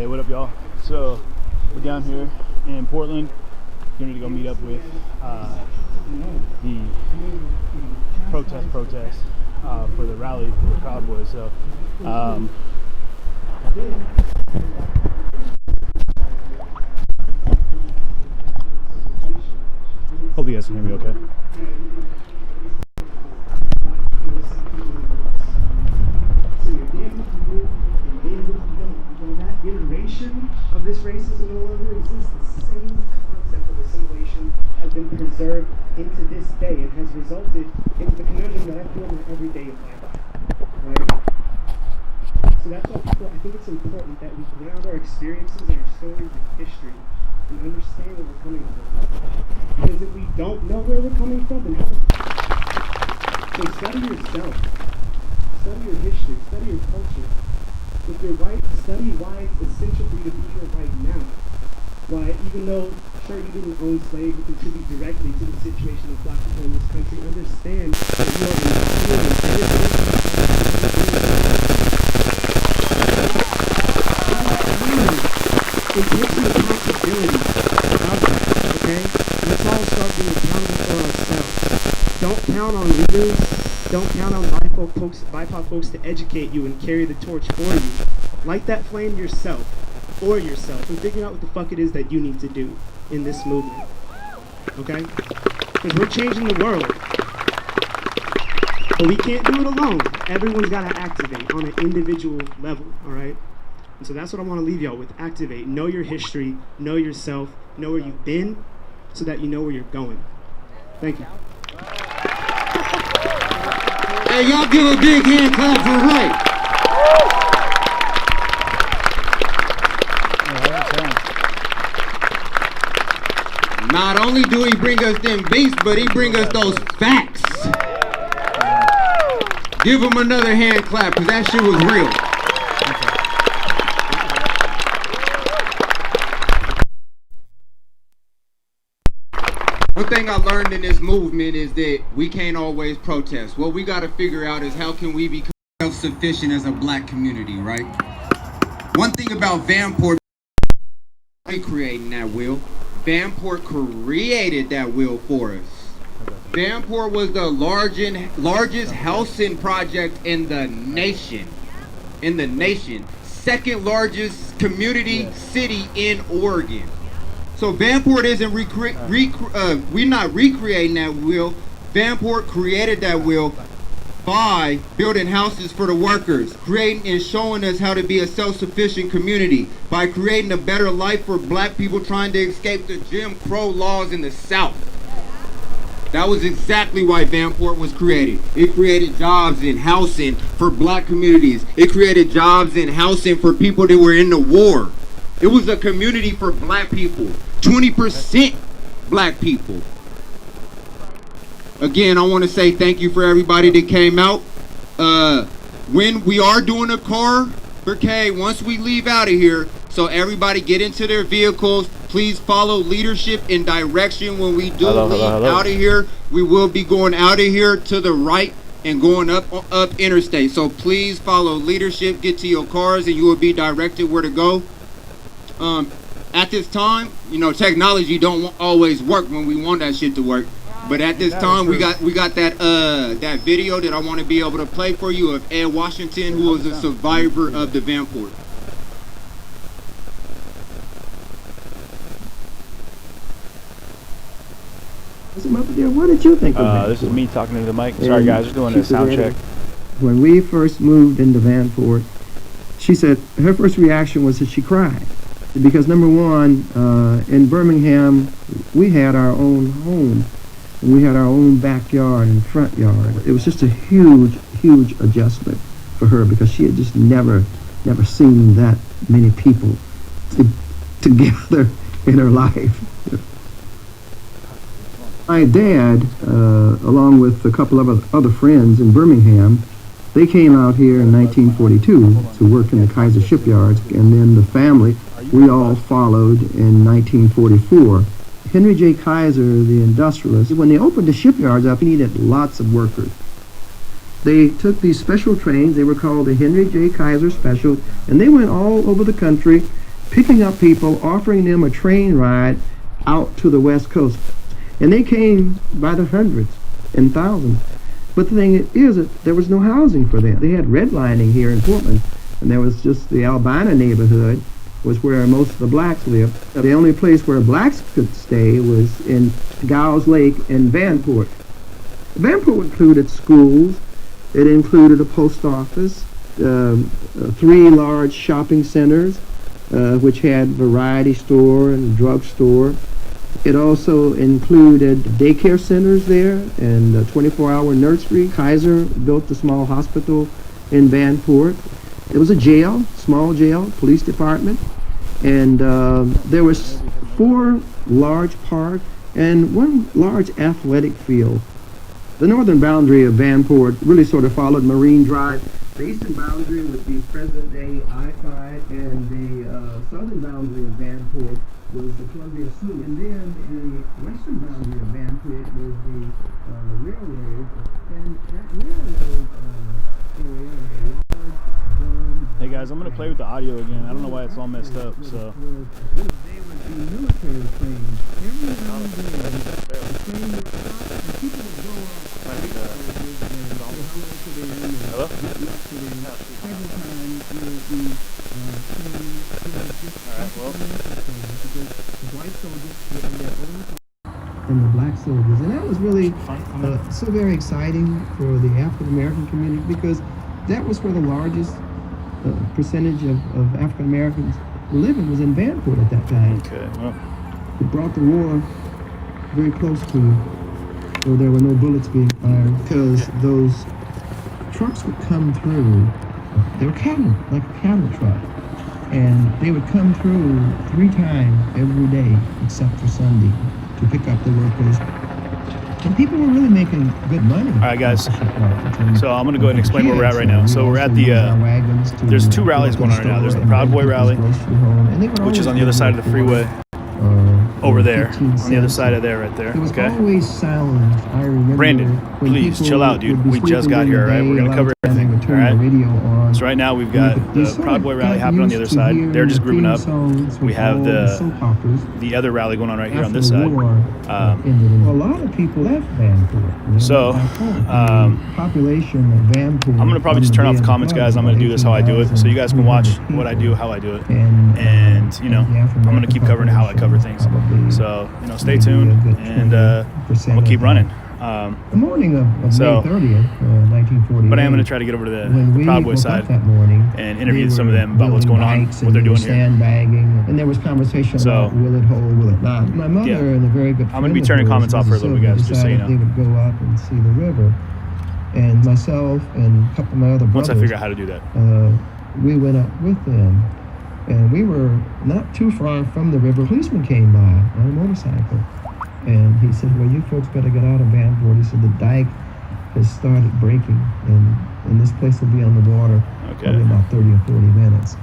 Hey, what up, y'all? So we're down here in Portland. We're going to go meet up with the protest for the rally for the Proud Boys. So hope you guys can hear me okay. Iteration of this racism no longer exists. The same concept of assimilation has been preserved into this day and has resulted into the conundrum that I feel in my everyday life. Right? So that's why I think it's important that we ground our experiences and our stories in history and understand where we're coming from. Because if we don't know where we're coming from, then so study yourself. Study your history. Study your culture. If you're right, study why it's essential for you to be here right now. Why, even though, sure, you didn't own slaves, you contribute directly to the situation of black people in this country, understand that you are in taking responsibility of that, okay? Let's all start being accountable for ourselves. Don't count on leaders. Don't count on BIPOC folks to educate you and carry the torch for you. Light that flame yourself, or yourself, and figure out what the fuck it is that you need to do in this movement. Okay? Because we're changing the world. But we can't do it alone. Everyone's got to activate on an individual level, alright? And so that's what I want to leave y'all with. Activate. Know your history, know yourself, know where you've been, so that you know where you're going. Thank you. Hey, y'all give a big hand clap for Ray. Not only do he bring us them beats, but he bring us those facts. Give him another hand clap, because that shit was real. One thing I learned in this movement is that we can't always protest. What we got to figure out is how can we become self-sufficient as a black community, right? One thing about Vanport, creating that wheel. Vanport created that wheel for us. Vanport was the largest housing project in the nation. Second largest community city in Oregon. So Vanport isn't we're not recreating that wheel. Vanport created that wheel by building houses for the workers, creating and showing us how to be a self-sufficient community, by creating a better life for black people trying to escape the Jim Crow laws in the South. That was exactly why Vanport was created. It created jobs in housing for black communities. It created jobs in housing for people that were in the war. It was a community for black people. 20% black people. Again, I want to say thank you for everybody that came out. When we are doing a car for K, once we leave out of here, so everybody get into their vehicles. Please follow leadership and direction when we do leave out of here. We will be going out of here to the right and going up interstate. So please follow leadership, get to your cars, and you will be directed where to go. At this time, you know, technology don't always work when we want that shit to work. But at this time, we got that video that I want to be able to play for you of Ed Washington, who was a survivor of the Vanport. What did you think of Vanport? This is me talking to the mic. Sorry guys, we're doing a sound check. When we first moved into Vanport, she said her first reaction was that she cried. Because number one, in Birmingham, we had our own home. And we had our own backyard and front yard. It was just a huge, huge adjustment for her because she had just never seen that many people together in her life. My dad, along with a couple of other friends in Birmingham, they came out here in 1942 to work in the Kaiser shipyards, and then the family, we all followed in 1944. Henry J. Kaiser, the industrialist, when they opened the shipyards up, he needed lots of workers. They took these special trains, they were called the Henry J. Kaiser Special, and they went all over the country picking up people, offering them a train ride out to the West Coast. And they came by the hundreds and thousands. But the thing is that there was no housing for them. They had redlining here in Portland, and there was just the Albina neighborhood was where most of the blacks lived. The only place where blacks could stay was in Gow's Lake and Vanport. Vanport included schools. It included a post office, 3 large shopping centers, which had variety store and drug store. It also included daycare centers there and a 24-hour nursery. Kaiser built a small hospital in Vanport. It was a jail, small jail, police department, and there was 4 large parks and 1 large athletic field. The northern boundary of Vanport really sort of followed Marine Drive. The eastern boundary would be present-day I-5, and the southern boundary of Vanport was the Columbia Slough. And then the western boundary of Vanport was the railroad, and that railroad area was a large Hey guys, I'm gonna play with the audio again. I don't know why it's all messed up. So. They would be military trains. Every now and then, the train would stop, and people would go up. Hello? Alright, well. And the black soldiers. And that was really so very exciting for the African American community, because that was where the largest percentage of African Americans were living, was in Vanport at that time. Okay, well. It brought the war very close to where there were no bullets being fired, because those trucks would come through. They were cattle, like a cattle truck, and they would come through 3 times every day except for Sunday to pick up the workers. And people were really making good money. All right, guys. So I'm going to go ahead and explain where we're at right now. So we're at the, there's 2 rallies going on right now. There's the Proud Boy rally, which is on the other side of the freeway, over there, on the other side of there, right there, okay? Always sound. I remember Brandon, please, chill out, dude. We just got here, all right? We're going to cover everything, all right? So right now we've got the Proud Boy rally happening on the other side. They're just grouping up. We have the other rally going on right here on this side. A lot of people left Vanport. So, population of Vanport. I'm going to probably just turn off the comments, guys. I'm going to do this how I do it, so you guys can watch what I do, how I do it. And, you know, I'm going to keep covering how I cover things. So, you know, stay tuned, and I'm going to keep running. The morning of May 30th, 1948. But I am going to try to get over to the Proud Boy side and interview some of them about what's going on, what they're doing here. Sandbagging, and there was conversation about will it hold, will it not. My mother and a very good friend I'm going to be turning comments off for a little bit, guys, just so you know. They would go up and see the river. And myself and a couple of my other brothers, once I figure out how to do that, we went up with them. And we were not too far from the river. A policeman came by on a motorcycle. And he said, well, you folks better get out of Vanport. He said, the dike has started breaking, and this place will be on the water probably about 30 or 40 minutes.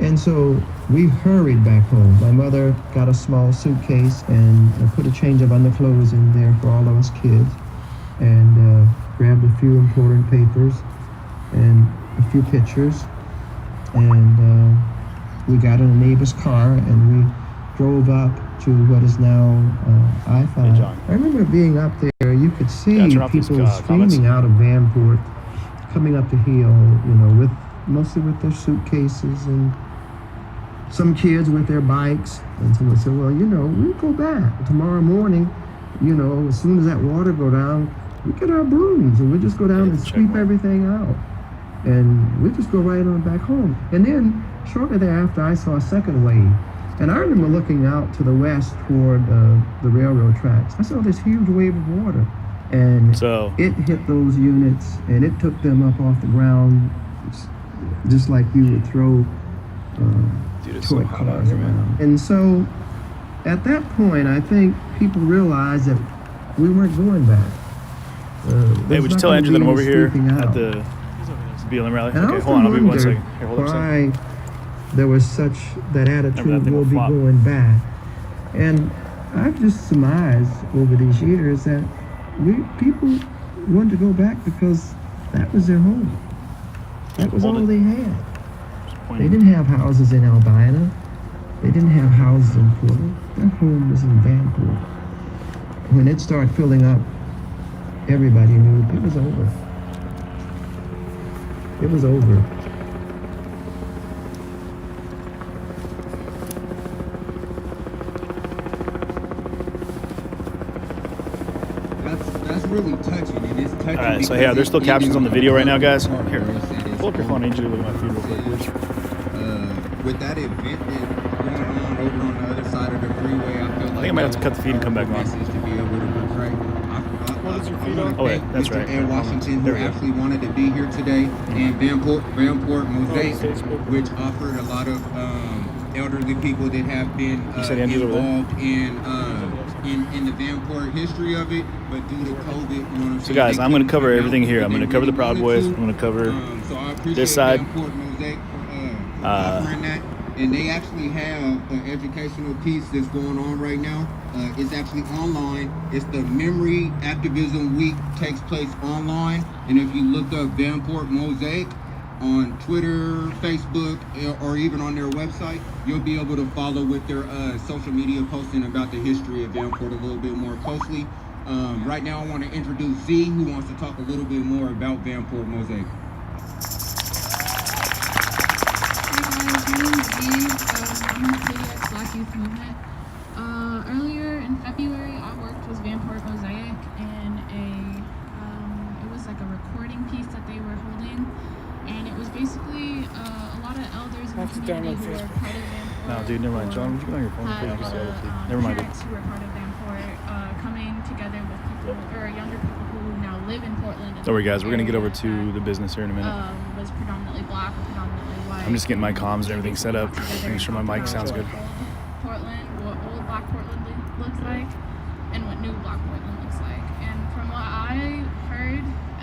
And so we hurried back home. My mother got a small suitcase and put a change of underclothes in there for all of us kids, and grabbed a few important papers and a few pictures. And we got in a neighbor's car, and we drove up to what is now I-5. Hey, John. I remember being up there. You could see people streaming out of Vanport, coming up the hill, you know, mostly with their suitcases, and some kids with their bikes. And someone said, well, you know, we'll go back tomorrow morning. You know, as soon as that water go down, we get our brooms, and we just go down and sweep everything out. And we just go right on back home. And then shortly thereafter, I saw a second wave. And I remember looking out to the west toward the railroad tracks. I saw this huge wave of water, and it hit those units, and it took them up off the ground, just like you would throw toy cars around. And so, at that point, I think people realized that we weren't going back. Hey, would you tell Andrew that I'm over here at the BLM rally? And okay, hold on, I'll be 1 second. Here, hold on a second. There was such that attitude, we'll be going back. And I've just surmised over these years that people wanted to go back because that was their home. That was all they had. They didn't have houses in Albina. They didn't have houses in Portland. Their home was in Vanport. When it started filling up, everybody knew it was over. It was over. That's really touching, and it's touching. All right, so yeah, there's still captions on the video right now, guys. Here, pull up your phone. I need you to look at my feed real quick, please. With that event that's going on over on the other side of the freeway, I feel like I think I might have to cut the feed and come back on. message to be able to portray. What is your feed on? Oh wait, that's right. Ed Washington, who actually wanted to be here today, and Vanport Mosaic, which offered a lot of elderly people that have been involved in the Vanport history of it, but due to COVID, you know what I'm saying? So guys, I'm going to cover everything here. I'm going to cover the Proud Boys. I'm going to cover this side. Vanport Mosaic for offering that. And they actually have an educational piece that's going on right now. It's actually online. It's the Memory Activism Week, takes place online. And if you look up Vanport Mosaic on Twitter, Facebook, or even on their website, you'll be able to follow with their social media posting about the history of Vanport a little bit more closely. Right now I want to introduce Z, who wants to talk a little bit more about Vanport Mosaic. Black Youth Movement. Earlier in February, I worked with Vanport Mosaic in it was like a recording piece that they were holding, and it was basically a lot of elders in the community who were part of Vanport. No, dude, never mind. John, would you get on your phone? Had a Please? lot of Never mind. parents who were part of Vanport coming together with people, or younger people who now live in Portland. Don't worry, guys. We're going to get over to the business here in a minute. Was predominantly black or predominantly white. I'm just getting my comms and everything set up, making sure my mic sounds good. Portland, what old black Portland looks like, and what new black Portland looks like. And from what I heard,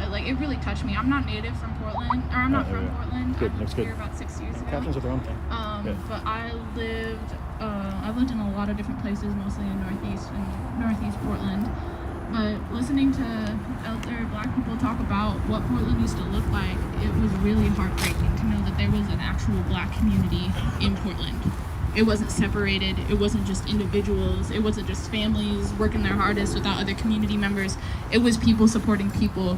like, it really touched me. I'm not native from Portland, or I'm not from Portland. Good, I looks moved good. here about 6 years ago. Captions are their own thing. But I lived in a lot of different places, mostly in northeast Portland. But listening to elder black people talk about what Portland used to look like, it was really heartbreaking to know that there was an actual black community in Portland. It wasn't separated. It wasn't just individuals. It wasn't just families working their hardest without other community members. It was people supporting people.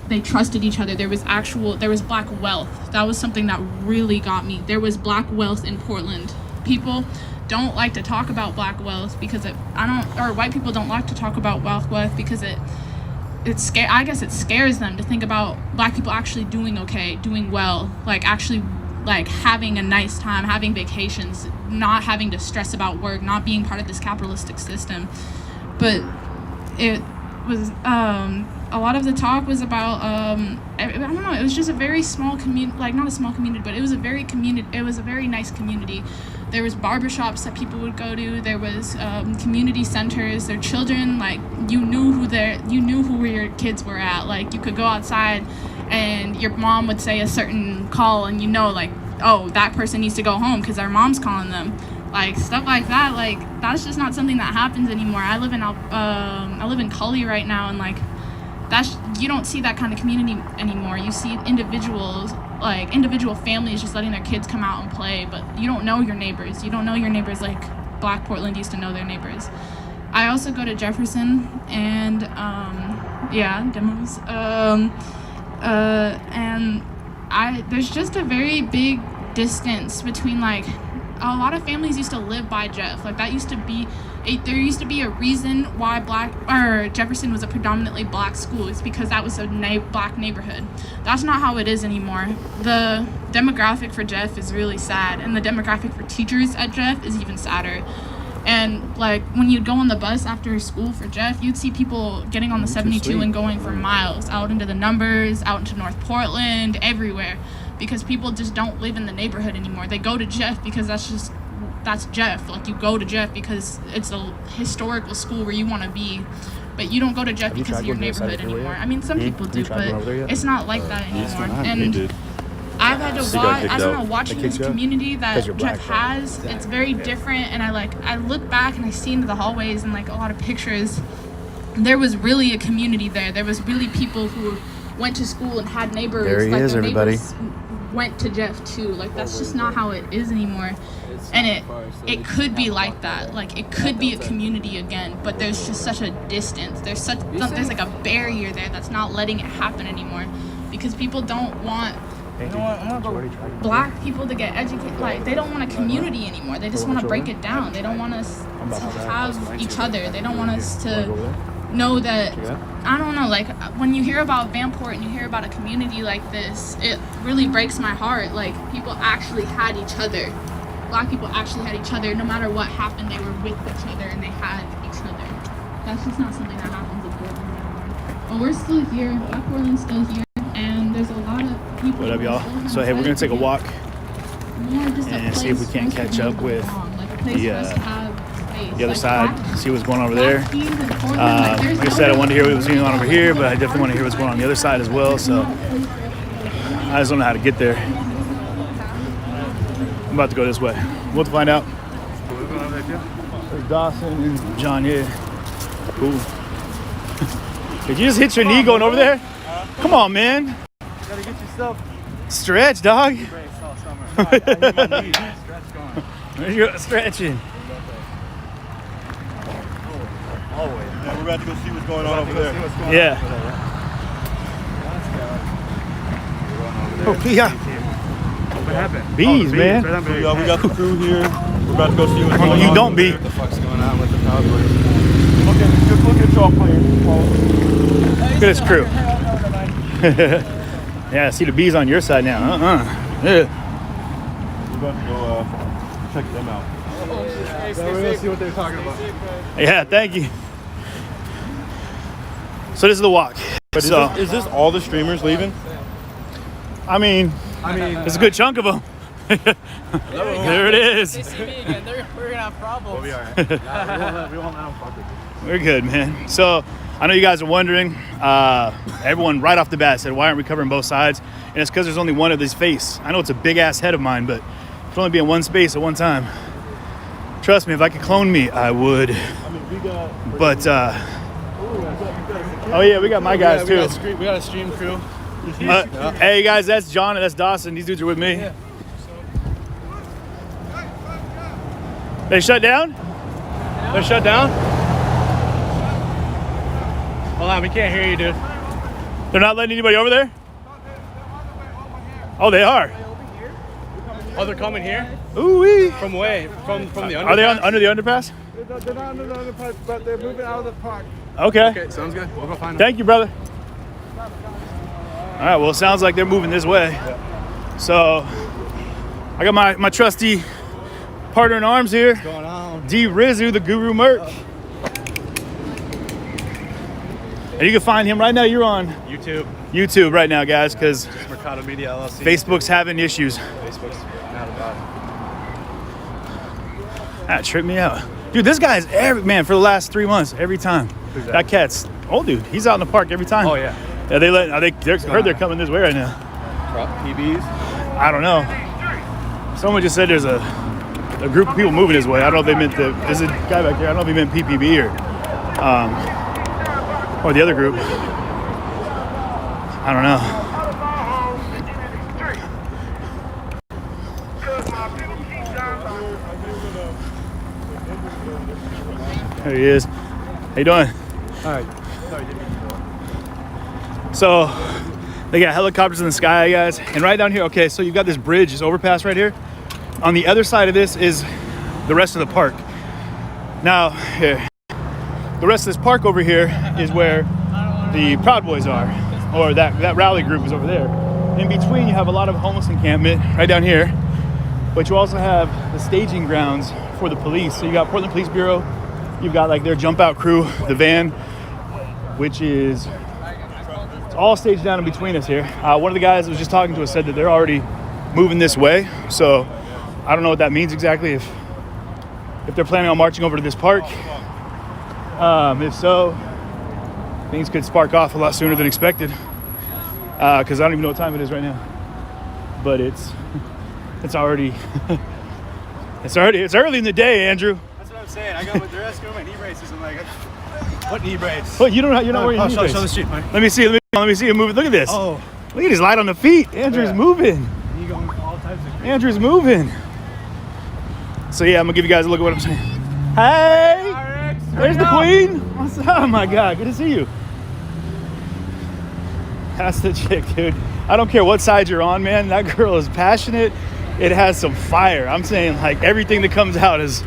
They trusted each other. There was black wealth. That was something that really got me. There was black wealth in Portland. People don't like to talk about black wealth because white people don't like to talk about black wealth because I guess it scares them to think about black people actually doing okay, doing well, like actually like having a nice time, having vacations, not having to stress about work, not being part of this capitalistic system. But it was a lot of the talk was about I don't know, it was just a very small community, like not a small community, but it was a very nice community. There was barbershops that people would go to. There was community centers. Their children, like you knew who your kids were at. Like you could go outside and your mom would say a certain call and like, oh, that person needs to go home because their mom's calling them. Like stuff like that, like that's just not something that happens anymore. I live in Cully right now, and like you don't see that kind of community anymore. You see individual families just letting their kids come out and play, but you don't know your neighbors. You don't know your neighbors like Black Portland used to know their neighbors. I also go to Jefferson and demos. And there's just a very big distance between like a lot of families used to live by Jeff. Like that used to be there used to be a reason why Jefferson was a predominantly black school. It's because that was a black neighborhood. That's not how it is anymore. The demographic for Jeff is really sad, and the demographic for teachers at Jeff is even sadder. And like when you'd go on the bus after school for Jeff, you'd see people getting on the 72 and going for miles out into the Numbers, out into North Portland, everywhere, because people just don't live in the neighborhood anymore. They go to Jeff because that's Jeff. Like you go to Jeff because it's a historical school where you want to be, but you don't go to Jeff because of your neighborhood anymore. I mean, some people do, but it's not like that anymore. And I've had to watch. I don't know. Watching this community that Jeff has, it's very different. And I look back and I see into the hallways and like a lot of pictures. There was really a community there. There was really people who went to school and had neighbors. There he is, everybody. went to Jeff too. Like, that's just not how it is anymore. And it could be like that. Like, it could be a community again, but there's just such a distance. There's like a barrier there that's not letting it happen anymore, because people don't want black people to get educated. Like, they don't want a community anymore. They just want to break it down. They don't want us to have each other. They don't want us to know that, I don't know, like, when you hear about Vanport and you hear about a community like this, it really breaks my heart. Like, people actually had each other. Black people actually had each other. No matter what happened, they were with each other and they had each other. That's just not something that happens in Portland anymore. But we're still here. Black Portland's still here. And there's a lot of people. What up, y'all? So, hey, we're going to take a walk and see if we can't catch up with the other side, see what's going on over there. Like I said, I wanted to hear what was going on over here, but I definitely want to hear what's going on the other side as well. So I just don't know how to get there. I'm about to go this way. We'll have to find out. There's Dawson and John here. Cool. Did you just hit your knee going over there? Come on, man. You gotta get yourself stretch, dog. You're stretching. Always. Yeah, we're about to go see what's going on over there. Yeah. Oh, yeah. What happened? Bees, man. We got the crew here. We're about to go see what's going on. You don't be. What the fuck's going on with the Cowboys? Look at y'all players. Look at this crew. Yeah, I see the bees on your side now. Yeah. We're about to go check them out. We're going to see what they're talking about. Yeah, thank you. So this is the walk. But is this all the streamers leaving? I mean, it's a good chunk of them. There it is. They see me again, we're going to have problems. We'll be all right. We won't let them fuck with you. We're good, man. So I know you guys are wondering, everyone right off the bat said, why aren't we covering both sides? And it's because there's only one of this face. I know it's a big ass head of mine, but it can only be in one space at one time. Trust me, if I could clone me, I would. But, oh yeah, we got my guys too. We got a stream crew. Hey guys, that's John and that's Dawson. These dudes are with me. Yeah. They shut down? They're shut down? Hold on, we can't hear you, dude. They're not letting anybody over there? Oh, they are. Oh, they're coming here? Ooh-wee. From way? From the underpass? Are they under the underpass? They're not under the underpass, but they're moving out of the park. Okay. Okay, sounds good. We'll go find them. Thank you, brother. All right, well, it sounds like they're moving this way. Yeah. So, I got my trusty partner in arms here. What's going on? D Rizzu, the Guru merch. And you can find him right now. You're on YouTube right now, guys, because Mercado Media LLC. Facebook's having issues. Facebook's not about it. That tripped me out. Dude, this guy's for the last 3 months, every time. Who's that? That cat's old dude. He's out in the park every time. Oh, yeah. Yeah, they're coming this way right now. PBs? I don't know. Someone just said there's a group of people moving his way. I don't know if they meant there's a guy back there. I don't know if he meant PPB or the other group. I don't know. There he is. How you doing? All right. So they got helicopters in the sky, guys. And right down here, okay, so you've got this bridge, this overpass right here. On the other side of this is the rest of the park. Now, here, the rest of this park over here is where the Proud Boys are, or that rally group is over there. In between, you have a lot of homeless encampment right down here, but you also have the staging grounds for the police. So you got Portland Police Bureau, you've got like their jump out crew, the van, which is all staged down in between us here. One of the guys that was just talking to us said that they're already moving this way. So I don't know what that means exactly, if they're planning on marching over to this park. If so, things could spark off a lot sooner than expected. Because I don't even know what time it is right now. But it's already it's early in the day, Andrew. That's what I'm saying. I got my dress, my knee braces. I'm like, what knee brace? Well, you're not wearing knee braces. Show the street, man. Let me see him move it. Look at this. Oh. Look at his light on the feet. Andrew's moving. You Andrew's moving. So yeah, I'm gonna give you guys a look at what I'm saying. Hey, there's the queen. What's up? Oh my God, good to see you. That's the chick, dude. I don't care what side you're on, man. That girl is passionate. It has some fire. I'm saying, like, everything that comes out is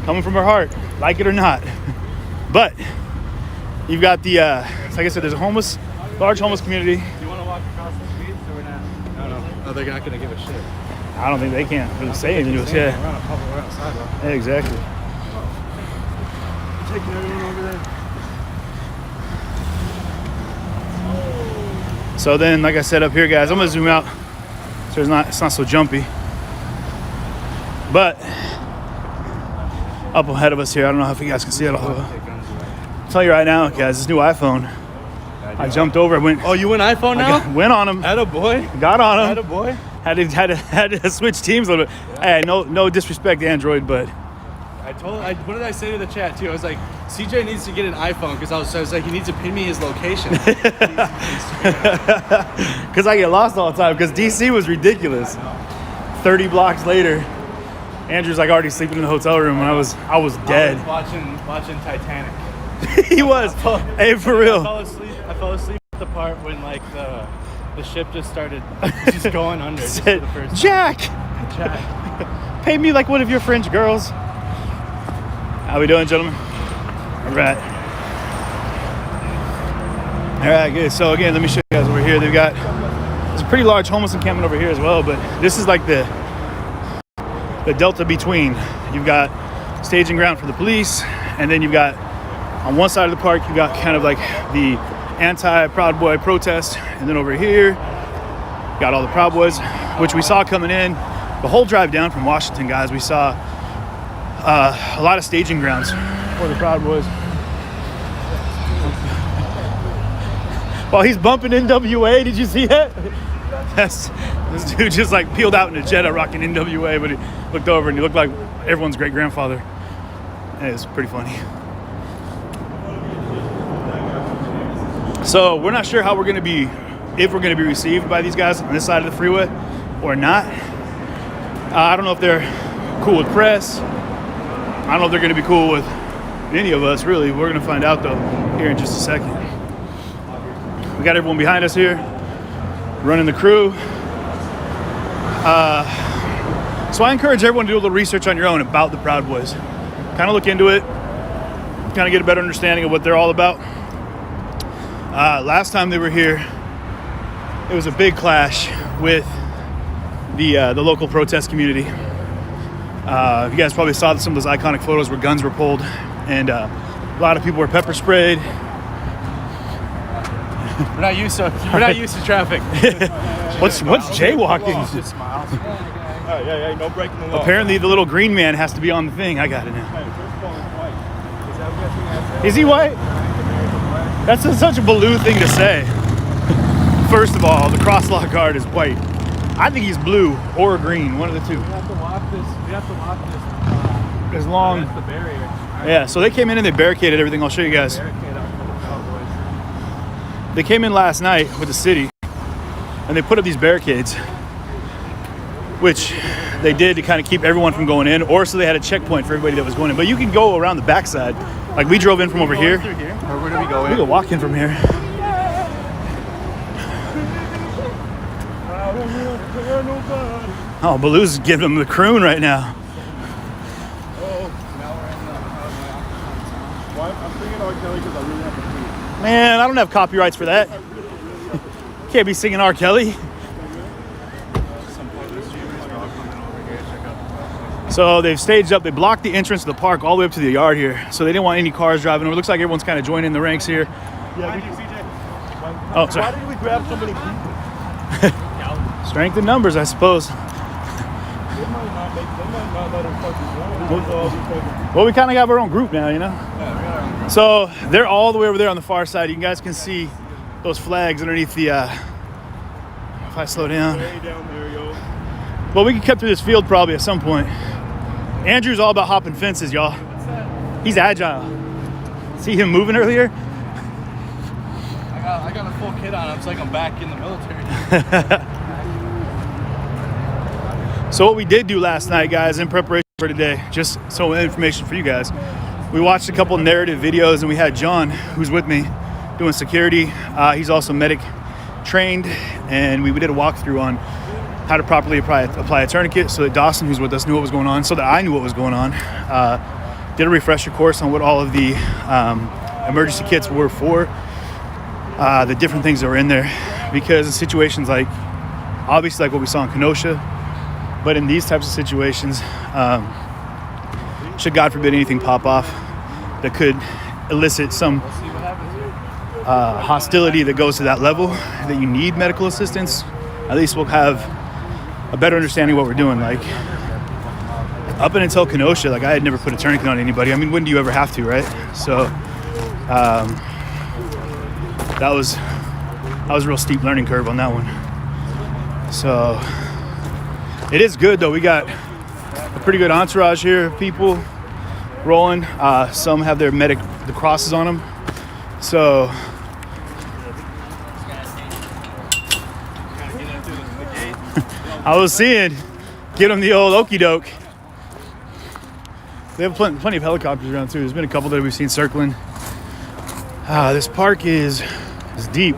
coming from her heart, like it or not. But you've got the, like I said, there's a large homeless community. Do you want to walk across the streets or we're not? No. Oh, they're not going to give a shit. I don't think they can really say anything to us. Yeah. We're on a public, we're on a sidewalk. Yeah, exactly. Taking everyone over there. So then, like I said up here, guys, I'm gonna zoom out so it's not so jumpy. But up ahead of us here, I don't know if you guys can see it. I'll tell you right now, guys, this new iPhone. I jumped over, went. Oh, you went iPhone now? Went on him. Attaboy. Got on him. Attaboy. Had to switch teams a little bit. Hey, no disrespect to Android, but What did I say to the chat too? I was like, CJ needs to get an iPhone because I was like, he needs to pin me his location. Because I get lost all the time. Because DC was ridiculous. 30 blocks later, Andrew's like already sleeping in the hotel room, and I was dead. I was watching Titanic. He was. Hey, for real. I fell asleep at the part when like the ship just started just going under. Just for the first time. Jack, pay me like one of your French girls. How we doing, gentlemen? All right. All right, good. So again, let me show you guys over here. There's a pretty large homeless encampment over here as well, but this is like the delta between. You've got staging ground for the police, and then you've got on one side of the park, you've got kind of like the anti-Proud Boy protest, and then over here, got all the Proud Boys, which we saw coming in. The whole drive down from Washington, guys, we saw a lot of staging grounds for the Proud Boys. While he's bumping NWA, did you see that? This dude just like peeled out in a Jetta rocking NWA, but he looked over and he looked like everyone's great grandfather. It was pretty funny. So we're not sure how if we're gonna be received by these guys on this side of the freeway or not. I don't know if they're cool with press. I don't know if they're gonna be cool with any of us, really. We're gonna find out though here in just a second. We got everyone behind us here, running the crew. So I encourage everyone to do a little research on your own about the Proud Boys. Kind of look into it, kind of get a better understanding of what they're all about. Last time they were here, it was a big clash with the local protest community. You guys probably saw some of those iconic photos where guns were pulled, and a lot of people were pepper sprayed. We're not used to traffic. What's jaywalking? Just smiles. Yeah, no breaking the law. Apparently the little green man has to be on the thing. I got it now. Is he white? That's such a Baloo thing to say. First of all, the crosswalk guard is white. I think he's blue or green, one of the two. We have to walk this. As long. That's the barrier. Yeah, so they came in and they barricaded everything. I'll show you guys. They came in last night with the city and they put up these barricades, which they did to kind of keep everyone from going in, or so they had a checkpoint for everybody that was going in. But you can go around the backside. Like we drove in from over here. Or where do we go in? We can walk in from here. Oh, Baloo's giving them the croon right now. I'm singing R. Kelly because I really have to pee. Man, I don't have copyrights for that. Can't be singing R. Kelly. So they've staged up, they blocked the entrance to the park all the way up to the yard here. So they didn't want any cars driving over. It looks like everyone's kind of joining the ranks here. Oh, sorry. Why did we grab so many people? Strength in numbers, I suppose. They might not let us fucking Well, we kind of have our own group now, you know? So they're all the way over there on the far side. You guys can see those flags underneath the, if I slow down. way down there, yo. Well, we can cut through this field probably at some point. Andrew's all about hopping fences, y'all. He's agile. See him moving earlier? I got a full kit on. It's like I'm back in the military. So what we did do last night, guys, in preparation for today, just so information for you guys, we watched a couple narrative videos, and we had John, who's with me, doing security. He's also medic trained, and we did a walkthrough on how to properly apply a tourniquet so that Dawson, who's with us, knew what was going on, so that I knew what was going on. Did a refresher course on what all of the emergency kits were for, the different things that were in there, because in situations like, obviously like what we saw in Kenosha, but in these types of situations, should God forbid anything pop off that could elicit some hostility that goes to that level that you need medical assistance, at least we'll have a better understanding of what we're doing. Like, up until Kenosha, like, I had never put a tourniquet on anybody. I mean, when do you ever have to, right? So that was a real steep learning curve on that one. So it is good though. We got a pretty good entourage here of people rolling. Some have their the crosses on them. So I was seeing, get them the old okey doke. They have plenty of helicopters around too. There's been a couple that we've seen circling. This park is deep.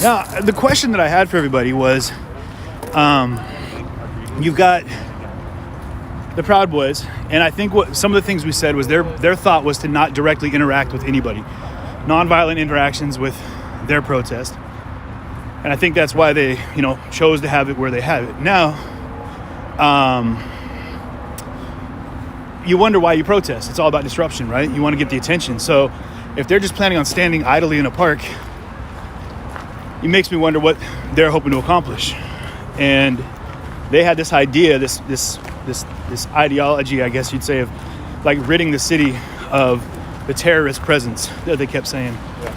Now, the question that I had for everybody was, you've got the Proud Boys, and I think what some of the things we said was their thought was to not directly interact with anybody, nonviolent interactions with their protest, and I think that's why they, chose to have it where they have it. Now, you wonder why you protest. It's all about disruption, right? You want to get the attention. So, if they're just planning on standing idly in a park, it makes me wonder what they're hoping to accomplish. And they had this idea, this ideology, I guess you'd say, of like ridding the city of the terrorist presence that they kept saying. Yeah.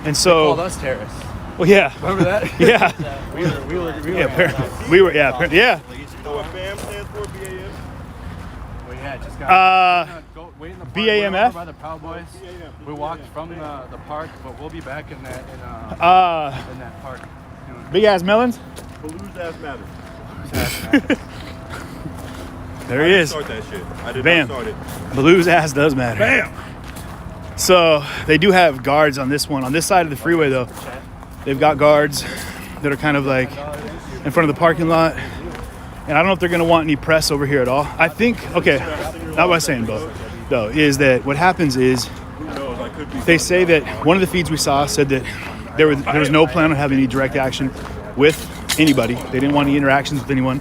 And so, they called us terrorists. Well, yeah. Remember that? Yeah. we were. Yeah. So what BAM stands for, BAM? Well, yeah, just got. Go wait in the park. BAMF? By the Proud Boys. We walked from the park, but we'll be back in that park. Big ass melons. Baloo's ass matter. There he is. Start that shit. I did Bam. not start it. Baloo's ass does matter. Bam. So they do have guards on this one. On this side of the freeway, though, they've got guards that are kind of like in front of the parking lot. And I don't know if they're going to want any press over here at all. I think, okay, not what I'm saying, though, is that what happens is they say that one of the feeds we saw said that there was no plan on having any direct action with anybody. They didn't want any interactions with anyone.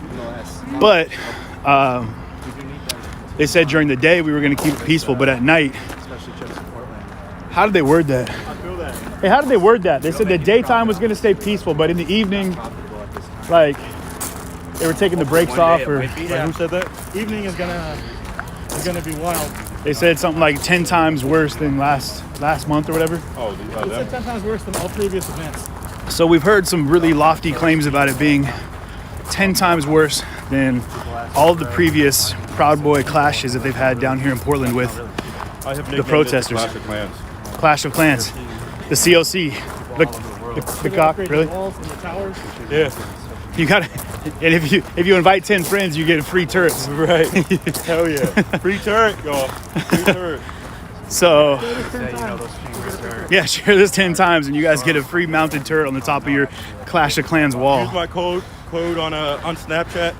But they said during the day we were going to keep it peaceful, but at night, how did they word that? Hey, how did they word that? They said the daytime was going to stay peaceful, but in the evening, like, they were taking the brakes off, or Who said that? Evening is gonna be wild. they said something like 10 times worse than last month or whatever. Oh, It's them. 10 times worse than all previous events. So we've heard some really lofty claims about it being 10 times worse than all of the previous Proud Boy clashes that they've had down here in Portland with I have the protesters. Clash of Clans. Clash of Clans, the COC, the cock, really? The walls and the towers. Yeah. You gotta, and if you invite 10 friends, you get free turrets. Right. Hell yeah. Free turret, y'all. Free turret. So, those fingers hurt. yeah, share this 10 times, and you guys get a free mounted turret on the top of your Clash of Clans wall. Use my code on Snapchat.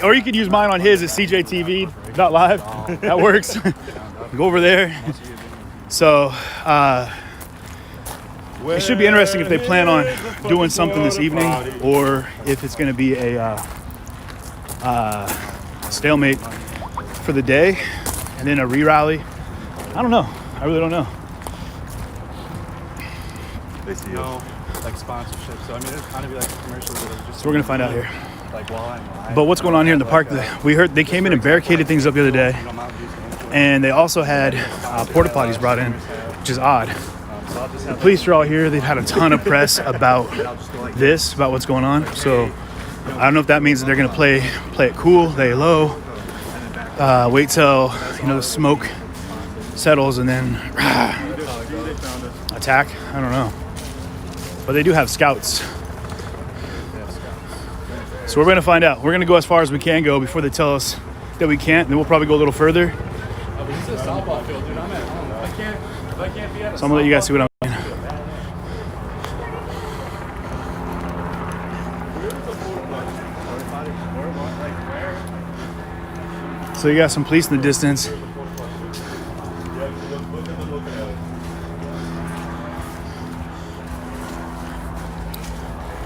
Or you could use mine on his at CJTV.live. That works. Go over there. So, it should be interesting if they plan on doing something this evening, or if it's going to be a stalemate for the day and then a re-rally. I don't know. I really don't know. They see like sponsorship, so I mean it's kind of be like commercials. So we're going to find out here. Like But what's going on here in the park? We heard they came in and barricaded things up the other day, and they also had porta potties brought in, which is odd. The police are all here. They've had a ton of press about what's going on. So I don't know if that means that they're going to play it cool, lay low, wait till the smoke settles and then attack. I don't know. But they do have scouts. So we're gonna find out. We're gonna go as far as we can go before they tell us that we can't. Then we'll probably go a little further. Oh, but this is a softball field, dude. I'm at home. If I can't be at a So I'm gonna let you guys see what I'm doing. So you got some police in the distance.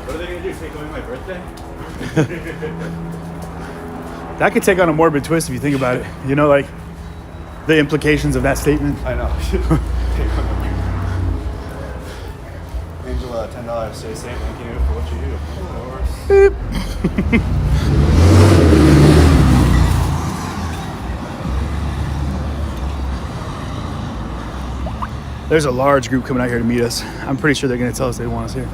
What are they gonna do? Take away my birthday? That could take on a morbid twist if you think about it. You know, like the implications of that statement. I know. Angela, $10 say thank you for what you do. Of course. There's a large group coming out here to meet us. I'm pretty sure they're going to tell us they want us here.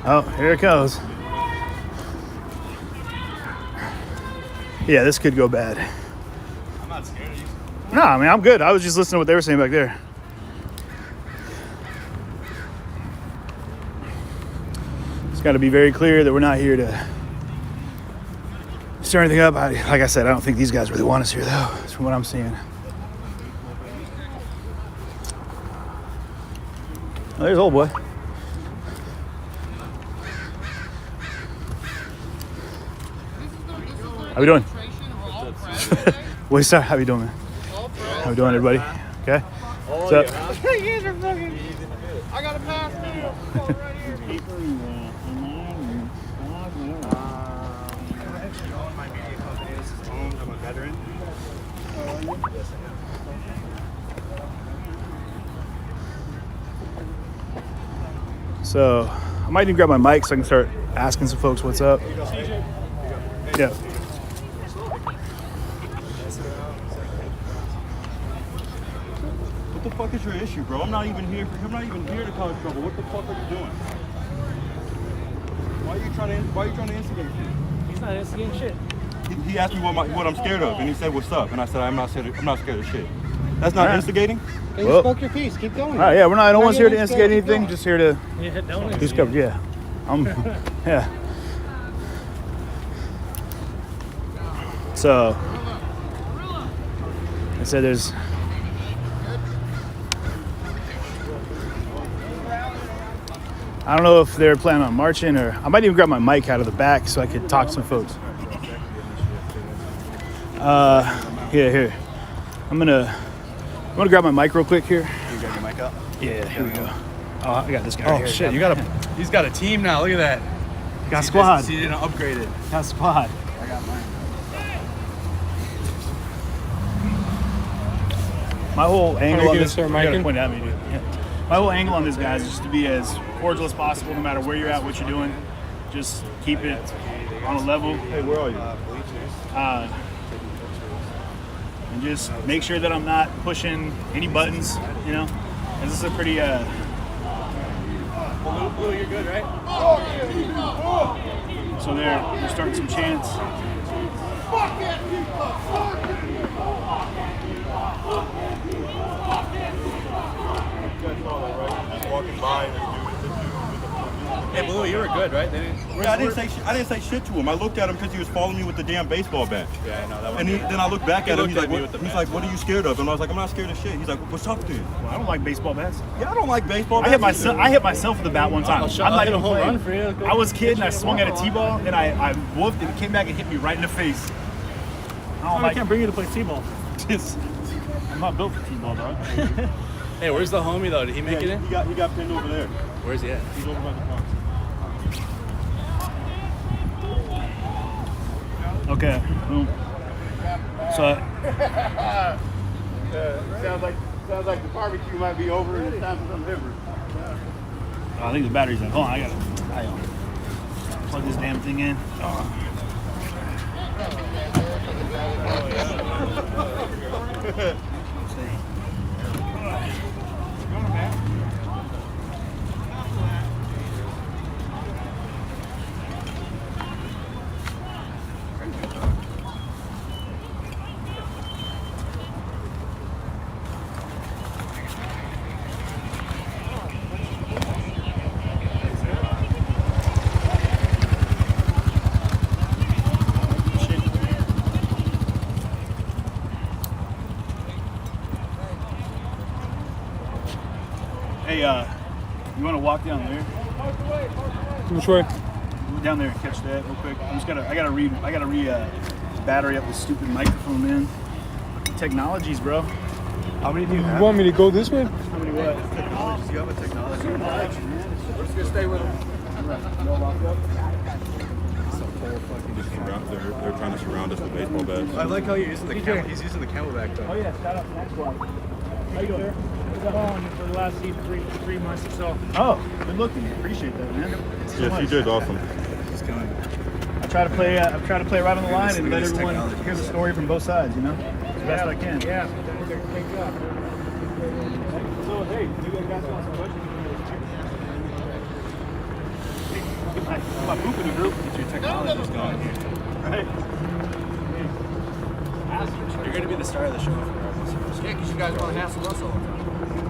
Oh, here it goes. Yeah, this could go bad. I'm not scared of you. No, I mean, I'm good. I was just listening to what they were saying back there. It's got to be very clear that we're not here to stir anything up. Like I said, I don't think these guys really want us here, though. That's from what I'm seeing. Oh, there's old boy. How we doing? Wait, sorry. How you doing, man? How we doing, everybody? Okay. What's up? I got a pass now. Right here. I'm a veteran. So I might even grab my mic so I can start asking some folks what's up. Yeah. What the fuck is your issue, bro? I'm not even here to cause trouble. What the fuck are you doing? Why are you trying to instigate shit? He's not instigating shit. He asked me what I'm scared of, and he said, "What's up?" And I said, "I'm not scared of shit." That's not instigating. Hey, Well- you spoke your piece. Keep going. All right, yeah, no one's here to Keep instigate going. anything. Just here to Yeah, don't do coverage. Yeah. Yeah. So I said there's I don't know if they're planning on marching, or I might even grab my mic out of the back so I could talk to some folks. Here. I'm gonna grab my mic real quick here. You got your mic up? Yeah, here we go. Oh, I got this guy. Oh right here. shit! He's got a team now. Look at that. Got squad. He didn't upgrade it. Got squad. I got mine. My whole angle on this. start You gotta micing? point at me, dude. Yeah. My whole angle on this, guys, is just to be as cordial as possible, no matter where you're at, what you're doing. Just keep it on a level. Hey, where are you? And just make sure that I'm not pushing any buttons, you know. And this is a pretty Blue, you're good, right? so they're starting some chants. Walking by. Hey, Blue, you were good, right? Yeah, I didn't say shit to him. I looked at him because he was following me with the damn baseball bat. Yeah, I know that one. And then I looked back at him. He's looked like, at me with the he's bat. like, "What are you scared of?" And I was like, "I'm not scared of shit." He's like, "What's up, dude?" Well, I don't like baseball bats. Yeah, I don't like baseball. I hit bats either. myself with the bat one time. I'll I'm not hit a even home playing. run for you. I was a kid and I swung at a T-ball and I whooped and it came back and hit me right in the face. I don't I like can't bring you to play T-ball. this. I'm not built for T-ball, dog. Hey, where's the homie though? Did he make it in? He got pinned over there. Where's he at? He's over by the car. Okay. Boom. So Sounds like the barbecue might be over and it's time for some livers. I think the battery's in. Hold on, I gotta plug this damn thing in. Hey, you want to walk down there? Which way? Down there and catch that real quick. I gotta battery up this stupid microphone, man. Technologies, bro. How many do you have? You want me to go this way? How many what? Technologies. You have a technology. We're just gonna stay with them. They're trying to surround us with baseball bats. I like how you're using the he's using the camelback though. Oh yeah, shout out to Next One. How you doing? Been on for the last 3 months or so. Oh, good looking. Appreciate that, man. Yeah, CJ's awesome. I try to play right on the line and let everyone hear the story from both sides, you know, as best I can. Yeah, great job. So hey, you guys want some questions? My poop in the group. Get your technologies going here. Right. You're gonna be the star of the show. Yeah, because you guys want to hassle us all the time.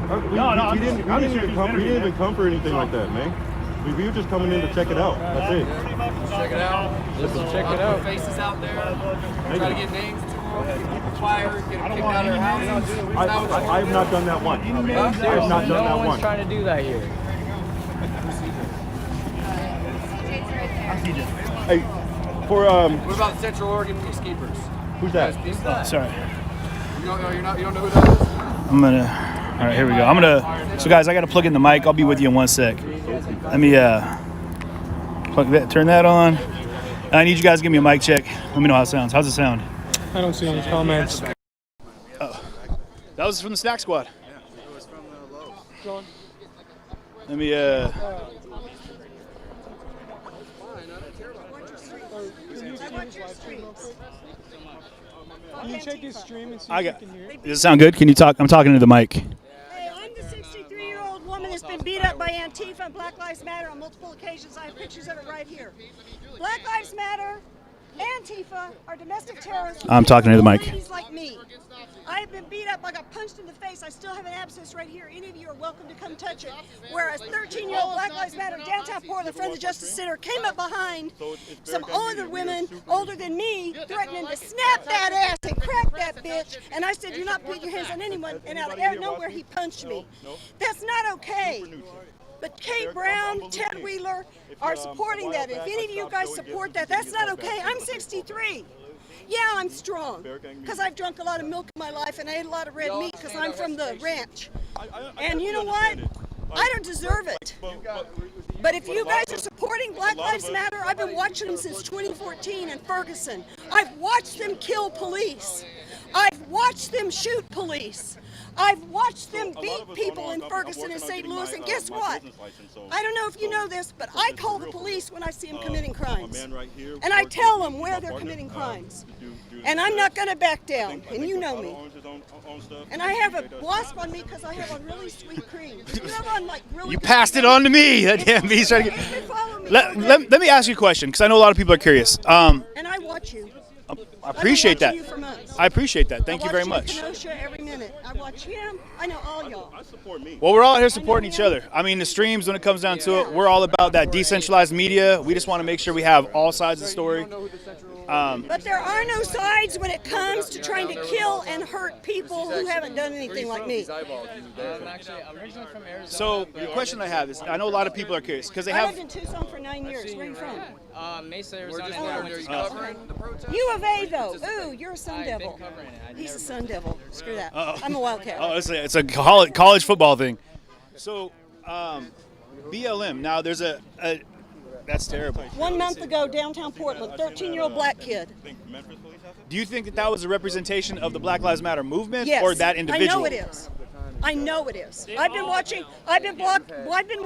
We didn't even come for anything like that, man. We were just coming in to check it out. That's it. Check it out. Check it out. Faces out there. Try to get names to them. Fire. Get them kicked out of their house. I have not done that once. I have not done that once. trying to do that here. Hey, for What about the Central Oregon Peacekeepers? who's that? Sorry. You don't know who that is? I'm gonna. All right, here we go. So guys, I gotta plug in the mic. I'll be with you in 1 sec. Let me plug that. Turn that on. I need you guys to give me a mic check. Let me know how it sounds. How's it sound? I don't see any comments. Oh, that was from the Snack Squad. Yeah, it was from the Lowe's. Let me Can you check his stream and see I if got. you can hear it? Does it sound good? Can you talk? I'm talking to the mic. Hey, I'm the 63-year-old woman that's been beat up by Antifa and Black Lives Matter on multiple occasions. I have pictures of it right here. Black Lives Matter, Antifa are domestic terrorists. I'm talking to the mic. Ladies like me. I have been beat up. I got punched in the face. I still have an abscess right here. Any of you are welcome to come touch it. Whereas 13-year-old Black Lives Matter downtown Portland from the Justice Center came up behind some older women, older than me, threatening to snap that ass and crack that bitch. And I said, "You're not putting your hands on anyone." And out of nowhere, he punched me. That's not okay. But Kate Brown, Ted Wheeler are supporting that. If any of you guys support that, that's not okay. I'm 63. Yeah, I'm strong because I've drunk a lot of milk in my life and I ate a lot of red meat because I'm from the ranch. And you know what? I don't deserve it. But if you guys are supporting Black Lives Matter, I've been watching them since 2014 in Ferguson. I've watched them kill police. I've watched them shoot police. I've watched them beat people in Ferguson and St. Louis, and guess what? I don't know if you know this, but I call the police when I see them committing crimes. And I tell them where they're committing crimes. And I'm not going to back down, and you know me. And I have a wasp on me because I have a really sweet cream. You have on like really You good passed it cream. on to me. That damn beast trying to You can follow me. let me ask you a question because I know a lot of people are curious. And I watch you. I appreciate that. I've been watching you for months. I appreciate that. Thank you very I watch much. you in Kenosha every minute. I watch him. I know all y'all. Well, we're all out here supporting each other. I mean, the streams, when it comes down to it, we're all about that decentralized media. We just want to make sure we have all sides of the story. But there are no sides when it comes to trying to kill and hurt people who haven't done anything like me. I'm originally from Arizona. So the question I have is, I know a lot of people are curious because they I lived have. in Tucson for 9 years. Where are you from? Mesa, Arizona. U of A, though. Ooh, you're a Sun Devil. He's a Sun Devil. Screw that. I'm a Wildcat. Oh, it's a college football thing. So, BLM. Now there's a that's terrible. 1 month ago, downtown Portland, 13-year-old black kid. Do you think that was a representation of the Black Lives Matter movement Yes, or that individual? I know it is. I know it is. I've been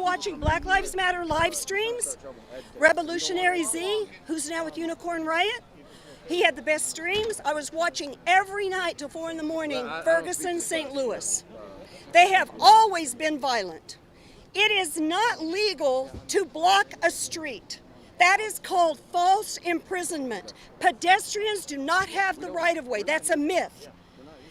watching Black Lives Matter live streams. Revolutionary Z, who's now with Unicorn Riot, he had the best streams. I was watching every night till 4 in the morning, Ferguson, St. Louis. They have always been violent. It is not legal to block a street. That is called false imprisonment. Pedestrians do not have the right of way. That's a myth.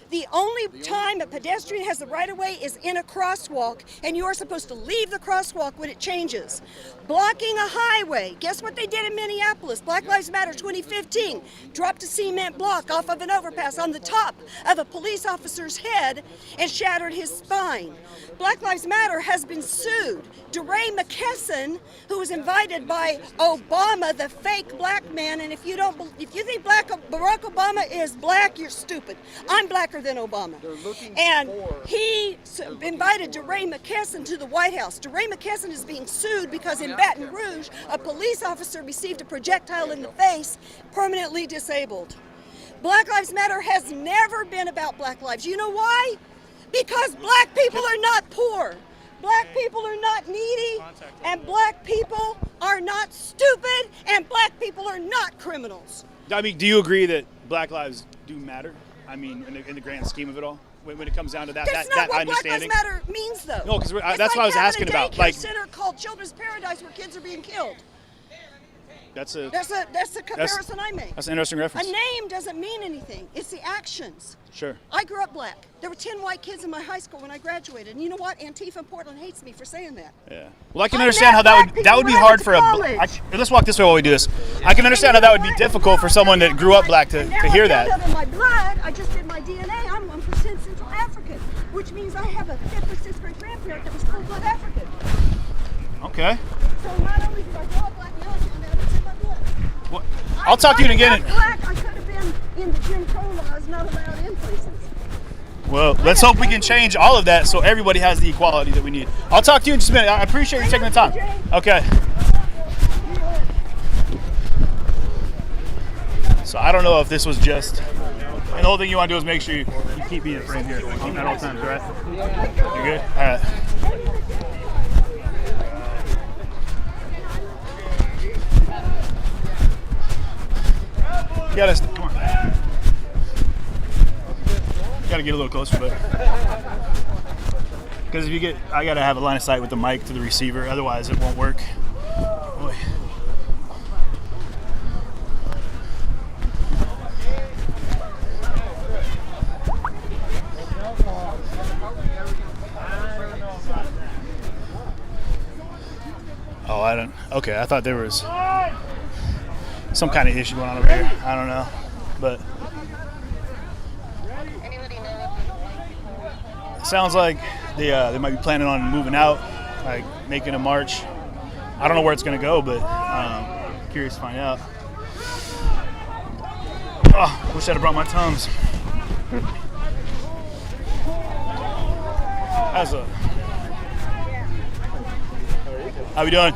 The only time a pedestrian has the right-of-way is in a crosswalk, and you are supposed to leave the crosswalk when it changes. Blocking a highway. Guess what they did in Minneapolis? Black Lives Matter 2015. Dropped a cement block off of an overpass on the top of a police officer's head and shattered his spine. Black Lives Matter has been sued. DeRay McKesson, who was invited by Obama, the fake black man, and if you think Barack Obama is black, you're stupid. I'm blacker than Obama. And he invited DeRay McKesson to the White House. DeRay McKesson is being sued because in Baton Rouge, a police officer received a projectile in the face, permanently disabled. Black Lives Matter has never been about black lives. You know why? Because black people are not poor. Black people are not needy, and black people are not stupid, and black people are not criminals. I mean, do you agree that black lives do matter? I mean, in the grand scheme of it all, when it comes down to that, That's not what understanding. Black Lives Matter means, though. No, because that's like what I was asking having a about. daycare Like, center called Children's Paradise where kids are being killed. that's the comparison I make. That's an interesting reference. A name doesn't mean anything. It's the actions. Sure. I grew up black. There were 10 white kids in my high school when I graduated. And you know what? Antifa in Portland hates me for saying that. Yeah. Well, I can understand how that would be hard for let's walk this way while we do this. I can understand how that would be difficult for someone that grew up black to hear that. I found out in my blood, I just did my DNA. I'm 1% Central African, which means I have a 5th or 6th grade grandparent that was full-blood African. Okay. So not only did I grow up black, now I found out it's in my blood. Well, I'll talk to you again. Black, I could have been in the Jim Crow laws, not allowed in places. Well, let's hope we can change all of that so everybody has the equality that we need. I'll talk to you in just a minute. I appreciate you taking the time. Okay. So I don't know if this was just, and the whole thing you want to do is make sure you keep me in frame here. Keep that all the time, right? You good? All right. You gotta, come on. Gotta get a little closer, but because if you get, I gotta have a line of sight with the mic to the receiver, otherwise it won't work. Boy. Oh, I don't. Okay, I thought there was some kind of issue going on over here. I don't know, but it sounds like they might be planning on moving out, like making a march. I don't know where it's gonna go, but curious to find out. Oh, wish I'd have brought my Tums. How we doing?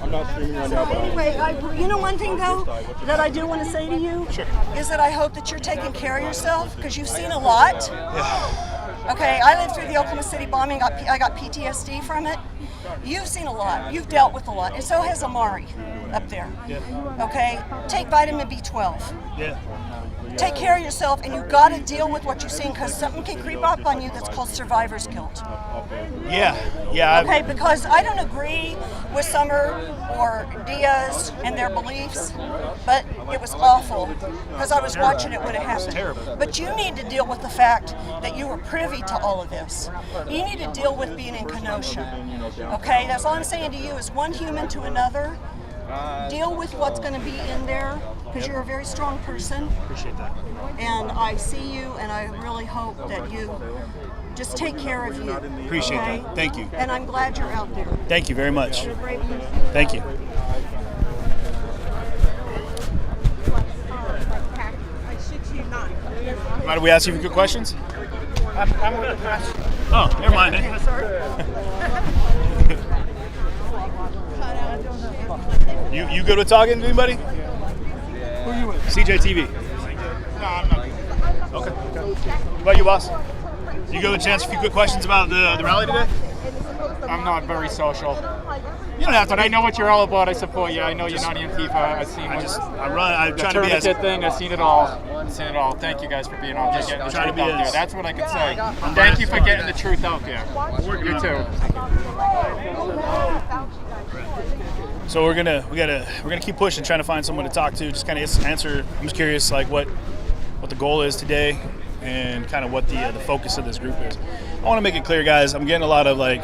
I'm not streaming right now, but Anyway, you know one thing though that I do want to say to you is that I hope that you're taking care of yourself because you've seen a lot. Yeah. Okay, I lived through the Oklahoma City bombing. I got PTSD from it. You've seen a lot. You've dealt with a lot, and so has Amari up there. Yeah. Okay, take vitamin B12. Yeah. Take care of yourself, and you've got to deal with what you're seeing because something can creep up on you that's called survivor's guilt. Yeah. Okay, because I don't agree with Summer or Diaz and their beliefs, but it was awful because I was watching it when it happened. Terrible. But you need to deal with the fact that you were privy to all of this. You need to deal with being in Kenosha. Okay, that's all I'm saying to you is one human to another. Deal with what's going to be in there because you're a very strong person. Appreciate that. And I see you, and I really hope that you just take care of you. Appreciate okay? that. Thank you. And I'm glad you're out there. Thank you very much. You're a brave man. Thank you. Mind if we ask you a few good questions? I'm with the press. Oh, never mind. You good with talking to anybody? Who are you with? CJ TV. No, I'm not. Okay. What about you, boss? You good with a chance for a few good questions about the rally today? I'm not very social. You don't have to. But I know what you're all about. I support you. I know you're not Antifa. I've seen I'm the trying to be as tourniquet thing. I've seen it all. Thank you guys for being out there, getting the trying to truth be out there. as- That's what I can say. Thank you for getting the truth out there. You too. So we're gonna keep pushing, trying to find someone to talk to. Just kind of answer. I'm just curious, like what what the goal is today and kind of what the focus of this group is. I want to make it clear, guys, I'm getting a lot of like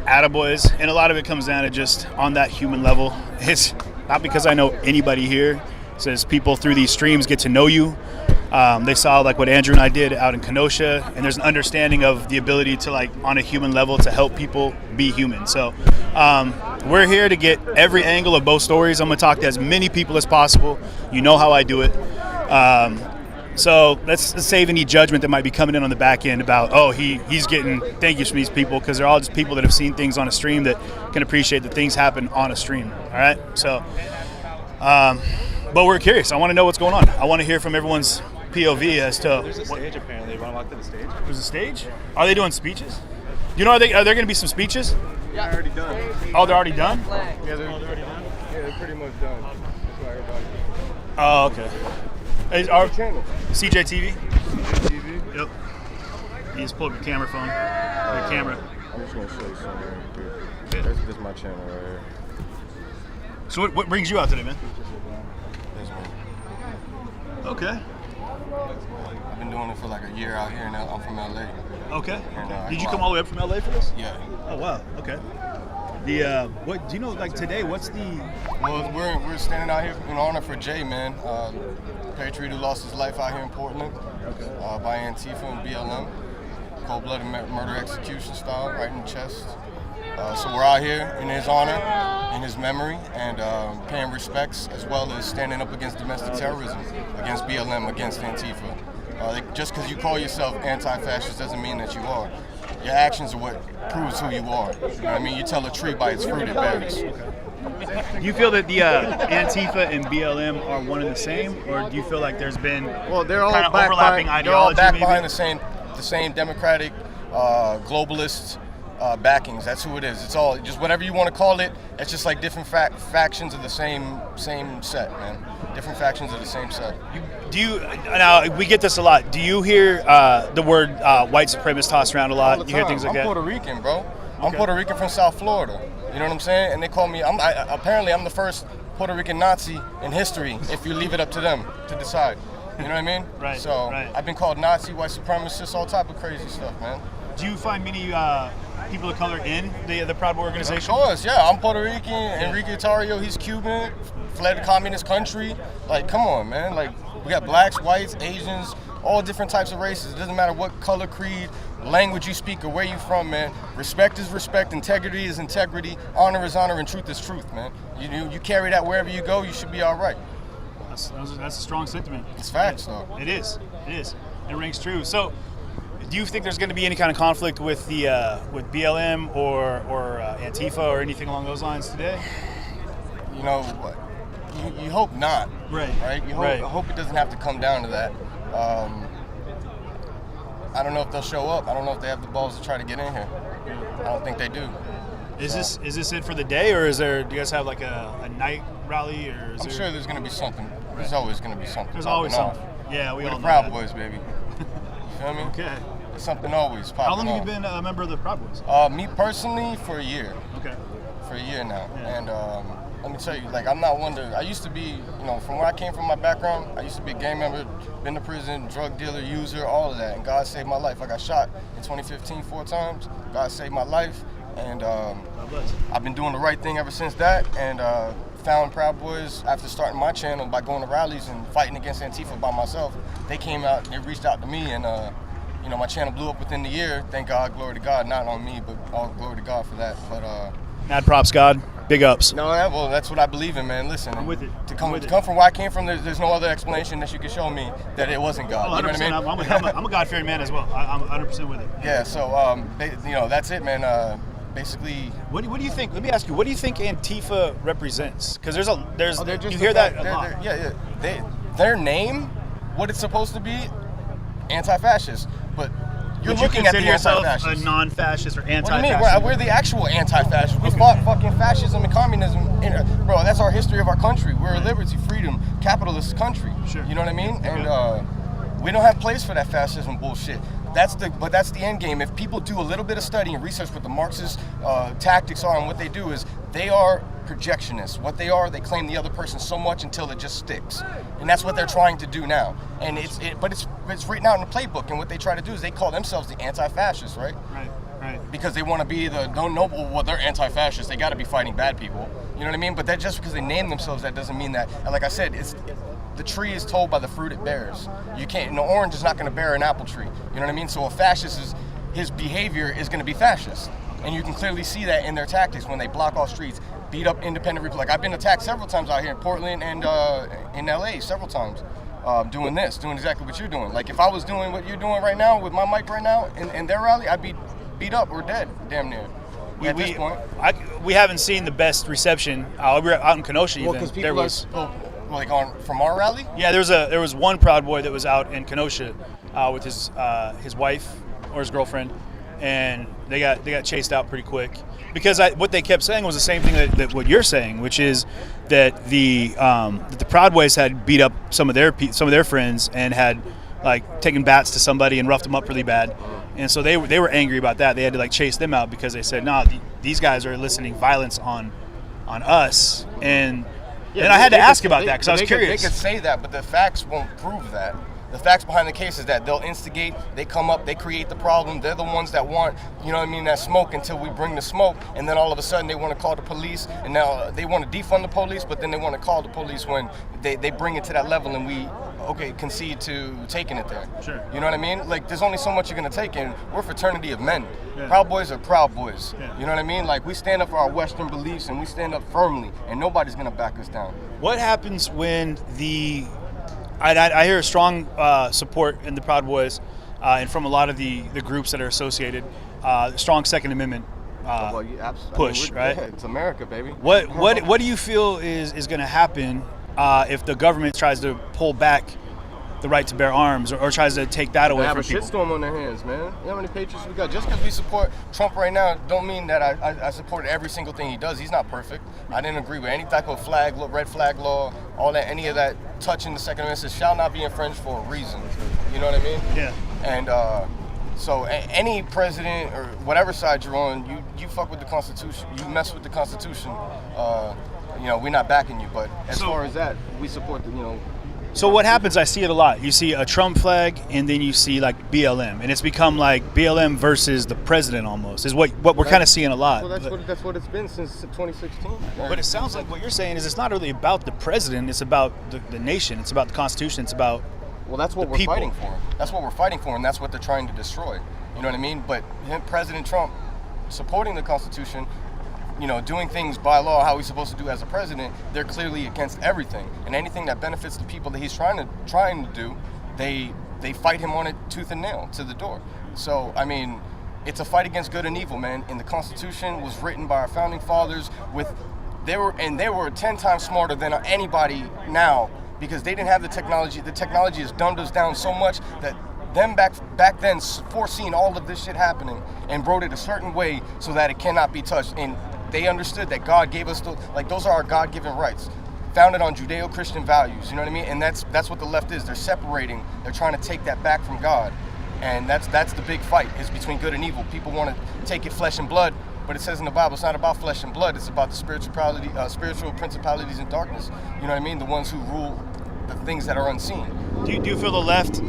attaboys, and a lot of it comes down to just on that human level. It's not because I know anybody here. It says people through these streams get to know you. They saw like what Andrew and I did out in Kenosha, and there's an understanding of the ability to, like, on a human level, to help people be human. So we're here to get every angle of both stories. I'm going to talk to as many people as possible. You know how I do it. So let's save any judgment that might be coming in on the back end about, oh, he's getting thank yous from these people, because they're all just people that have seen things on a stream that can appreciate that things happen on a stream. All right? So, but we're curious. I want to know what's going on. I want to hear from everyone's POV as to. There's a stage apparently. You want to walk to the stage? There's a stage? Are they doing speeches? You know, are there going to be some speeches? Yeah, they're already done. Oh, they're already done? Yeah, they're already done. Yeah, they're pretty much done. That's why everybody. Oh, okay. Is our channel? CJTV? CJTV? Yep. You just pull up your camera phone. Your camera. I'm just going to show you something right here. This is my channel right here. So what brings you out today, man? This one. Okay. I've been doing it for like a year out here now. I'm from LA. Okay. And, Did you come all the way up from LA for this? Yeah. Oh, wow. Okay. The what do you know, like today, what's the. Well, we're standing out here in honor for Jay, man. Patriot who lost his life out here in Portland by Antifa and BLM. Cold-blooded murder execution style, right in the chest. So we're out here in his honor, in his memory, and paying respects, as well as standing up against domestic terrorism, against BLM, against Antifa. Just because you call yourself anti-fascist doesn't mean that you are. Your actions are what proves who you are. You know what I mean? You tell a tree by its fruit it bears. Do you feel that the Antifa and BLM are one and the same, or do you feel like there's been they're all kind of overlapping ideology? They're all back maybe? behind the same democratic, globalist backings. That's who it is. It's all just whatever you want to call it. It's just like different factions of the same set, man. Different factions of the same set. Now we get this a lot. Do you hear the word white supremacist tossed around a lot? All the You hear time. things like that? I'm Puerto Rican, bro. I'm Okay. Puerto Rican from South Florida. You know what I'm saying? And they call me. Apparently I'm the first Puerto Rican Nazi in history. If you leave it up to them to decide. You know what I mean? Right. So right. I've been called Nazi, white supremacist, all type of crazy stuff, man. Do you find many people of color in the Proud Boy organization? Of course, yeah. I'm Puerto Rican. Enrique Tarrio, he's Cuban. Fled a communist country. Like, come on, man. Like, we got blacks, whites, Asians, all different types of races. It doesn't matter what color, creed, language you speak, or where you from, man. Respect is respect. Integrity is integrity. Honor is honor, and truth is truth, man. You carry that wherever you go, you should be all right. That's a strong sentiment. It's facts, though. It is. It rings true. So, do you think there's going to be any kind of conflict with the with BLM or Antifa or anything along those lines today? You know what? You hope not. Right. You hope, I hope it doesn't have to come down to that. I don't know if they'll show up. I don't know if they have the balls to try to get in here. I don't think they do. Is this it for the day, or do you guys have like a night rally, or I'm sure there's going to be something. There's always going to be something. There's always something. Yeah, we We're all the know Proud that. Boys, baby. You feel me? Okay. There's something always popping. How long have you off. been a member of the Proud Boys? Me personally, for a year. Okay. For a year now. Yeah. And let me tell you, like, I'm not one to, I used to be, you know, from where I came from, my background, I used to be a gang member, been to prison, drug dealer, user, all of that. And God saved my life. I got shot in 2015 4 times. God saved my life. And I've been doing the right thing ever since that. And found Proud Boys after starting my channel by going to rallies and fighting against Antifa by myself. They came out, they reached out to me, and you know, my channel blew up within the year. Thank God, glory to God. Not on me, but all glory to God for that. But mad props, God. Big ups. no, well, that's what I believe in, man. Listen, I'm with it. To come from where I came from, there's no other explanation that you can show me that it wasn't God. Oh, You know what I mean? I'm a God-fearing man as well. I'm 100% with it. Yeah. So, you know, that's it, man. Basically. What do you think? Let me ask you. What do you think Antifa represents? Because there's just you hear that a they're, lot. Their name, what it's supposed to be, anti-fascist, but you're Would looking you at the consider yourself anti-fascist. a non-fascist or What do you anti-fascist? mean? We're the actual anti-fascists. We fought fucking fascism and communism. Bro, that's our history of our country. We're a liberty, freedom, capitalist country. Sure. You know what I mean? And we don't have place for that fascism bullshit. That's the end game. If people do a little bit of study and research what the Marxist tactics are, and what they do is they are projectionists. What they are, they claim the other person so much until it just sticks, and that's what they're trying to do now. And but it's written out in the playbook. And what they try to do is they call themselves the anti-fascists, right? Right. Because they want to be the noble. Well, they're anti-fascists. They got to be fighting bad people. You know what I mean? But that just because they name themselves, that doesn't mean that. And like I said, the tree is told by the fruit it bears. You can't. An orange is not going to bear an apple tree. You know what I mean? So a fascist his behavior is going to be fascist. And you can clearly see that in their tactics when they block off streets, beat up independent people. Like I've been attacked several times out here in Portland and in LA several times doing exactly what you're doing. Like if I was doing what you're doing right now with my mic right now in their rally, I'd be beat up or dead, damn near. At this point. We haven't seen the best reception. We were out in Kenosha. Well, because people from our rally? Yeah, there was one Proud Boy that was out in Kenosha with his wife or his girlfriend, and they got chased out pretty quick because what they kept saying was the same thing that what you're saying, which is that the Proud Boys had beat up some of their friends and had like taken bats to somebody and roughed them up really bad, and so they were angry about that. They had to like chase them out because they said, "Nah, these guys are eliciting violence on us." And I had to ask about that because I was curious. They could say that, but the facts won't prove that. The facts behind the case is that they'll instigate, they come up, they create the problem. They're the ones that want, you know what I mean, that smoke until we bring the smoke. And then all of a sudden they want to call the police. And now they want to defund the police, but then they want to call the police when they bring it to that level and we, concede to taking it there. Sure. You know what I mean? Like there's only so much you're going to take, and we're a fraternity of men. Yeah. Proud Boys are Proud Boys. Yeah. You know what I mean? Like we stand up for our Western beliefs and we stand up firmly, and nobody's going to back us down. What happens when I hear a strong support in the Proud Boys and from a lot of the groups that are associated, strong Second Amendment push, right? Yeah, it's America, baby. What do you feel is going to happen if the government tries to pull back the right to bear arms or tries to take that away from people? They have a shitstorm on their hands, man. You know how many patriots we got? Just because we support Trump right now don't mean that I support every single thing he does. He's not perfect. I didn't agree with any type of red flag law, all that, any of that touching the Second Amendment shall not be infringed for a reason. You know what I mean? Yeah. And so any president or whatever side you're on, you fuck with the Constitution, you mess with the Constitution, we're not backing you. But as far as that, we support the. So what happens, I see it a lot. You see a Trump flag and then you see like BLM, and it's become like BLM versus the president almost, is what we're kind of seeing a lot. Well, that's what it's been since 2016. But it sounds like what you're saying is it's not really about the president, it's about the nation, it's about the Constitution, it's about that's what we're fighting for. That's what we're fighting for, and that's what they're trying to destroy. You know what I mean? But President Trump supporting the Constitution, doing things by law, how he's supposed to do as a president, they're clearly against everything. And anything that benefits the people that he's trying to do, they fight him on it tooth and nail to the door. So, I mean, it's a fight against good and evil, man. And the Constitution was written by our founding fathers they were 10 times smarter than anybody now because they didn't have the technology. The technology has dumbed us down so much that them back then foreseen all of this shit happening and wrote it a certain way so that it cannot be touched. And they understood that God gave us those are our God-given rights, founded on Judeo-Christian values. You know what I mean? And that's what the left is. They're separating. They're trying to take that back from God, and that's the big fight is between good and evil. People want to take it flesh and blood, but it says in the Bible it's not about flesh and blood. It's about the spiritual principalities in darkness. You know what I mean? The ones who rule the things that are unseen. Do you feel the left?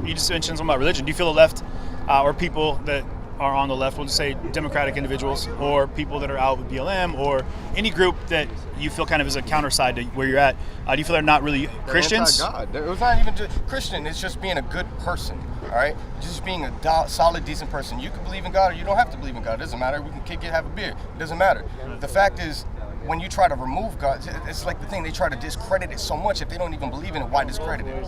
You just mentioned something about religion. Do you feel the left or people that are on the left, we'll just say Democratic individuals or people that are out with BLM or any group that you feel kind of is a counter side to where you're at, do you feel they're not really Christians? Anti-God. It was not even just Christian, it's just being a good person, all right? Just being a solid, decent person. You can believe in God or you don't have to believe in God. It doesn't matter. We can kick it, have a beer. It doesn't matter. The fact is, when you try to remove God, it's like the thing, they try to discredit it so much. If they don't even believe in it, why discredit it,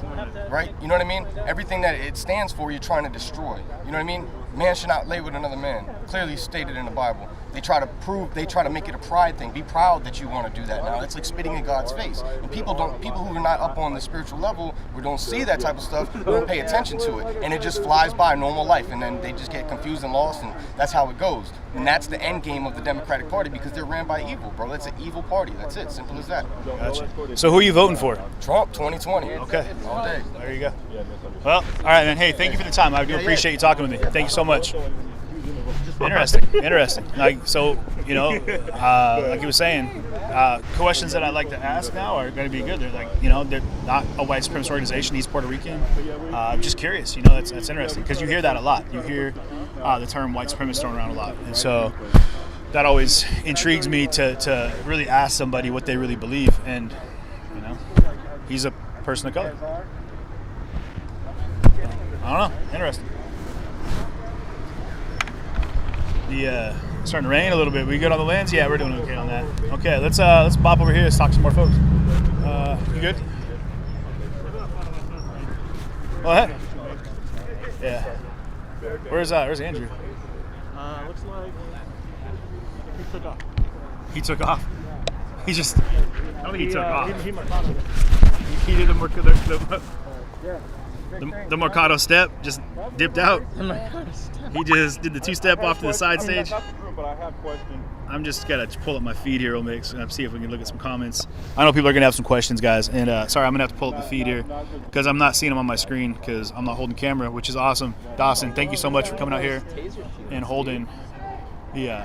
right? You know what I mean? Everything that it stands for, you're trying to destroy. You know what I mean? Man should not lay with another man, clearly stated in the Bible. They try to make it a pride thing. Be proud that you want to do that now. It's like spitting in God's face. And people who are not up on the spiritual level or don't see that type of stuff, don't pay attention to it. And it just flies by normal life. And then they just get confused and lost, and that's how it goes. And that's the end game of the Democratic Party because they're ran by evil, bro. That's an evil party. That's it. Simple as that. Gotcha. So who are you voting for? Trump, 2020. Okay. All day. There you go. Well, all right, man. Hey, thank you for the time. I do appreciate you talking with me. Thank you so much. Interesting. Like, so, you know, like you were saying, questions that I like to ask now are going to be good. They're like, you know, they're not a white supremacist organization. He's Puerto Rican. I'm just curious. You know, that's interesting because you hear that a lot. You hear the term white supremacist thrown around a lot, and so that always intrigues me to really ask somebody what they really believe. And you know, he's a person of color. I don't know. Interesting. Starting to rain a little bit. We good on the lens? Yeah, we're doing okay on that. Okay, let's bop over here. Let's talk to some more folks. You good? Go ahead. Yeah. Where's Andrew? Looks like he took off. He took off. He just. I don't think he took off. He did the Mercado step, just dipped out. He just did the two-step off to the side stage. But I have questions. I'm just gotta pull up my feed here real quick and see if we can look at some comments. I know people are gonna have some questions, guys, and sorry, I'm gonna have to pull up the feed here because I'm not seeing them on my screen because I'm not holding camera, which is awesome. Dawson, thank you so much for coming out here and holding the.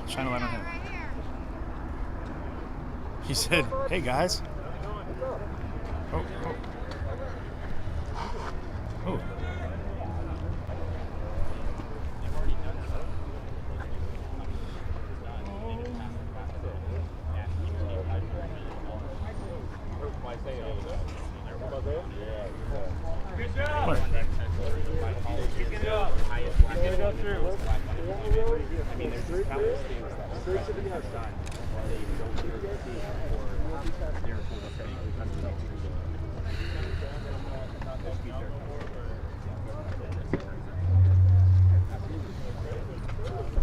Shine a light on him. He said, "Hey guys." Oh.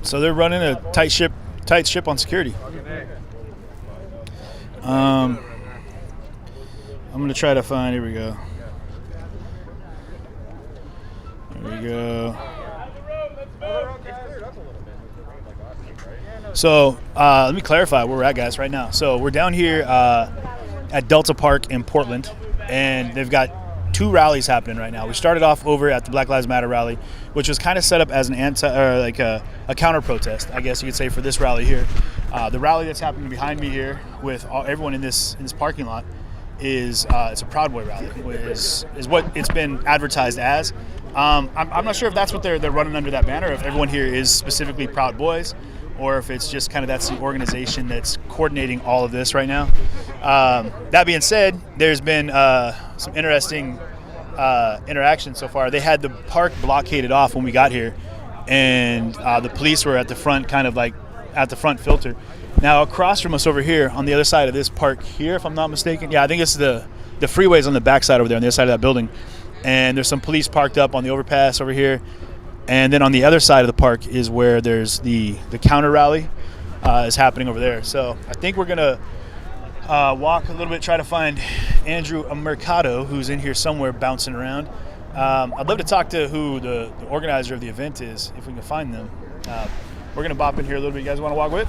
So they're running a tight ship on security. I'm gonna try to find. Here we go. There we go. So let me clarify where we're at, guys, right now. So we're down here at Delta Park in Portland, and they've got 2 rallies happening right now. We started off over at the Black Lives Matter rally, which was kind of set up as an a counter protest, I guess you could say, for this rally here. The rally that's happening behind me here with everyone in this parking lot is it's a Proud Boy rally, is what it's been advertised as. I'm not sure if that's what they're running under that banner, if everyone here is specifically Proud Boys, or if it's just kind of that's the organization that's coordinating all of this right now. That being said, there's been some interesting interaction so far. They had the park blockaded off when we got here, and the police were at the front, kind of like at the front filter. Now across from us over here on the other side of this park here, if I'm not mistaken, yeah, I think it's the freeway's on the back side over there on the other side of that building, and there's some police parked up on the overpass over here. And then on the other side of the park is where there's the counter rally is happening over there. So I think we're gonna walk a little bit, try to find Andrew Mercado, who's in here somewhere bouncing around. I'd love to talk to who the organizer of the event is, if we can find them. We're gonna bop in here a little bit. You guys want to walk with?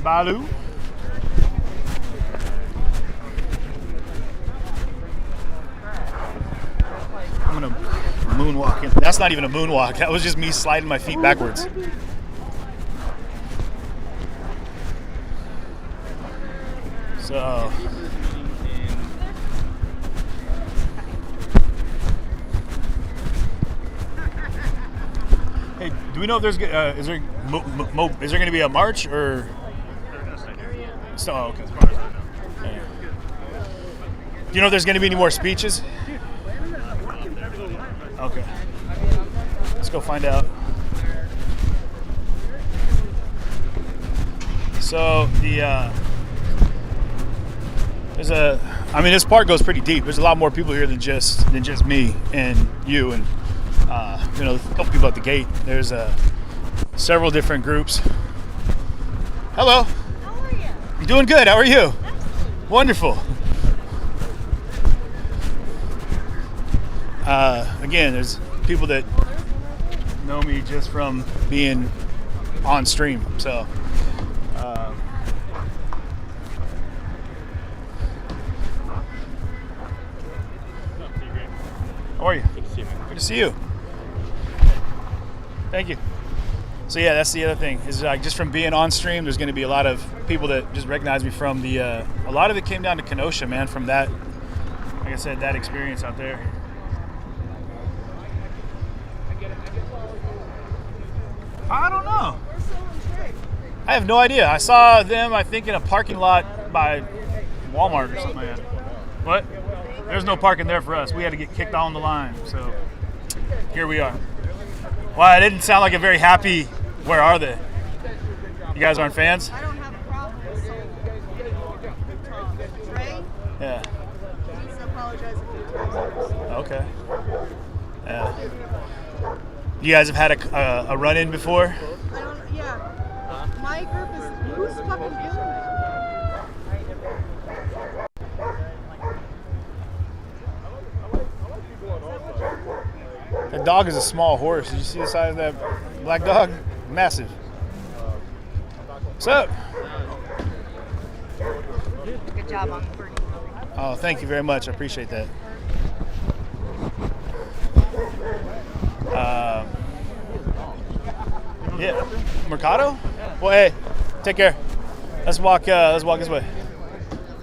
Balu. I'm gonna moonwalk in. That's not even a moonwalk. That was just me sliding my feet backwards. So hey, do we know if there's is there going to be a march or? So okay. Yeah. Do you know if there's going to be any more speeches? Okay. Let's go find out. So this park goes pretty deep. There's a lot more people here than just me and you and a couple people at the gate. There's several different groups. Hello. How are you? You doing good? How are you? Wonderful. Again, there's people that know me just from being on stream. So, how are you? Good to see you. to see you. Thank you. So yeah, that's the other thing. Is like just from being on stream, there's going to be a lot of people that just recognize me from the. A lot of it came down to Kenosha, man. From that, like I said, that experience out there. I don't know. I have no idea. I saw them, I think, in a parking lot by Walmart or something like that. What? There's no parking there for us. We had to get kicked on the line. So here we are. Well, it didn't sound like a very happy. Where are they? You guys aren't fans? I don't have a problem with Ray? Yeah. He's apologized a few times. Okay. Yeah. You guys have had a run-in before? Yeah. My group is, who's fucking doing it? That dog is a small horse. Did you see the size of that black dog? Massive. What's up? Good job on the birdie. Oh, thank you very much. I appreciate that. Yeah, Mercado. Well, hey, take care. Let's walk this way.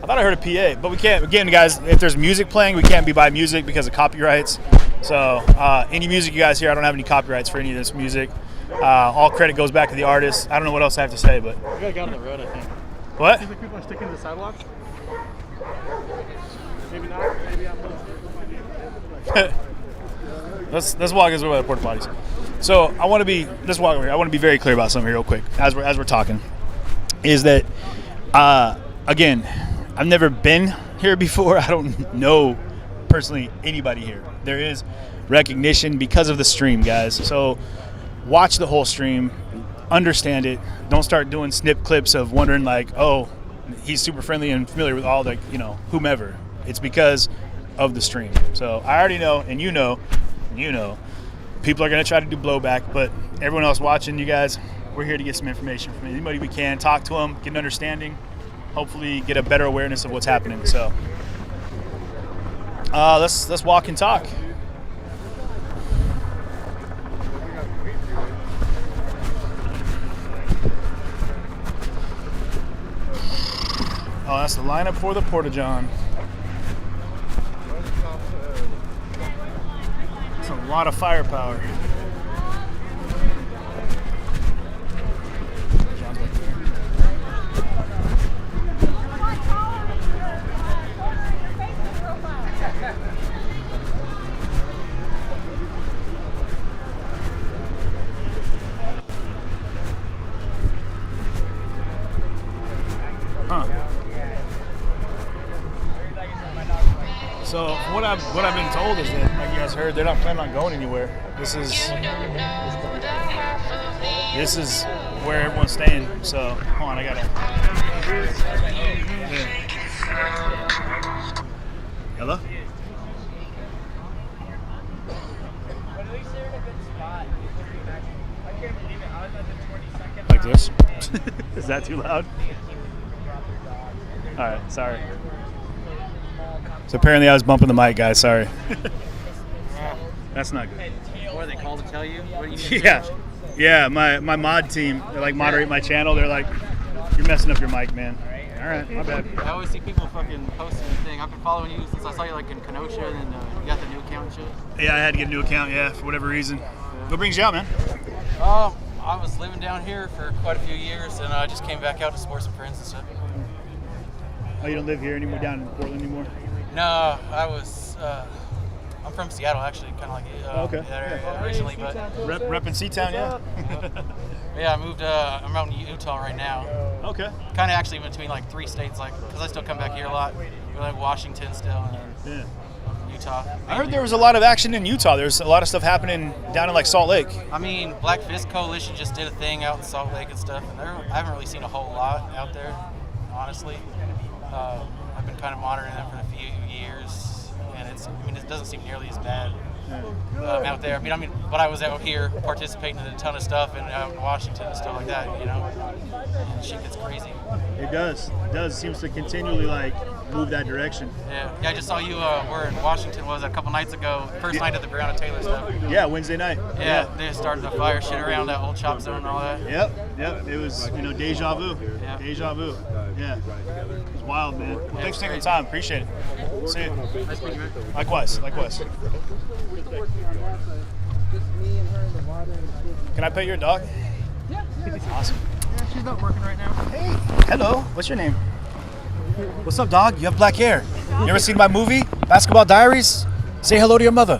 I thought I heard a PA, but we can't. Again, guys, if there's music playing, we can't be by music because of copyrights. So any music you guys hear, I don't have any copyrights for any of this music. All credit goes back to the artist. I don't know what else I have to say, but. We gotta get on the road, I think. What? Do you think people are sticking to the sidewalk? Maybe not. Maybe I'm let's walk this way by the porta potties. So I want to be. Let's walk over here. I want to be very clear about something here, real quick, as we're talking. Is that again? I've never been here before. I don't know personally anybody here. There is recognition because of the stream, guys. So watch the whole stream, understand it. Don't start doing snip clips of wondering like, oh, he's super friendly and familiar with all the, whomever. It's because of the stream. So I already know, and you know, people are going to try to do blowback, but everyone else watching, you guys, we're here to get some information from anybody we can, talk to them, get an understanding, hopefully get a better awareness of what's happening. So let's walk and talk. Oh, that's the lineup for the Porta-John. That's a lot of firepower. John's back there. Huh. So what I've been told is that, like you guys heard, they're not planning on going anywhere. This is where everyone's staying. So hold on, I gotta. Yeah. Hello? Like this? Is that too loud? All right, sorry. So apparently I was bumping the mic, guys. Sorry. That's not good. What are they called to tell you? What do you Yeah. My mod team, they like moderate my channel. They're like, you're messing up your mic, man. All right, my bad. I always see people fucking posting the thing. I've been following you since I saw you like in Kenosha, and then you got the new account and shit. Yeah, I had to get a new account. Yeah, for whatever reason. What brings you out, man? I was living down here for quite a few years, and I just came back out to support some friends and stuff. Oh, you don't live here anymore, down in Portland anymore? No, I'm from Seattle, actually, kind of like that area originally, but Rep in Seatown, yeah. Yeah, I moved. I'm out in Utah right now. Okay. Kind of actually in between like 3 states, like because I still come back here a lot. We're like Washington still, and then Utah. I heard there was a lot of action in Utah. There's a lot of stuff happening down in like Salt Lake. I mean, Black Fist Coalition just did a thing out in Salt Lake and stuff, and I haven't really seen a whole lot out there, honestly. I've been kind of monitoring them for a few years, and it doesn't seem nearly as bad. out there. I mean, but I was out here participating in a ton of stuff and out in Washington and stuff like that, and shit gets crazy. It does. It seems to continually move that direction. Yeah, I just saw you were in Washington, a couple nights ago, first night of the Breonna Taylor stuff. Yeah, Wednesday night. Yeah, they started to fire shit around that old chop zone and all that. Yep. It was, deja vu. Yeah. Deja vu. Yeah. It was wild, man. Well, thanks for taking the time. Appreciate it. See you. Nice meeting you, man. Likewise. Can I pet your dog? Yeah. Awesome. Yeah, she's not working right now. Hey, hello. What's your name? What's up, dog? You have black hair. You ever seen my movie, Basketball Diaries? Say hello to your mother.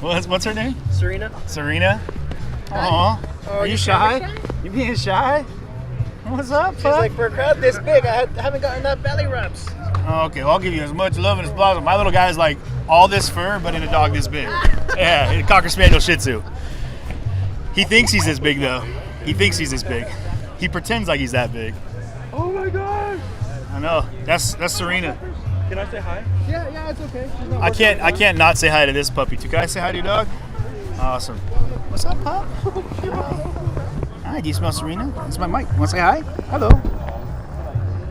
What's her name? Serena. Serena? Aw. Are you shy? You being shy? What's up, She's like, for a crowd this big, I haven't gotten enough belly rubs. Okay, well, I'll give you as much love as possible. My little guy's like all this fur, but in a dog this big. Yeah, a Cocker Spaniel Shih Tzu. He thinks he's this big, though. He thinks he's this big. He pretends like he's that big. Oh my God! I know. That's Serena. Can I say hi? Yeah, it's okay. She's not I can't not say hi to this puppy too. Can I say hi to your dog? Awesome. What's up, pup? Hi. Do you smell Serena? That's my mic. Want to say hi? Hello.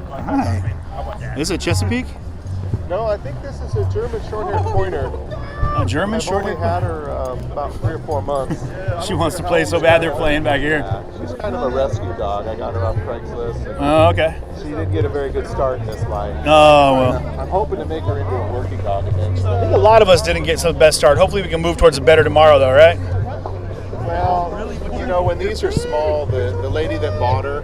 Hi. This is a Chesapeake? No, I think this is a German short-haired pointer. A German short-haired pointer? I've only had her about 3 or 4 months. She wants to play so bad they're playing back here. Yeah, she's kind of a rescue dog. I got her off Craigslist. Oh, okay. She didn't get a very good start in this life. Oh, well. I'm hoping to make her into a working dog eventually. I think a lot of us didn't get some best start. Hopefully we can move towards a better tomorrow, though, right? Well, when these are small, the lady that bought her,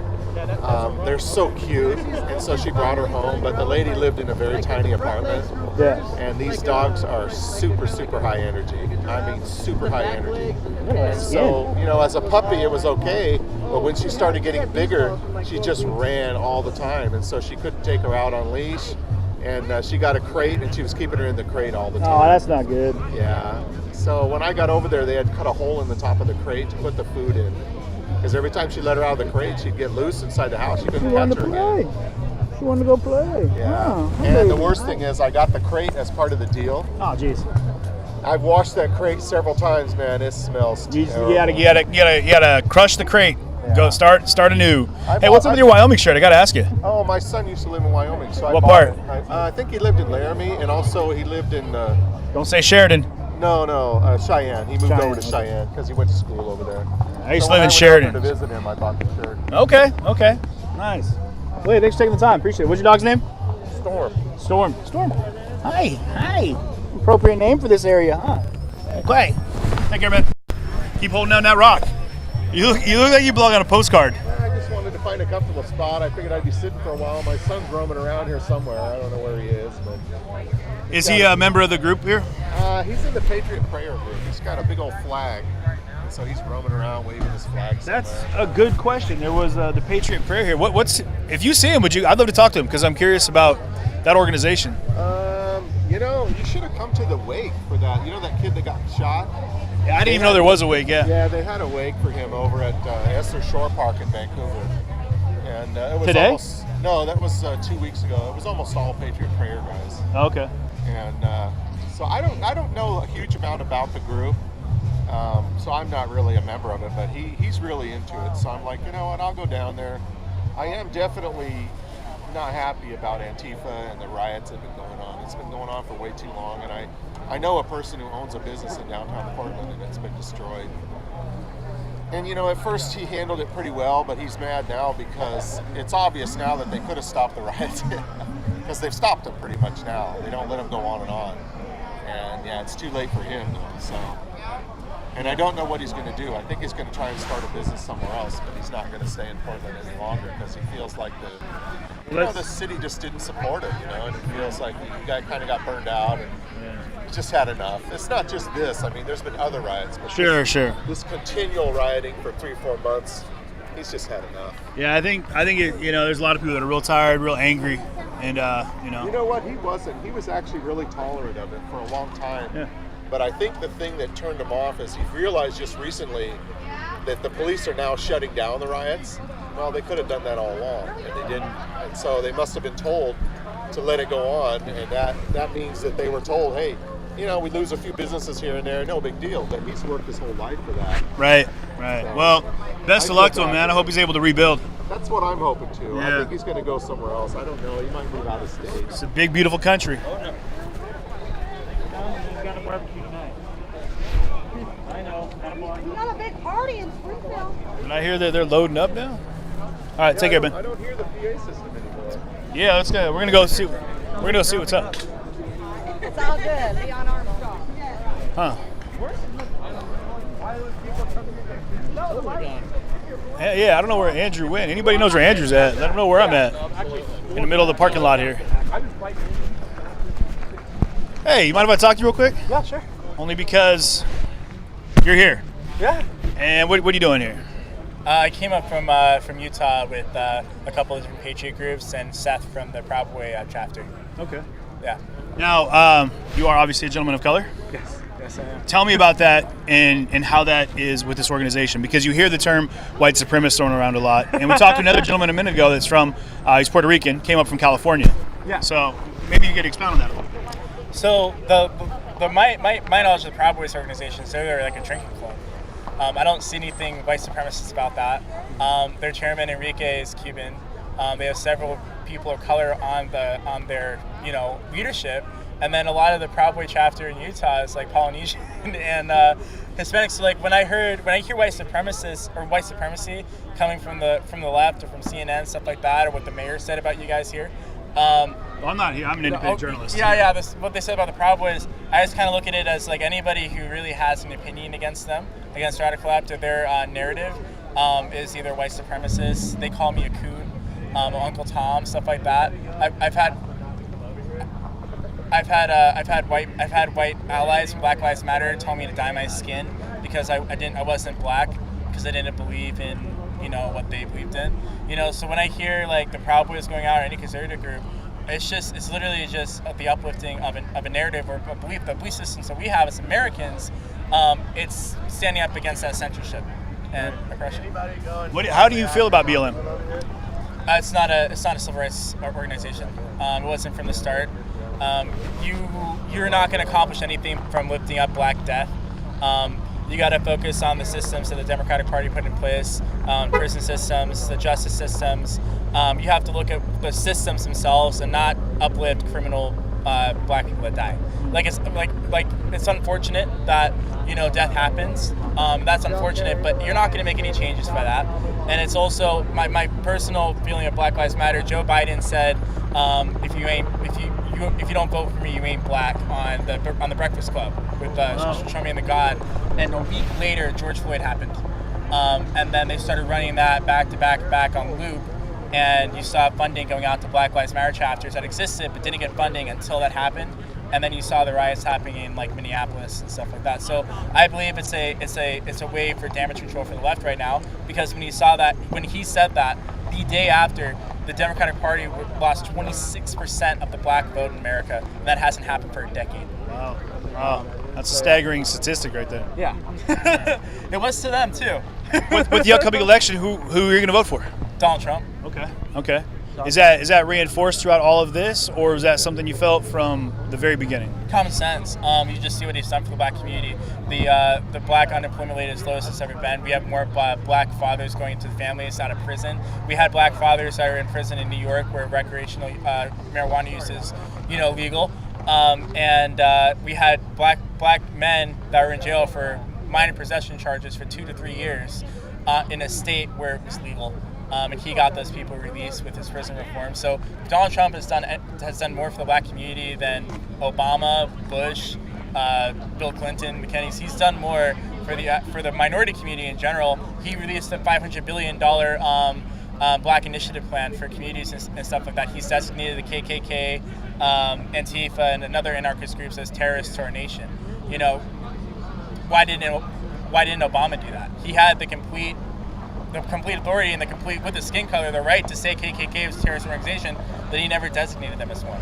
they're so cute, and so she brought her home, but the lady lived in a very tiny apartment. Yeah. And these dogs are super, super high energy. I mean, super high energy. And so, as a puppy, it was okay, but when she started getting bigger, she just ran all the time, and so she couldn't take her out on leash, and she got a crate, and she was keeping her in the crate all the time. Oh, that's not good. Yeah. So when I got over there, they had cut a hole in the top of the crate to put the food in. Because every time she let her out of the crate, she'd get loose inside the house. She couldn't catch her again. She wanted to go play. Yeah. And the worst thing is, I got the crate as part of the deal. Oh, jeez. I've washed that crate several times, man. It smells terrible. You gotta crush the crate. Yeah. Go start anew. Hey, what's up with your Wyoming shirt? I gotta ask you. Oh, my son used to live in Wyoming, so what part? I think he lived in Laramie, and also he lived in. Don't say Sheridan. No, Cheyenne. He moved over to Cheyenne because he went to school over there. I used to live in Sheridan. To visit him, I bought the shirt. Okay, nice. Well, thanks for taking the time. Appreciate it. What's your dog's name? Storm. Hi. Appropriate name for this area, huh? Okay. Take care, man. Keep holding down that rock. You look like you belong on a postcard. I just wanted to find a comfortable spot. I figured I'd be sitting for a while. My son's roaming around here somewhere. I don't know where he is, but. Is he a member of the group here? He's in the Patriot Prayer group. He's got a big old flag. And so he's roaming around waving his flag somewhere. That's a good question. There was the Patriot Prayer here. What's if you see him, I'd love to talk to him because I'm curious about that organization. You should have come to the wake for that. That kid that got shot? Yeah, I didn't even know there was a wake, yeah. Yeah, they had a wake for him over at Esther Shore Park in Vancouver. And it was today? No, that was 2 weeks ago. It was almost all Patriot Prayer guys. Okay. And so I don't know a huge amount about the group, so I'm not really a member of it. But he's really into it. So I'm like, you know what? I'll go down there. I am definitely not happy about Antifa and the riots that have been going on. It's been going on for way too long, and I know a person who owns a business in downtown Portland, and it's been destroyed. And at first he handled it pretty well, but he's mad now because it's obvious now that they could have stopped the riots. Because they've stopped them pretty much now. They don't let them go on and on. And yeah, it's too late for him though. So, and I don't know what he's going to do. I think he's going to try and start a business somewhere else, but he's not going to stay in Portland any longer because he feels like the city just didn't support it, and he feels like he kind of got burned out and he's just had enough. It's not just this. I mean, there's been other riots, but sure. This continual rioting for 3-4 months. He's just had enough. Yeah, I think there's a lot of people that are real tired, real angry, and You know what? He wasn't. He was actually really tolerant of it for a long time. Yeah. But I think the thing that turned him off is he realized just recently that the police are now shutting down the riots. Well, they could have done that all along, and they didn't. And so they must have been told, to let it go on, and that means that they were told, hey, you know, we lose a few businesses here and there, no big deal. But he's worked his whole life for that. Right. So, well, best of luck to him, man. I hope he's able to rebuild. That's what I'm hoping to. Yeah. I think he's going to go somewhere else. I don't know. He might move out of state. It's a big, beautiful country. You got a big party in Springfield. Did I hear that they're loading up now? All right, take care, man. I don't hear the PA system anymore. Yeah, let's go. We're gonna go see. We're gonna go see what's up. It's all good. Leon Armstrong. Huh? Yeah, I don't know where Andrew went. Anybody knows where Andrew's at? Let him know where I'm at. In the middle of the parking lot here. Hey, you mind if I talk to you real quick? Yeah, sure. Only because you're here. Yeah. And what are you doing here? I came up from Utah with a couple of different Patriot groups and Seth from the Proud Boy chapter. Okay. Yeah. Now, you are obviously a gentleman of color. Yes. Yes, I am. Tell me about that and how that is with this organization, because you hear the term white supremacist thrown around a lot. And we talked to another gentleman a minute ago that's from, he's Puerto Rican, came up from California. Yeah. So maybe you could expound on that a little. So my knowledge of the Proud Boys organization, so they're like a drinking club. I don't see anything white supremacist about that. Their chairman Enrique is Cuban. They have several people of color on their leadership, and then a lot of the Proud Boy chapter in Utah is like Polynesian and Hispanic. So like when I hear white supremacists or white supremacy coming from the left or from CNN, stuff like that, or what the mayor said about you guys here. Well, I'm not here. I'm an independent journalist. Yeah. What they said about the Proud Boys, I just kind of look at it as like anybody who really has an opinion against them, against Radical Left, or their narrative, is either white supremacists. They call me a coon, Uncle Tom, stuff like that. I've had white allies from Black Lives Matter tell me to dye my skin because I wasn't black, because I didn't believe in what they believed in. So when I hear like the Proud Boys going out or any conservative group, it's literally just the uplifting of a narrative or a belief, the belief systems that we have as Americans. It's standing up against that censorship and oppression. How do you feel about BLM? It's not a civil rights organization. It wasn't from the start. You're not going to accomplish anything from lifting up Black death. You got to focus on the systems that the Democratic Party put in place, prison systems, the justice systems. You have to look at the systems themselves and not uplift criminal Black people that die. It's unfortunate that death happens. That's unfortunate, but you're not going to make any changes by that. And it's also my personal feeling of Black Lives Matter. Joe Biden said, if you don't vote for me, you ain't black on the Breakfast Club with Show Me and the God. And a week later, George Floyd happened, and then they started running that back to back on loop. And you saw funding going out to Black Lives Matter chapters that existed but didn't get funding until that happened. And then you saw the riots happening in like Minneapolis and stuff like that. So I believe it's a way for damage control for the left right now, because when he said that, the day after, the Democratic Party lost 26% of the black vote in America, and that hasn't happened for a decade. Wow. That's a staggering statistic right there. Yeah. It was to them too. with the upcoming election, who are you going to vote for? Donald Trump. Okay. Is that reinforced throughout all of this, or was that something you felt from the very beginning? Common sense. You just see what he's done for the black community. The black unemployment rate is lowest it's ever been. We have more black fathers going into the families out of prison. We had black fathers that are in prison in New York where recreational marijuana use is legal. And we had black men that were in jail for minor possession charges for 2 to 3 years in a state where it was legal. And he got those people released with his prison reform. So Donald Trump has done more for the black community than Obama, Bush, Bill Clinton, McKinney. He's done more for the minority community in general. He released a $500 billion Black Initiative plan for communities and stuff like that. He's designated the KKK, Antifa, and another anarchist groups as terrorists to our nation. Why didn't Obama do that? He had the complete authority and with the skin color, the right to say KKK was a terrorist organization, but he never designated them as one.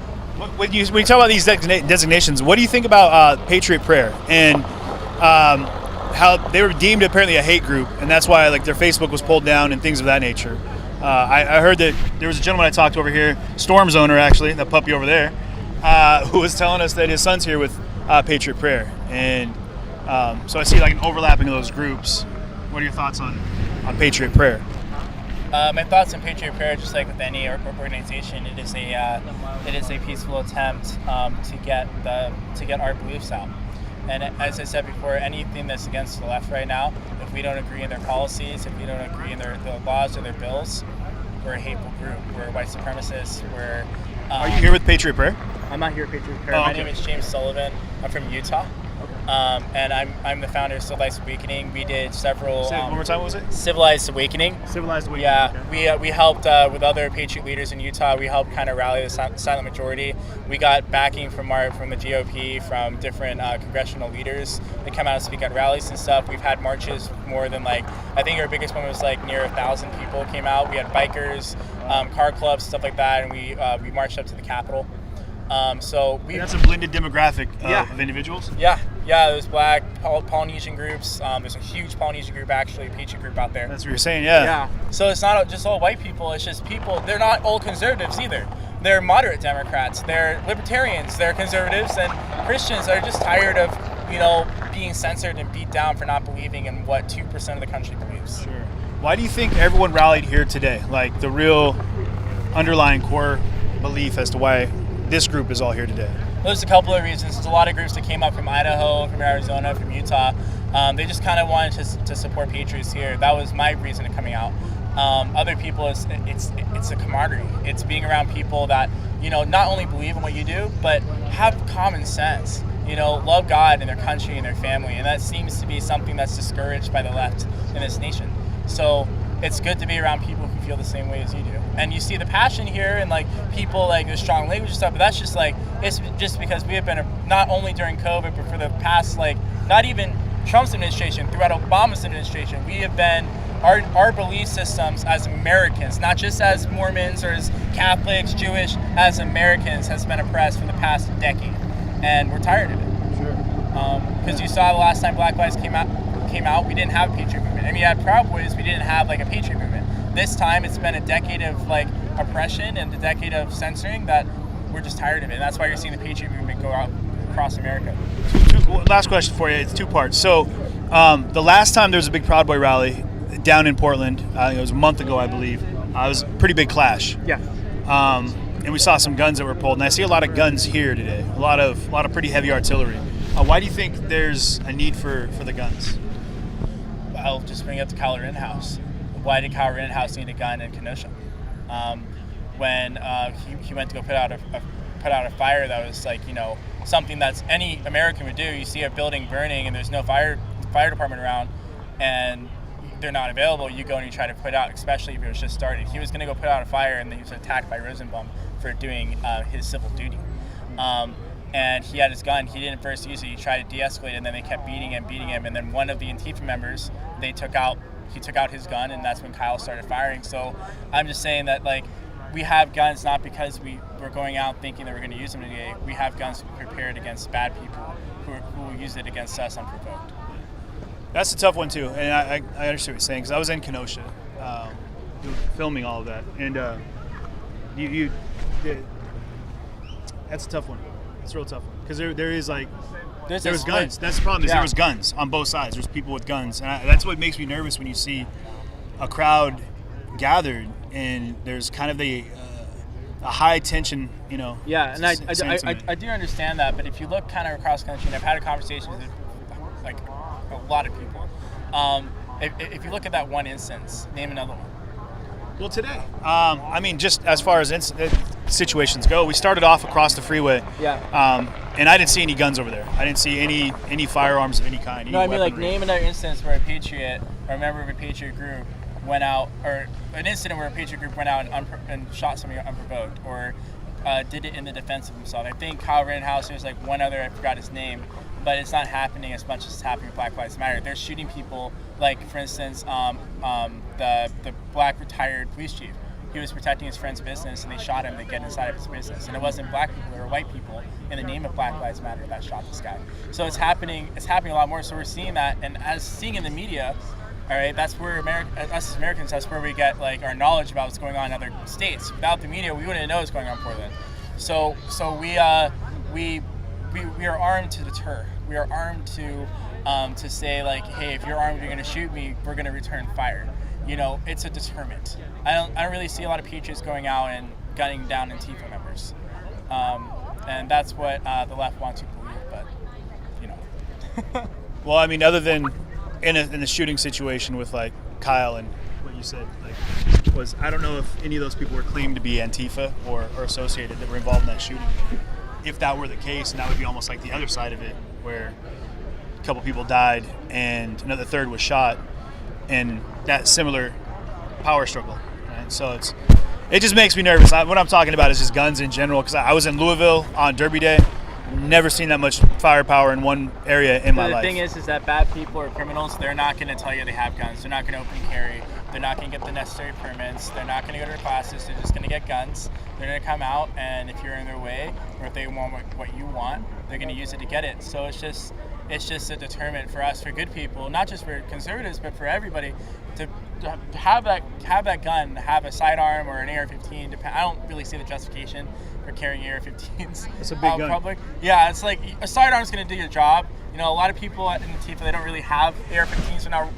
When you talk about these designations, what do you think about Patriot Prayer and how they were deemed apparently a hate group, and that's why their Facebook was pulled down and things of that nature? I heard that there was a gentleman I talked to over here, Storm's owner actually, that puppy over there, who was telling us that his son's here with Patriot Prayer. And so I see like an overlapping of those groups. What are your thoughts on Patriot Prayer? My thoughts on Patriot Prayer, just like with any organization, it is a peaceful attempt to get our beliefs out. And as I said before, anything that's against the left right now, if we don't agree in their policies, if we don't agree in their laws or their bills, we're a hateful group. We're white supremacists. Are you here with Patriot Prayer? I'm not here with Patriot Prayer. Oh, My okay. name is James Sullivan. I'm from Utah. And I'm the founder of Civilized Awakening. We did several. Say it one more time. What was it? Civilized Awakening. Civilized Awakening. Yeah, okay. we helped with other Patriot leaders in Utah. We helped kind of rally the silent majority. We got backing from the GOP, from different congressional leaders. They come out and speak at rallies and stuff. We've had marches more than I think our biggest one was near 1,000 people came out. We had bikers, car clubs, stuff like that, and we marched up to the Capitol. So that's a blended demographic of individuals. Yeah, there's Black, Polynesian groups. There's a huge Polynesian group, actually, Patriot group out there. That's what you're saying, yeah. Yeah. So it's not just all white people. It's just people. They're not all conservatives either. They're moderate Democrats. They're libertarians. They're conservatives and Christians that are just tired of being censored and beat down for not believing in what 2% of the country believes. Sure. Why do you think everyone rallied here today? Like the real underlying core belief as to why this group is all here today? Well, there's a couple of reasons. There's a lot of groups that came up from Idaho, from Arizona, from Utah. They just kind of wanted to support Patriots here. That was my reason of coming out. Other people, it's a camaraderie. It's being around people that not only believe in what you do, but have common sense. Love God and their country and their family, and that seems to be something that's discouraged by the left in this nation. So it's good to be around people who feel the same way as you do. And you see the passion here and people the strong language and stuff, but that's just it's just because we have been, not only during COVID, but for the past not even Trump's administration, throughout Obama's administration, we have been, our belief systems as Americans, not just as Mormons or as Catholics, Jewish, as Americans has been oppressed for the past decade. And we're tired of it. Sure. Because you saw the last time Black Lives came out, we didn't have a Patriot movement. I mean, at Proud Boys, we didn't have a Patriot movement. This time, it's been a decade of oppression and a decade of censoring that we're just tired of it. And that's why you're seeing the Patriot movement go out across America. Last question for you. It's two parts. So, the last time there was a big Proud Boy rally down in Portland, it was a month ago, I believe. It was a pretty big clash. Yeah. And we saw some guns that were pulled, and I see a lot of guns here today. A lot of pretty heavy artillery. Why do you think there's a need for the guns? I'll just bring up the Kyle Rittenhouse. Why did Kyle Rittenhouse need a gun in Kenosha? When he went to go put out a fire that was something that's any American would do. You see a building burning and there's no fire department around, and they're not available. You go and you try to put out, especially if it was just started. He was going to go put out a fire, and then he was attacked by Rosenbaum for doing his civil duty. And he had his gun. He didn't first use it. He tried to de-escalate, and then they kept beating him. And then one of the Antifa members, he took out his gun, and that's when Kyle started firing. So I'm just saying that we have guns not because we're going out thinking that we're going to use them today. We have guns prepared against bad people who will use it against us unprovoked. That's a tough one too, and I understand what you're saying, because I was in Kenosha filming all of that, and that's a tough one. It's a real tough one, because there was guns. That's the problem. There was guns on both sides. There's people with guns, and that's what makes me nervous when you see a crowd gathered and there's kind of a high tension, Yeah, and I do understand that, but if you look kind of across the country, and I've had a conversation with a lot of people, if you look at that one instance, name another one. Well, today, just as far as situations go, we started off across the freeway. Yeah. And I didn't see any guns over there. I didn't see any firearms of any kind. No, name another instance where a Patriot or a member of a Patriot group went out, or an incident where a Patriot group went out and shot somebody unprovoked, or did it in the defense of himself. I think Kyle Rittenhouse, there's one other, I forgot his name, but it's not happening as much as it's happening with Black Lives Matter. They're shooting people, for instance, the black retired police chief. He was protecting his friend's business, and they shot him to get inside of his business. And it wasn't black people, it were white people in the name of Black Lives Matter that shot this guy. So it's happening a lot more. So we're seeing that, and as seeing in the media, All right, that's where us as Americans, that's where we get like our knowledge about what's going on in other states. Without the media, we wouldn't know what's going on in Portland. So we are armed to deter. We are armed to say like, hey, if you're armed, you're going to shoot me. We're going to return fire. You know, it's a deterrent. I don't really see a lot of patriots going out and gunning down Antifa members, and that's what the left wants you to believe. But you know. Well, I mean, other than in the shooting situation with like Kyle and what you said, like, was I don't know if any of those people were claimed to be Antifa or associated that were involved in that shooting. If that were the case, and that would be almost like the other side of it, where a couple people died and another third was shot, and that similar power struggle. Right? So it just makes me nervous. What I'm talking about is just guns in general, because I was in Louisville on Derby Day. Never seen that much firepower in one area in my life. The thing is that bad people or criminals, they're not going to tell you they have guns. They're not going to open carry. They're not going to get the necessary permits. They're not going to go to their classes. They're just going to get guns. They're going to come out, and if you're in their way, or if they want what you want, they're going to use it to get it. So it's just a deterrent for us, for good people, not just for conservatives, but for everybody, to have that gun, have a sidearm or an AR-15. I don't really see the justification for carrying AR-15s. It's a big gun. Public. Yeah, it's like a sidearm's going to do your job. You know, a lot of people in Antifa, they don't really have AR-15s. So now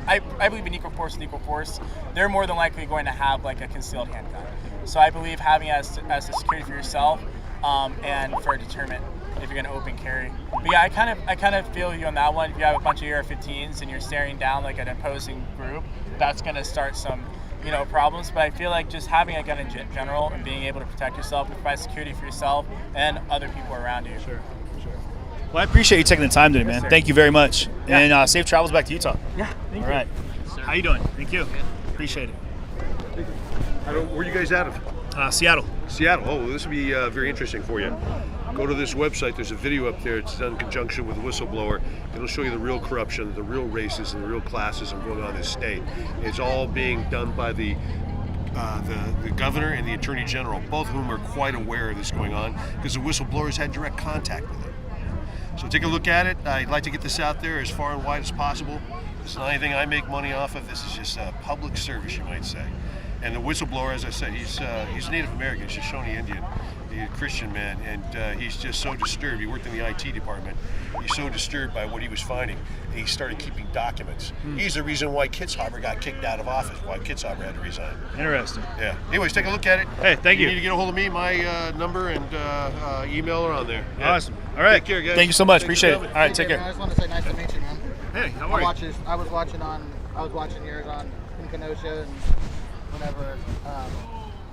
I believe in equal force with equal force. They're more than likely going to have like a concealed handgun. So I believe having it as a security for yourself and for a deterrent if you're going to open carry. But yeah, I kind of feel you on that one. If you have a bunch of AR-15s and you're staring down like an opposing group, that's going to start some problems. But I feel like just having a gun in general and being able to protect yourself and provide security for yourself and other people around you. Sure. Well, I appreciate you taking the time today, man. Yes, Thank you very much. Yeah. And safe travels back to Utah. Yeah, thank All you. right. How you doing? Thank you. Appreciate it. Where are you guys out of? Seattle. Seattle. Oh, well, this will be very interesting for you. Go to this website. There's a video up there. It's done in conjunction with Whistleblower. It'll show you the real corruption, the real races, and the real classism going on in this state. It's all being done by the governor and the attorney general, both of whom are quite aware of this going on because the whistleblowers had direct contact with them. So take a look at it. I'd like to get this out there as far and wide as possible. This is not anything I make money off of. This is just a public service, you might say. And the whistleblower, as I said, he's Native American, he's Shoshone Indian, he's a Christian man, and he's just so disturbed. He worked in the IT department. He's so disturbed by what he was finding, and he started keeping documents. He's the reason why Kitzhaber got kicked out of office, why Kitzhaber had to resign. Interesting. Yeah. Anyways, take a look at it. Hey, thank you. If you need to get a hold of me, my number and email are on there. Yeah. Awesome. All right. Take care, guys. Thank you so much. Thanks Appreciate for it. coming. All right, take care. I just want to say nice to meet you, man. Hey, how are you? I was watching yours in Kenosha and whenever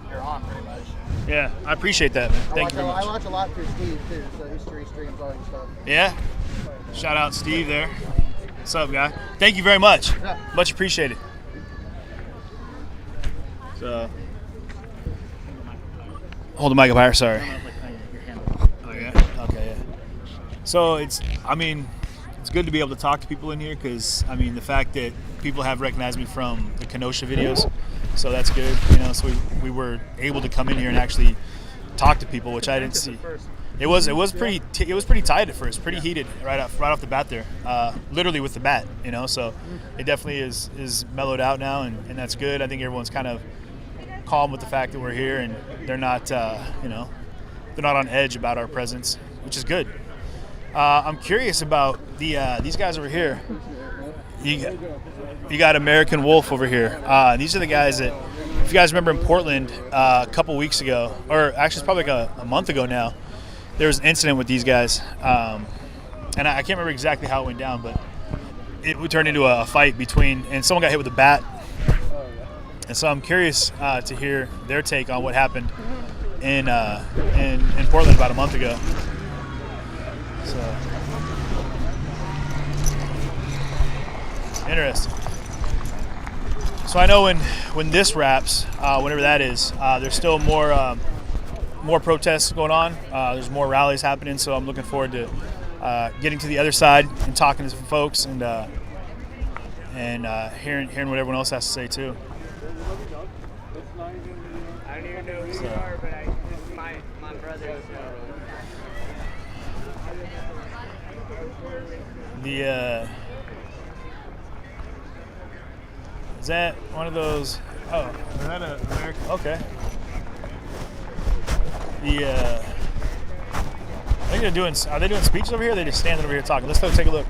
you're on, pretty much. Yeah, I appreciate that, man. Thank you very much. I watch a lot through Steve too, so history streams, all your stuff. Yeah. Shout out Steve there. What's up, guy? Thank you very much. Yeah. Much appreciated. So, hold the mic up higher. Sorry. Oh yeah. Okay. Yeah. So it's good to be able to talk to people in here because the fact that people have recognized me from the Kenosha videos, so that's good. So we were able to come in here and actually talk to people, which I didn't see. It was pretty tight at first, pretty heated right off the bat there, literally with the bat. So it definitely is mellowed out now, and that's good. I think everyone's kind of calm with the fact that we're here and they're not they're not on edge about our presence, which is good. I'm curious about these guys over here. You got American Wolf over here. These are the guys that, if you guys remember in Portland a couple weeks ago, or actually it's probably like a month ago now, there was an incident with these guys. And I can't remember exactly how it went down, but it would turn into a fight and someone got hit with a bat. And so I'm curious to hear their take on what happened in Portland about a month ago. So interesting. So I know when this wraps, whenever that is, there's still more protests going on. There's more rallies happening. So I'm looking forward to getting to the other side and talking to some folks and hearing what everyone else has to say too. I don't even know who you are, but this is my brother. Is that one of those? Oh, is that an American? Okay. I think are they doing speeches over here? Or are they just standing over here talking? Let's go take a look.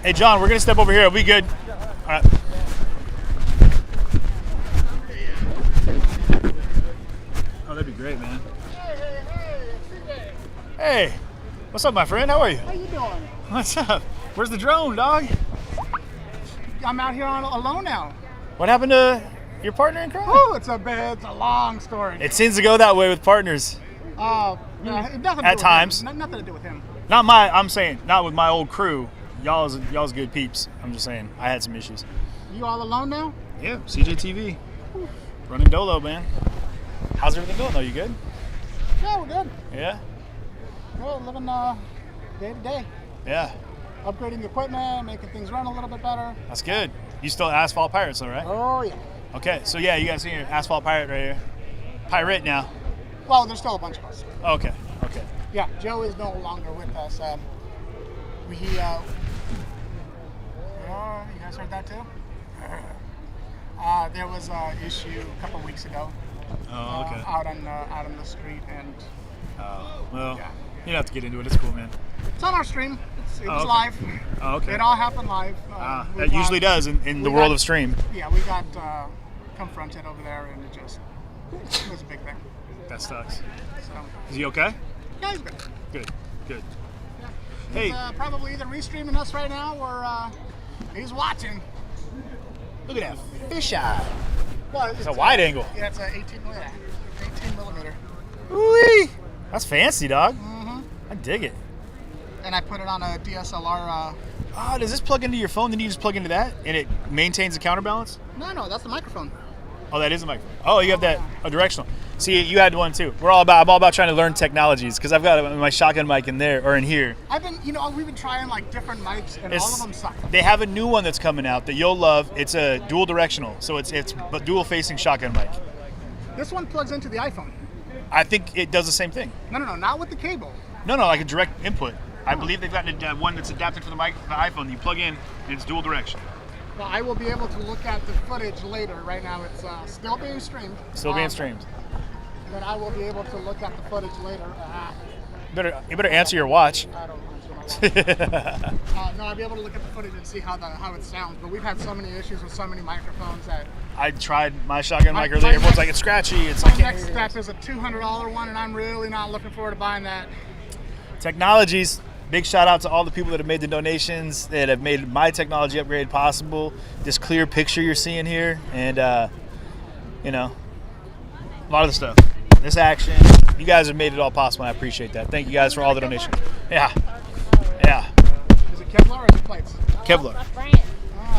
Hey, John, we're gonna step over here. Are we good? All right. Oh, that'd be great, man. Hey, what's up, my friend? How are you? How you doing? What's up? Where's the drone, dog? I'm out here alone now. What happened to your partner in crime? Oh, it's a long story. It seems to go that way with partners. Nothing to do At with times. him. Nothing to do with him. I'm saying, not with my old crew. Y'all's good peeps. I'm just saying, I had some issues. You all alone now? Yeah, CJTV. Running Dolo, man. How's everything going, though? You good? Yeah, we're good. Yeah? We're living day to day. Yeah. Upgrading the equipment, making things run a little bit better. That's good. You still Asphalt Pirates, though, right? Oh, yeah. Okay, so yeah, you guys see your Asphalt Pirate right here. Pirate now. Well, there's still a bunch of us. Okay. Yeah, Joe is no longer with us. You guys heard that too? There was an issue a couple weeks ago. Oh, okay. Out on the street, and Well, yeah. you don't have to get into it. It's cool, man. It's on our stream. It was okay. live. Oh, okay. It all happened live. That usually does in the world of stream. Yeah, we got confronted over there, and it was a big thing. That sucks. So, Is he okay? yeah, he's good. Good. Yeah. Hey. He's probably either restreaming us right now or he's watching. Look at that fish eye. Well, It's a wide angle. Yeah, it's an 18 millimeter. Ooh-wee. That's fancy, dog. Mm-hmm. I dig it. And I put it on a DSLR. Oh, does this plug into your phone? Then you just plug into that, and it maintains the counterbalance? No, that's the microphone. Oh, that is a microphone. Oh, you have that directional. See, you had one too. I'm all about trying to learn technologies because I've got my shotgun mic in there or in here. We've been trying like different mics, and all of them suck. They have a new one that's coming out that you'll love. It's a dual directional, so it's dual facing shotgun mic. This one plugs into the iPhone. I think it does the same thing. No, not with the cable. No, like a direct input. I believe they've got one that's adapted for the mic, the iPhone. You plug in, and it's dual direction. Well, I will be able to look at the footage later. Right now, it's still being streamed. Still being streamed. But I will be able to look at the footage later. You better answer your watch. I don't answer my watch. No, I'll be able to look at the footage and see how it sounds. But we've had so many issues with so many microphones that. I tried my shotgun mic earlier. Everyone's like, it's scratchy. It's like. My next step is a $200 one, and I'm really not looking forward to buying that. Technologies. Big shout out to all the people that have made the donations, that have made my technology upgrade possible. This clear picture you're seeing here, and a lot of the stuff. This action, you guys have made it all possible, and I appreciate that. Thank you guys for all the donations. Yeah. Is it Kevlar or is it plates? Kevlar.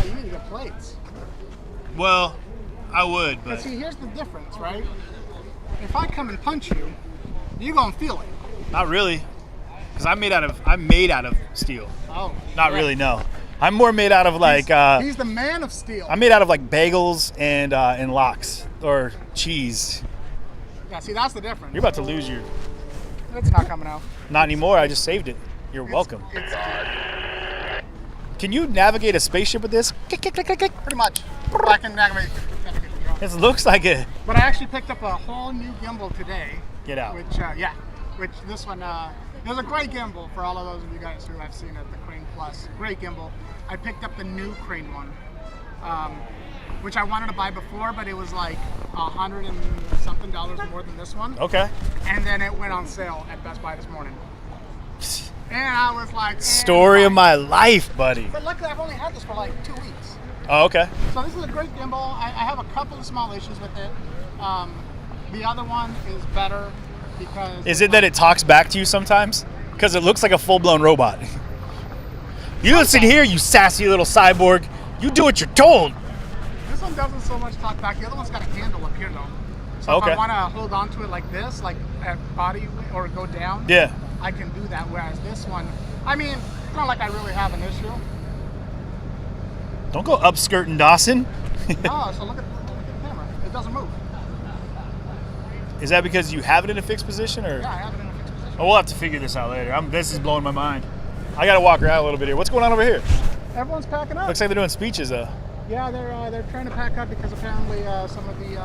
You need the plates. Well, I would, but see, here's the difference, right? If I come and punch you, you're gonna feel it. Not really. Because I'm made out of steel. Oh. Not really, no. I'm more made out of like. He's the man of steel. I'm made out of like bagels and lox or cheese. Yeah, see, that's the difference. You're about to lose your. It's not coming out. Not anymore. I just saved it. You're welcome. Can you navigate a spaceship with this? Pretty much. I can navigate. It looks like it. But I actually picked up a whole new gimbal today. Get out. Which this one. There's a great gimbal for all of those of you guys who have seen it, the Crane Plus. Great gimbal. I picked up the new Crane one, which I wanted to buy before, but it was like $100 and something more than this one. Okay. And then it went on sale at Best Buy this morning. And I was like, story of my life, buddy. But luckily, I've only had this for like 2 weeks. Oh, okay. So this is a great gimbal. I have a couple of small issues with it. The other one is better. Because is it that it talks back to you sometimes? Because it looks like a full-blown robot. You listen here, you sassy little cyborg. You do what you're told. This one doesn't so much talk back. The other one's got a handle up here, though. So if I want to hold on to it like this, like at body or go down, I can do that. Whereas this one, it's not like I really have an issue. Don't go upskirting Dawson. No, so look at the camera. It doesn't move. Is that because you have it in a fixed position, or? Yeah, I have it in a fixed position. Oh, we'll have to figure this out later. This is blowing my mind. I gotta walk around a little bit here. What's going on over here? Everyone's packing up. Looks like they're doing speeches though. Yeah, they're trying to pack up because apparently some of the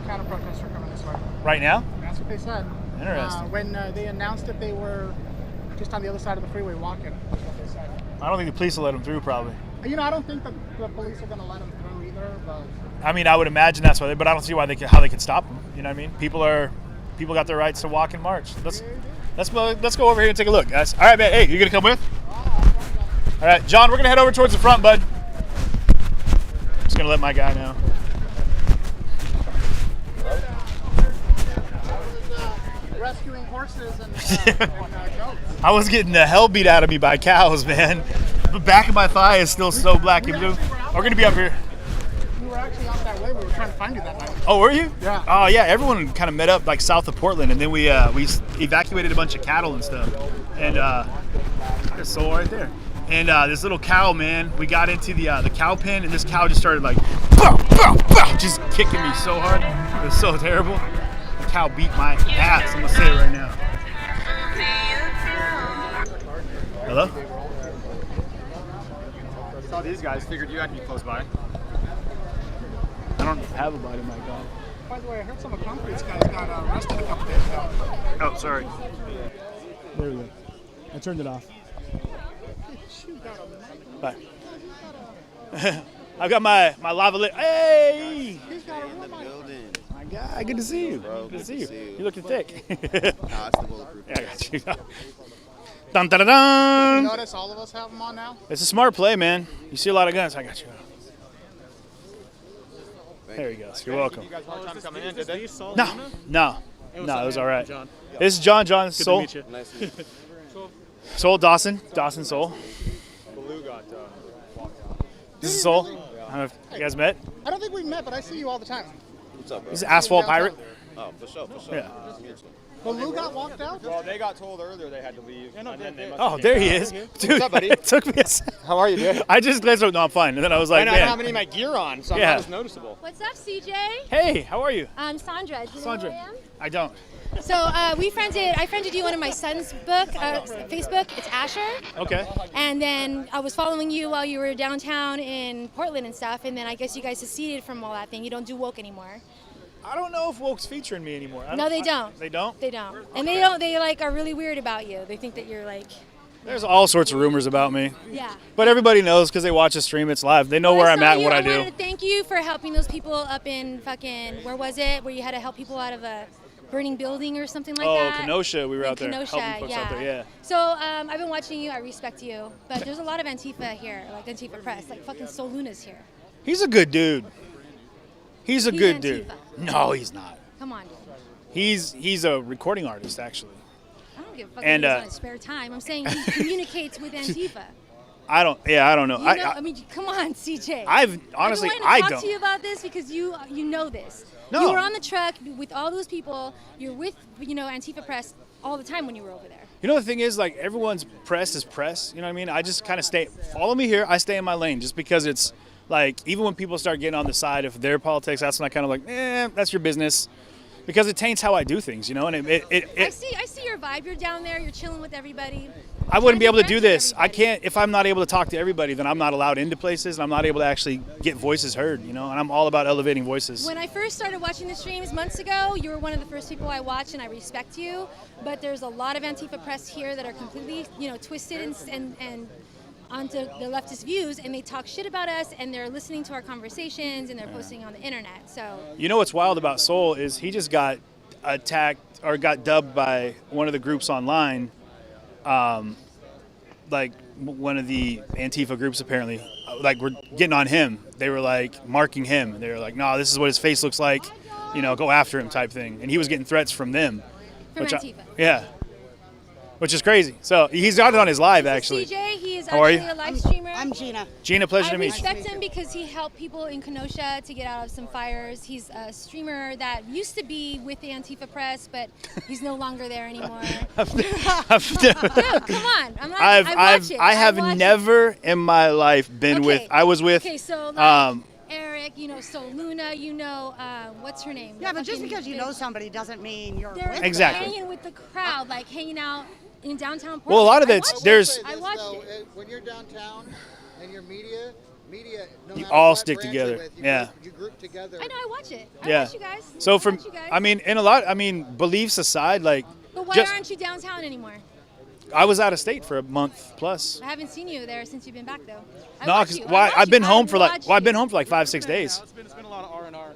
counter protests are coming this way. Right now? That's what they said. Interesting. When they announced that they were just on the other side of the freeway walking, that's what they said. I don't think the police will let them through, probably. You know, I don't think the police are going to let them through either. But I mean, I would imagine that's why, but I don't see how they could stop them. You know what I mean? People got their rights to walk and march. Let's go over here and take a look, guys. All right, man. Hey, you gonna come with? All right, John, we're gonna head over towards the front, bud. I'm just gonna let my guy know. rescuing horses and goats. I was getting the hell beat out of me by cows, man. The back of my thigh is still so black and blue. We're gonna be up here. We were actually out that way. We were trying to find you that night. Oh, were you? Yeah. Oh, yeah. Everyone kind of met up like south of Portland, and then we evacuated a bunch of cattle and stuff. And there's Soul right there. And this little cow, man, we got into the cow pen, and this cow just started like, bow, bow, bow, just kicking me so hard. It was so terrible. The cow beat my ass. I'm gonna say it right now. Hello? I saw these guys. Figured you had to be close by. I don't have a body mic on. By the way, I heard some of Concrete's guys got arrested a couple days ago. Oh, sorry. There we go. I turned it off. Bye. I've got my lava lit. Hey! My guy, good to see you. Bro, good to see you. You looking thick. Nah, it's the bulletproof. Yeah, I got you. Dun, dun, dun, dun. You notice all of us have them on now? It's a smart play, man. You see a lot of guns. I got you. There you go. You're welcome. You guys hard time coming in, did they? No, it was all right. This is John. Soul. Good to meet you. Nice to meet you. Soul Dawson. Soul. Baloo got walked out. This is Soul. I don't know if you guys met. I don't think we've met, but I see you all the time. What's up, bro? He's an asphalt pirate. Oh, for sure. Yeah. But Lou got walked out? Well, they got told earlier they had to leave. And then they must Oh, have there came he back. is. Dude, What's up, buddy? It took me a second. How are you, dude? I just glanced over. No, I'm fine. And then I was like, I don't man. have any of my gear on, so Yeah. that was noticeable. What's up, CJ? Hey, how are you? I'm Sandra. Do you Sandra. know who I am? I don't. So I friended you on my son's book, Facebook. It's Asher. Okay. And then I was following you while you were downtown in Portland and stuff. And then I guess you guys seceded from all that thing. You don't do woke anymore. I don't know if woke's featuring me anymore. No, they don't. They don't? They don't. And they don't. They like are really weird about you. They think that you're like. There's all sorts of rumors about me. Yeah. But everybody knows because they watch the stream. It's live. They know where I'm at and what I I wanted do. to thank you for helping those people up in fucking, where was it? Where you had to help people out of a burning building or something like that. Oh, Kenosha. We were In out there Kenosha, helping folks out there. Yeah. So I've been watching you. I respect you. But there's a lot of Antifa here, like Antifa press. Like fucking Sol Luna's here. He's a good dude. He's a good dude. Antifa. No, he's not. Come on, dude. He's a recording artist, actually. I don't give a fuck And, what he does on his spare time. I'm saying he communicates with Antifa. I don't know. You know, I mean, come on, CJ. Honestly, I've been I wanting to talk don't. to you about this because you know this. No. You were on the truck with all those people. You're with, Antifa press all the time when you were over there. You know, the thing is, like, everyone's press is press. You know what I mean? I just kind of follow me here. I stay in my lane just because it's like, even when people start getting on the side of their politics, that's when I kind of like, that's your business. Because it taints how I do things, you know? And I see your vibe. You're down there. You're chilling with everybody. I wouldn't be able to do this. I can't, if I'm not able to talk to everybody, then I'm not allowed into places, and I'm not able to actually get voices heard, you know? And I'm all about elevating voices. When I first started watching the streams months ago, you were one of the first people I watched, and I respect you. But there's a lot of Antifa press here that are completely, twisted and onto the leftist views, and they talk shit about us, and they're listening to our conversations, and they're posting on the internet. So You know what's wild about Soul is he just got attacked or got dubbed by one of the groups online, like one of the Antifa groups apparently, like we're getting on him. They were like marking him. They were like, no, this is what his face looks like, go after him type thing. And he was getting threats from them. From Antifa. Yeah. Which is crazy. So he's got it on his live, actually. CJ, he is How are actually you? a live streamer. I'm Gina. Gina, pleasure to meet you. I respect him because he helped people in Kenosha to get out of some fires. He's a streamer that used to be with the Antifa press, but he's no longer there anymore. Dude, come on. I have never in my life been with. I was with. Okay, so like Eric, Sol Luna, what's her name? Yeah, but just because you know somebody doesn't mean you're with them. Exactly. Hanging with the crowd, like hanging out in downtown Portland. Well, a lot of I that's watched there's. it. I watched it. When you're downtown, And your media, no You matter all what stick branch you're together. with, Yeah. You group together. I know. I watch it. I Yeah. watch you guys. So I watch you guys. in a lot, beliefs aside, like, But why just aren't you downtown anymore? I was out of state for a month plus. I haven't seen you there since you've been back though. No, because I've been home for like I've been home for like 5-6 days. It's been a lot of R&R.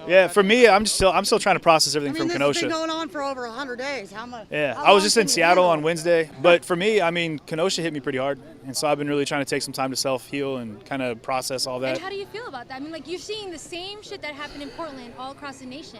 Yeah, for me, I'm still trying to process everything from This Kenosha. has been going on for over 100 days. How much? Yeah, how I was long just can in you Seattle handle on Wednesday, but for me, I mean, Kenosha hit me pretty hard, and so I've been really trying to take some time to self-heal and kind of process all that. And how do you feel about that? I mean, like you're seeing the same shit that happened in Portland all across the nation.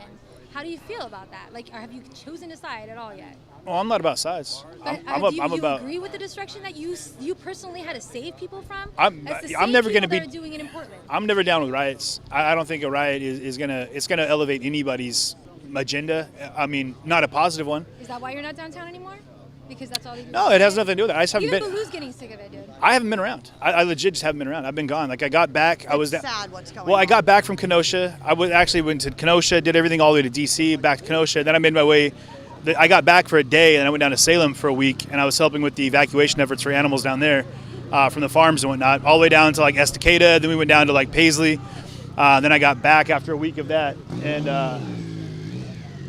How do you feel about that? Like, or have you chosen a side at all yet? Well, I'm not about sides. But, I'm do you about. agree with the destruction that you personally had to save people from? I'm never going to be. That are doing it in Portland. I'm never down with riots. I don't think a riot is gonna elevate anybody's agenda. I mean, not a positive one. Is that why you're not downtown anymore? Because that's all they do. No, it has nothing to do with that. I just haven't Even been. Baloo's getting sick of it, dude. I haven't been around. I legit just haven't been around. I've been gone. Like I got back. I was sad what's going Well, on. I got back from Kenosha. Actually went to Kenosha, did everything all the way to DC, back to Kenosha. Then I made my way. I got back for a day, and I went down to Salem for a week, and I was helping with the evacuation efforts for animals down there, from the farms and whatnot, all the way down to like Estacada. Then we went down to like Paisley. Then I got back after a week of that, and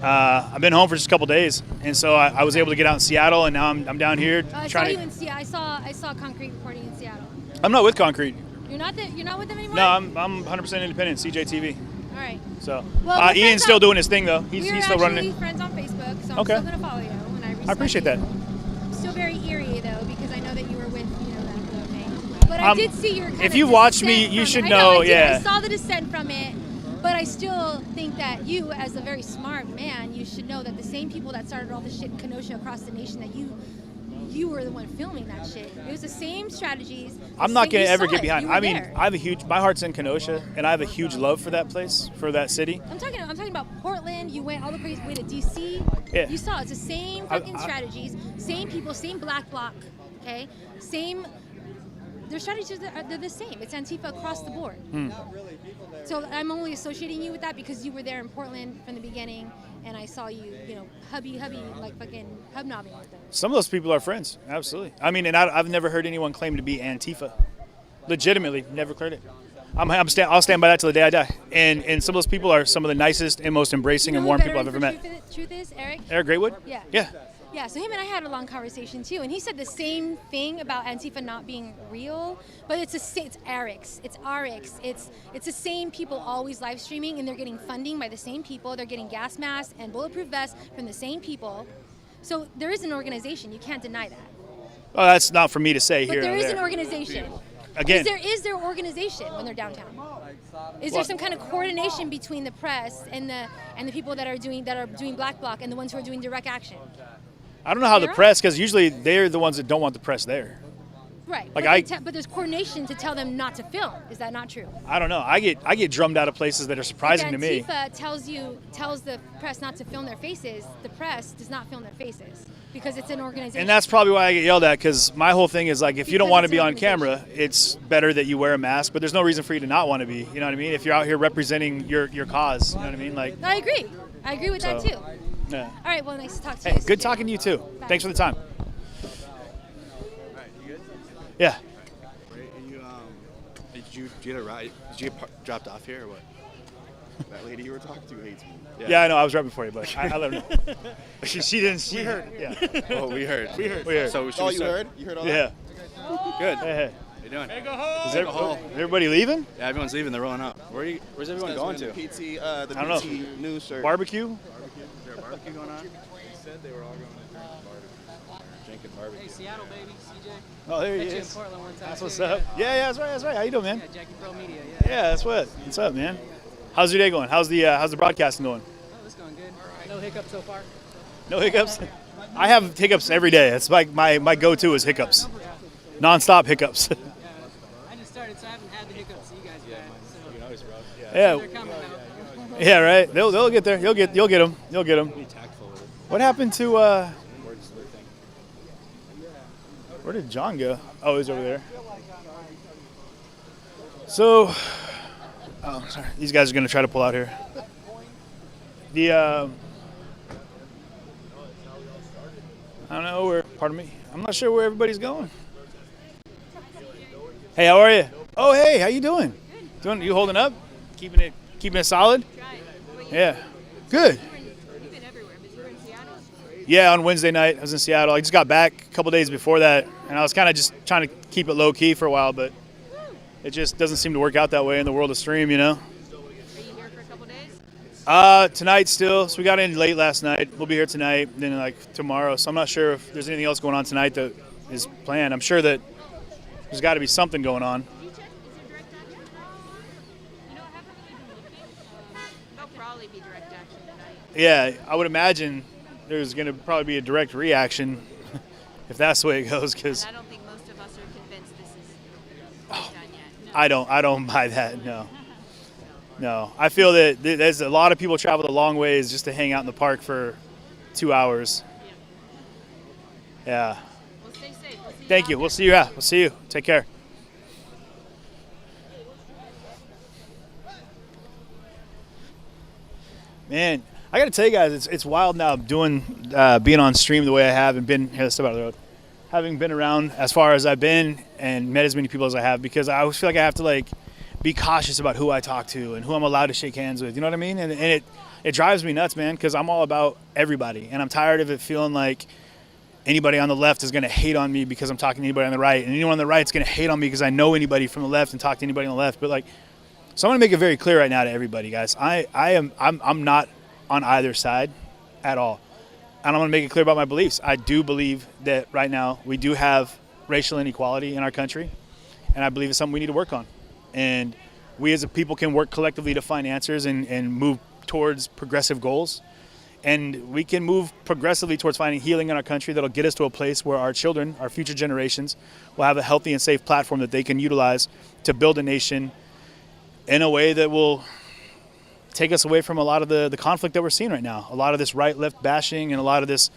I've been home for just a couple days, and so I was able to get out in Seattle, and now I'm down here I saw you in Seattle. I saw Concrete reporting in Seattle. I'm not with Concrete. You're not with them anymore. No, I'm 100% independent. CJTV. All right. So Well, we're Ian's friends still on- doing his thing though. He's still running We're it. friends on Facebook, so I'm Okay. still gonna follow you, and I respect I appreciate you. that. I'm still very eerie though, because I know that you were with that thing. But I did see your. If you watch me, you should know. I Yeah. saw the descent from it, but I still think that you, as a very smart man, you should know that the same people that started all the shit in Kenosha across the nation, that you were the one filming that shit. It was the same strategies. I'm not gonna you ever saw get it. behind. You were I mean, there. I have my heart's in Kenosha, and I have a huge love for that place, for that city. I'm talking about Portland. You went all the way to DC. Yeah. You saw it's the same fucking strategies, same people, same black bloc. Okay, same. Their strategies they're the same. It's Antifa across the board. So I'm only associating you with that because you were there in Portland from the beginning, and I saw you, hubby, like fucking hubnobbing with them. Some of those people are friends, absolutely. I mean, and I've never heard anyone claim to be Antifa. Legitimately, never heard it. I'll stand by that till the day I die. And some of those people are some of the nicest and most embracing and warm people I've ever met. Truth is, Eric. Eric Graywood? Yeah. Yeah. Yeah, so him and I had a long conversation too, and he said the same thing about Antifa not being real, but it's Eric's, it's RX, it's the same people always live streaming, and they're getting funding by the same people, they're getting gas masks and bulletproof vests from the same people. So there is an organization, you can't deny that. Well, that's not for me to say But here. there or is there. an organization. Again. Is there organization when they're downtown? Is there some kind of coordination between the press and the people that are doing black bloc and the ones who are doing direct action? I don't know how the They're press, because usually they're the ones that don't want the press there. Right. Like but there's coordination to tell them not to film. Is that not true? I don't know. I get drummed out of places that are surprising to me. Antifa tells the press not to film their faces. The press does not film their faces because it's an organization. And that's probably why I get yelled at, because my whole thing is like, if you don't want to be on camera, it's better that you wear a mask, but there's no reason for you to not want to be, you know what I mean? If you're out here representing your cause, you know what I mean? Like, I agree with that too. Yeah. All right, well, nice to talk to Hey, you. good talking to you too. Bye. Thanks for the time. You good? Yeah. And did you get a ride? Did you get dropped off here or what? That lady you were talking to hates me. Yeah, I know. I was right before you, but I let her know. she didn't. We heard. Yeah. Oh, we heard. We heard. So should we start? You heard all that? Yeah. Good. Hey. How you doing? Hey, go home. Is everybody leaving? Yeah, everyone's leaving. They're rolling up. Where's everyone going to? PT, I the don't know. PT news shirt. Barbecue? Is there a barbecue going on? They said they were all going to drink barbecue. Drinking barbecue. Hey, Seattle, baby. CJ. Oh, there he Met you in is. Portland one time, That's too, what's yeah. up. Yeah, that's right. How you doing, man? Yeah, Jackie Pro Media, Yeah, that's what's up, man. How's your day going? How's the broadcasting going? Oh, it's going good. No hiccups so far. No hiccups? I have hiccups every day. It's like my go-to is hiccups. Non-stop hiccups. I just started, so I haven't had the hiccups that you guys had. So. You know, it's rough. Yeah. They're coming out. Yeah, right. They'll get there. You'll get them. You'll get them. Be tactful with it. What happened to Where's the thing? where did John go? Oh, he's over there. So, oh, sorry. These guys are gonna try to pull out here. I don't know where. Pardon me. I'm not sure where everybody's going. Hey, how are you? Oh, hey, how you doing? Doing? You holding up? Keeping it solid? Yeah. Good. Yeah, on Wednesday night I was in Seattle. I just got back a couple days before that, and I was kind of just trying to keep it low key for a while, but it just doesn't seem to work out that way in the world of stream, you know. Tonight still. So we got in late last night. We'll be here tonight, then like tomorrow. So I'm not sure if there's anything else going on tonight that is planned. I'm sure that there's got to be something going on. Yeah, I would imagine there's going to probably be a direct reaction if that's the way it goes. Because I don't think most of us are convinced this is done yet. No. I don't buy that. No. I feel that there's a lot of people travel a long ways just to hang out in the park for 2 hours. Yeah. Well, stay safe. Thank you. We'll see you. We'll see you. Take care. Man, I got to tell you guys, it's wild now doing being on stream the way I have and been here. Step out of the road. Having been around as far as I've been and met as many people as I have, because I always feel like I have to like be cautious about who I talk to and who I'm allowed to shake hands with. You know what I mean? And it drives me nuts, man, because I'm all about everybody, and I'm tired of it feeling like anybody on the left is going to hate on me because I'm talking to anybody on the right, and anyone on the right is going to hate on me because I know anybody from the left and talk to anybody on the left. But like, so I'm going to make it very clear right now to everybody, guys. I'm not on either side at all. And I'm going to make it clear about my beliefs. I do believe that right now we do have racial inequality in our country, and I believe it's something we need to work on. And we as a people can work collectively to find answers and move towards progressive goals. And we can move progressively towards finding healing in our country that'll get us to a place where our children, our future generations, will have a healthy and safe platform that they can utilize to build a nation in a way that will take us away from a lot of the conflict that we're seeing right now. A lot of this right-left bashing and a lot of this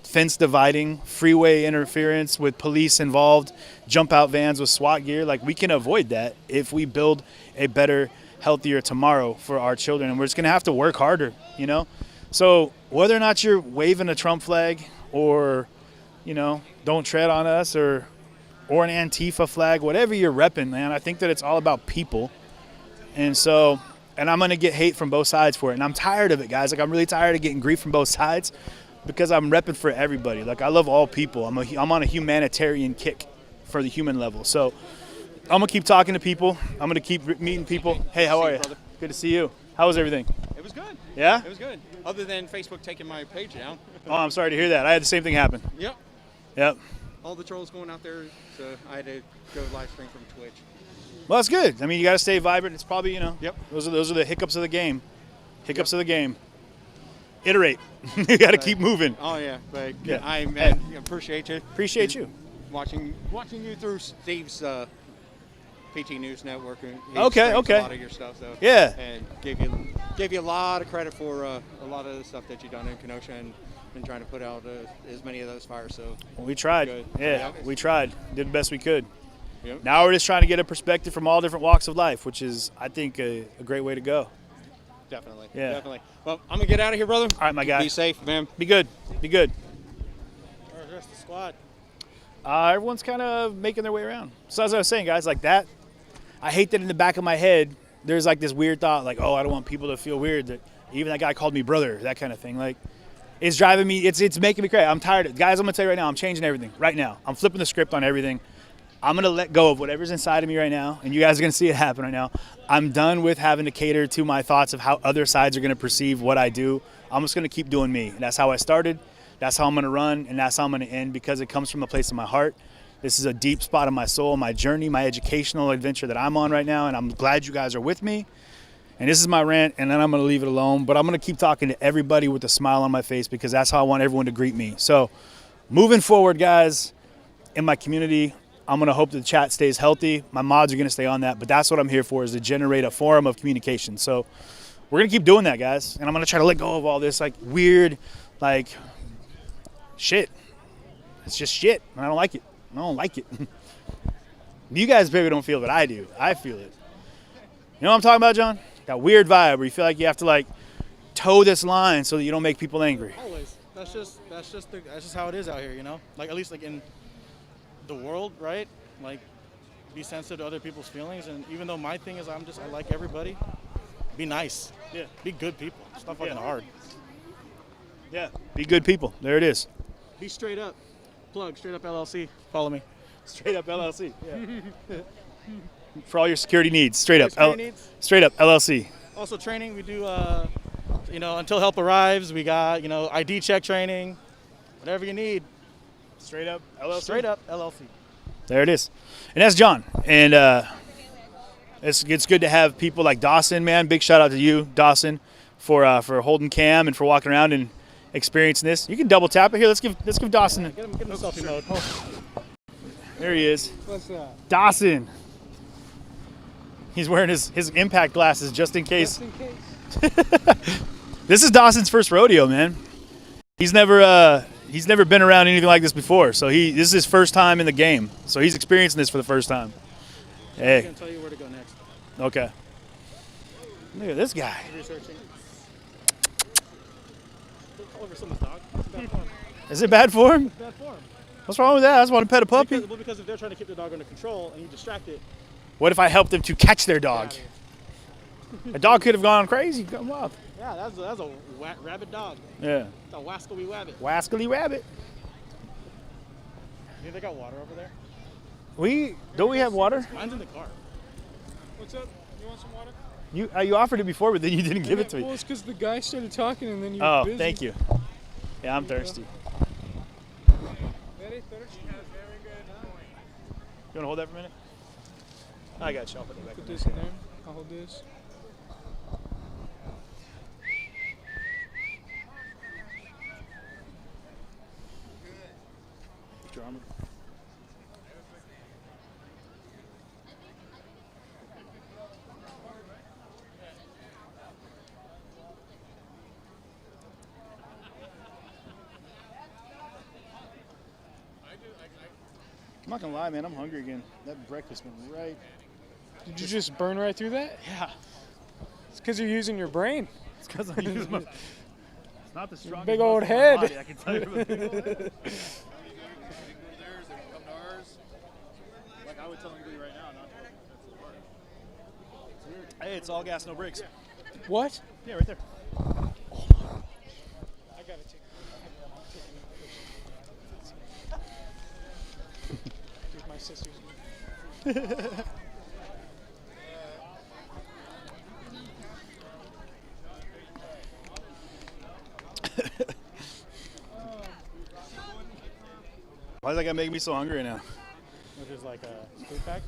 fence dividing, freeway interference with police involved, jump out vans with SWAT gear. Like, we can avoid that if we build a better, healthier tomorrow for our children. And we're just going to have to work harder, you know? So whether or not you're waving a Trump flag or, you know, don't tread on us or an Antifa flag, whatever you're repping, man, I think that it's all about people. And so, and I'm going to get hate from both sides for it. And I'm tired of it, guys. Like, I'm really tired of getting grief from both sides because I'm repping for everybody. Like, I love all people. I'm on a humanitarian kick for the human level. So I'm going to keep talking to people. I'm going to keep meeting people. Hey, how are you? Good to see you. How was everything? It was good. Yeah? It was good. Other than Facebook taking my page down. Oh, I'm sorry to hear that. I had the same thing happen. Yep. All the trolls going out there, so I had to go live stream from Twitch. Well, that's good. I mean, you got to stay vibrant. It's probably, you know, those are the hiccups of the game. Of the game. Iterate. You got to keep moving. Oh, yeah. But Yeah. I Hey. appreciate you. Appreciate you. Watching you through Steve's PT News Network. And he Okay. streams a lot of your stuff. So, Yeah. And gave you a lot of credit for a lot of the stuff that you've done in Kenosha and been trying to put out as many of those fires. So We tried. Good. Yeah, we tried. Did the best we could. Yep. Now we're just trying to get a perspective from all different walks of life, which is, I think, a great way to go. Definitely. Yeah. Definitely. Well, I'm going to get out of here, brother. All right, my guy. Be safe, man. Be good. Be good. Where's the rest of the squad? Everyone's kind of making their way around. So as I was saying, guys, like that, I hate that in the back of my head, there's like this weird thought, like, oh, I don't want people to feel weird that even that guy called me brother, that kind of thing. Like, it's driving me, it's making me crazy. I'm tired of it. Guys, I'm going to tell you right now, I'm changing everything right now. I'm flipping the script on everything. I'm going to let go of whatever's inside of me right now, and you guys are going to see it happen right now. I'm done with having to cater to my thoughts of how other sides are going to perceive what I do. I'm just going to keep doing me. And that's how I started. That's how I'm going to run, and that's how I'm going to end, because it comes from a place in my heart. This is a deep spot in my soul, my journey, my educational adventure that I'm on right now, and I'm glad you guys are with me. And this is my rant, and then I'm going to leave it alone. But I'm going to keep talking to everybody with a smile on my face, because that's how I want everyone to greet me. So moving forward, guys, in my community, I'm going to hope that the chat stays healthy. My mods are going to stay on that, but that's what I'm here for, is to generate a forum of communication. So we're going to keep doing that, guys. And I'm going to try to let go of all this like weird, like shit. It's just shit. And I don't like it. I don't like it. You guys maybe don't feel it, but I do. I feel it. You know what I'm talking about, John? That weird vibe where you feel like you have to like toe this line so that you don't make people angry. Always. That's just how it is out here, you know? Like, at least like in the world, right? Like, be sensitive to other people's feelings. And even though my thing is I like everybody, be nice. Yeah. Be good people. It's not fucking hard. Yeah. Be good people. There it is. Be straight up. Plug, straight up LLC. Follow me. Straight up LLC. Yeah. For all your security needs. Straight up. Straight up LLC. Also training, we do, until help arrives, we got, ID check training, whatever you need. Straight up LLC. Straight up LLC. There it is. And that's John. And it's good to have people like Dawson, man. Big shout out to you, Dawson, for holding cam and for walking around and experiencing this. You can double tap it here. Let's give Dawson. Get him in selfie mode. There he is. What's that? Dawson. He's wearing his impact glasses just in case. Just in case. This is Dawson's first rodeo, man. He's never been around anything like this before, so this is his first time in the game. So he's experiencing this for the first time. Hey. I'm gonna tell you where to go next. Okay. Look at this guy. Researching. All over someone's dog. It's bad form. Is it bad for him? It's bad form. What's wrong with that? I just want to pet a puppy. Because if they're trying to keep their dog under control and you distract it. What if I helped them to catch their dog? A dog could have gone crazy. Come on. Yeah, that's a rabid dog. Yeah. It's a wascally rabbit. Wascally rabbit. You think they got water over there? Don't we have water? Mine's in the car. What's up? You want some water? You offered it before, but then you didn't give it to me. Well, it's because the guy started talking and then you Oh, were busy. thank you. Yeah, I'm thirsty. Very thirsty. You want to hold that for a minute? I got you. I'll put it back. Put this in there. I'll hold this. Put your arm up. I'm not gonna lie, man. I'm hungry again. That breakfast went right. Did you just burn right through that? Yeah. It's because you're using your brain. It's because I'm using my. It's not the strongest. Big old muscle in my head. body, I can tell you. Big old head. Like I would tell anybody right now, not to. Hey, it's all gas, no brakes. What? Yeah, right there. I gotta take. Here's my sister's. Why is that guy making me so hungry right now? Which is like a food pack.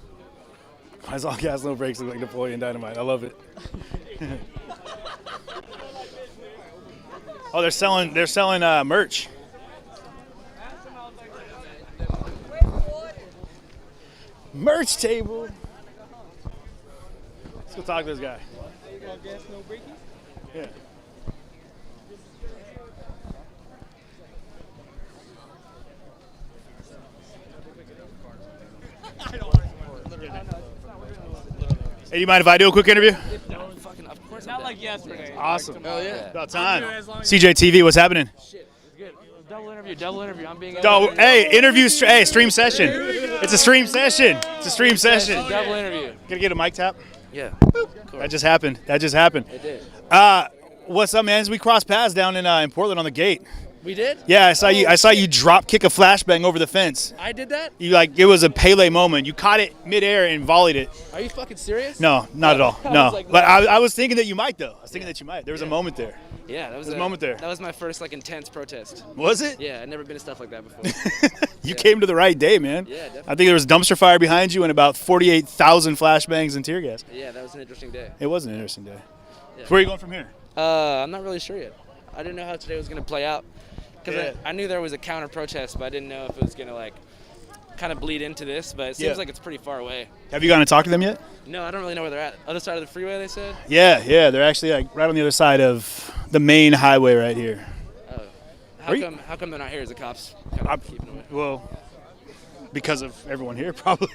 Why is all gas, no brakes look like Napoleon Dynamite? I love it. Oh, they're selling merch. Merch table. Let's go talk to this guy. All gas, no brakes? Yeah. Hey, do you mind if I do a quick interview? No, fucking, of course. Not like yesterday. Awesome. Hell yeah. About time. CJ TV, what's happening? Shit, it's good. Double interview. I'm being. Hey, interview. Hey, stream session. It's a stream session. It's a stream session. Double interview. Can I get a mic tap? Yeah. That just happened. It did. What's up, man? As we crossed paths down in Portland on the gate. We did? Yeah, I saw you drop kick a flashbang over the fence. I did that? It was a Pele moment. You caught it midair and volleyed it. Are you fucking serious? No, not at all. I No. was like, But no. I was thinking that you might though. I was thinking that you might. There was a moment there. Yeah, that was a moment there. That was my first intense protest. Was it? Yeah, I'd never been to stuff like that before. You came to the right day, man. Yeah, definitely. I think there was dumpster fire behind you and about 48,000 flashbangs and tear gas. Yeah, that was an interesting day. It was an interesting day. Yeah. So where are you going from here? I'm not really sure yet. I didn't know how today was going to play out. Because Yeah. I knew there was a counter protest, but I didn't know if it was going to kind of bleed into this. But it seems Yeah. like it's pretty far away. Have you gone and talked to them yet? No, I don't really know where they're at. Other side of the freeway, they said? Yeah. They're actually right on the other side of the main highway right here. Oh. How come they're not here? Is the cops kind of keeping them? Well, because of everyone here, probably.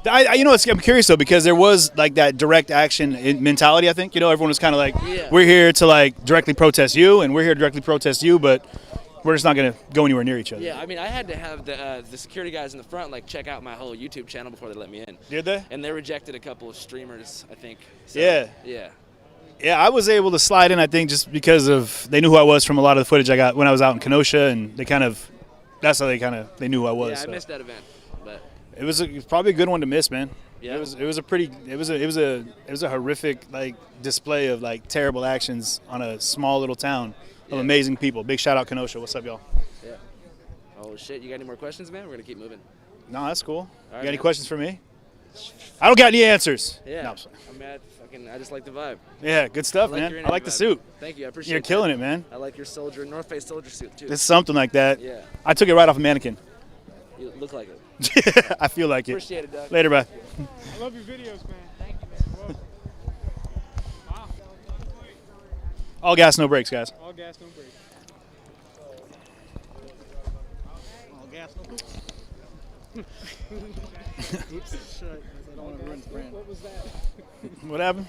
Yeah. I'm curious though, because there was that direct action mentality. I think everyone was kind of Yeah. we're here to directly protest you, and we're here to directly protest you, but We're just not gonna go anywhere near each other. Yeah, I mean, I had to have the security guys in the front like check out my whole YouTube channel before they let me in. Did they? And they rejected a couple of streamers, I think. So, Yeah. Yeah. Yeah, I was able to slide in, I think, just because they knew who I was from a lot of the footage I got when I was out in Kenosha, and they that's how they knew who I was. Yeah, I so. missed that event, but It was probably a good one to miss, man. Yeah. It was a horrific like display of like terrible actions on a small little town of amazing people. Big shout out Kenosha. What's up, y'all? yeah. Oh shit, you got any more questions, man? We're gonna keep moving. No, that's cool. right, You got any man. questions for me? I don't got any answers. Yeah. No, I'm sorry. I mean, I just like the vibe. Yeah, good stuff, I like man. your I like the vibe. suit. Thank you, I appreciate You're that. killing it, man. I like your North Face soldier suit too. It's something like that. Yeah. I took it right off a mannequin. You look like it. I feel like it. Appreciate it, Doug. Later, bye. I love your videos, man. Thank you, man. Wow. All gas, no brakes, guys. All gas, no brakes. All gas, no brakes. Oops. Shit. I don't want to ruin the brand. What was that? What happened?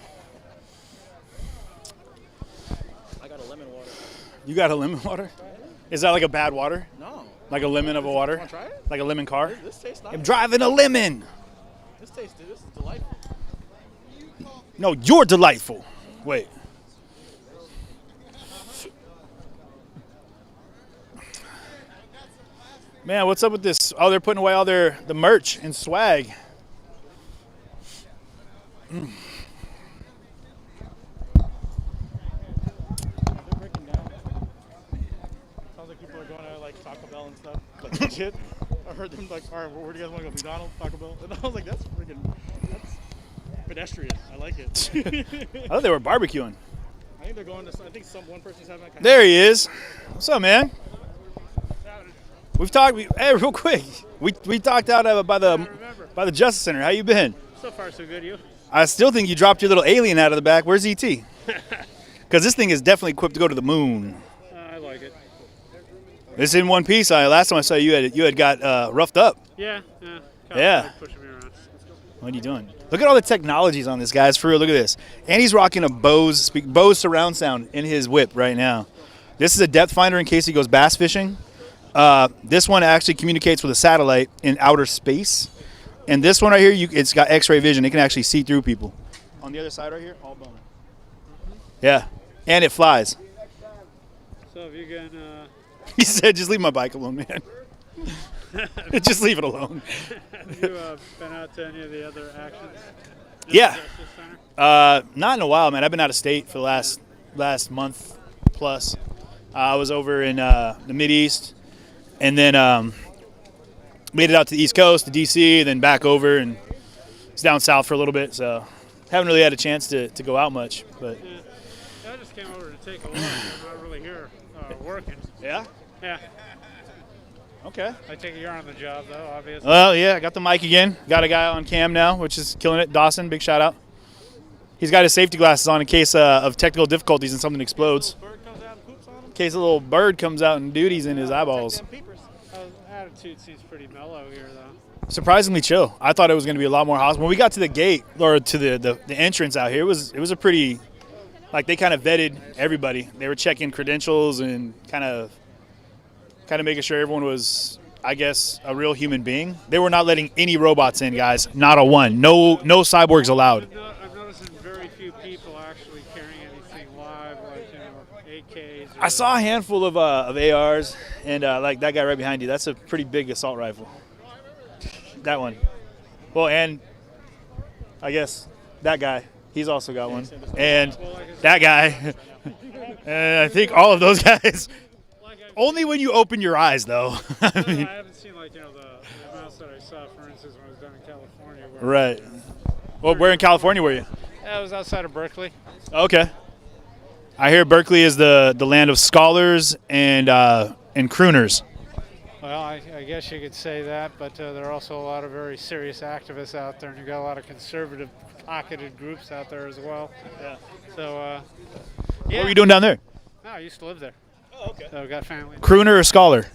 I got a lemon water. You got a lemon water? Is that like a bad water? No. Like a lemon of a water? Want to try it? Like a lemon car? This tastes nice. I'm driving a lemon. This is delightful. No, you're delightful. Wait. Man, what's up with this? Oh, they're putting away all the merch and swag. Mm. Sounds like people are going to like Taco Bell and stuff. Like legit. I heard them like, all right, where do you guys want to go? McDonald's, Taco Bell? And I was like, that's pedestrian. I like it. I thought they were barbecuing. I think they're going to. I think one person's having that kind There he is. What's up, man? We've talked. Hey, real quick. We talked out by the Justice Center. How you been? So far, so good. You? I still think you dropped your little alien out of the back. Where's ET? Because this thing is definitely equipped to go to the moon. I like it. It's in one piece. Last time I saw you had got roughed up. Yeah. Yeah. Pushing me around. What are you doing? Look at all the technologies on this, guys. For real, look at this. And he's rocking a Bose surround sound in his whip right now. This is a depth finder in case he goes bass fishing. This one actually communicates with a satellite in outer space. And this one right here, it's got X-ray vision. It can actually see through people. On the other side right here, all bone. Yeah, and it flies. So if you can. He said, "Just leave my bike alone, man. Just leave it alone." Have you been out to any of the other actions? Yeah. Not in a while, man. I've been out of state for the last month plus. I was over in the Mideast, and then made it out to the East Coast, to D.C., and then back over, and it's down south for a little bit. So haven't really had a chance to go out much. But I just came over to take a look. I'm not really here working. Yeah? Yeah. Okay. I take it you're on the job, though, obviously. Well, yeah, I got the mic again. Got a guy on cam now, which is killing it. Dawson, big shout out. He's got his safety glasses on in case of technical difficulties and something explodes. In case a little bird comes out and duties in his eyeballs. Attitude seems pretty mellow here, though. Surprisingly chill. I thought it was going to be a lot more hostile. When we got to the gate or to the entrance out here, it was a pretty, like they kind of vetted everybody. They were checking credentials and kind of making sure everyone was, I guess, a real human being. They were not letting any robots in, guys. Not a one. No cyborgs allowed. I've noticed very few people actually carrying anything live, like AKs. I saw a handful of ARs and like that guy right behind you. That's a pretty big assault rifle. That one. Well, and I guess that guy, he's also got one. And that guy. And I think all of those guys. Only when you open your eyes, though. I haven't seen the amounts that I saw, for instance, when I was down in California. Right. Well, where in California were you? I was outside of Berkeley. Okay. I hear Berkeley is the land of scholars and crooners. Well, I guess you could say that, but there are also a lot of very serious activists out there, and you've got a lot of conservative pocketed groups out there as well. Yeah. So, What were you doing down there? No, I used to live there. Oh, okay. So I've got family. Crooner or scholar?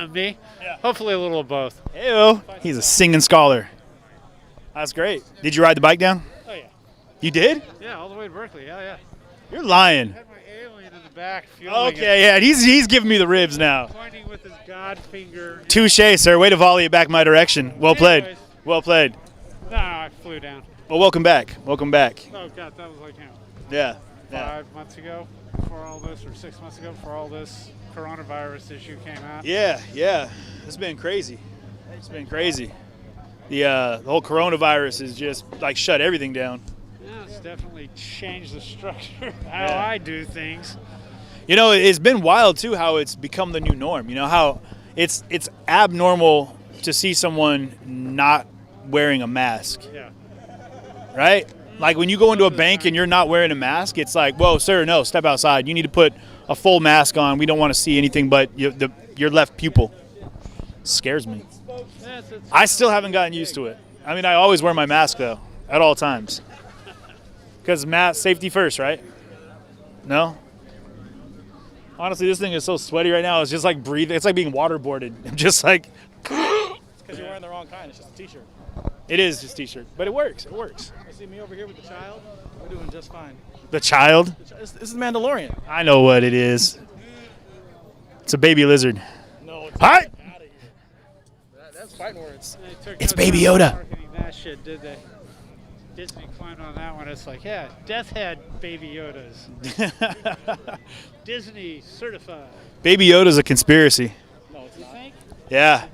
Me? Yeah. Hopefully a little of both. Ew. He's a singing scholar. That's great. Did you ride the bike down? Oh, yeah. You did? Yeah, all the way to Berkeley. Yeah. You're lying. I had my alien in the back. fueling Okay, it. yeah, he's giving me the ribs now. Pointing with his god finger. Touche, sir. Way to volley it back my direction. Well played. Anyways. Well played. No, I flew down. Well, welcome back. Welcome back. Oh God, that was like Yeah. 5 months ago before all this, or 6 months ago before all this coronavirus issue came out. Yeah, yeah. It's been crazy. It's been crazy. The whole coronavirus has just like shut everything down. Yeah, it's definitely changed the structure of how Yeah. I do things. You know, it's been wild too how it's become the new norm. You know how it's abnormal to see someone not wearing a mask. Yeah. Right? Like when you go into a bank and you're not wearing a mask, it's like, whoa, sir, no, step outside. You need to put a full mask on. We don't want to see anything but your left pupil. Scares me. I still haven't gotten used to it. I mean, I always wear my mask though, at all times. Because mask safety first, right? No? Honestly, this thing is so sweaty right now. It's just like breathing. It's like being waterboarded. I'm just like. It's because you're wearing the wrong kind. It's just a t-shirt. It is just t-shirt, but it works. It works. You see me over here with the child? We're doing just fine. The child? This is Mandalorian. I know what it is. It's a baby lizard. No, it's Hi. That's fighting words. It's Baby Yoda. Marketing that shit, did they? Disney climbed on that one. It's like, yeah, Death had Baby Yodas. Disney certified. Baby Yoda's a conspiracy. No, you think? Yeah.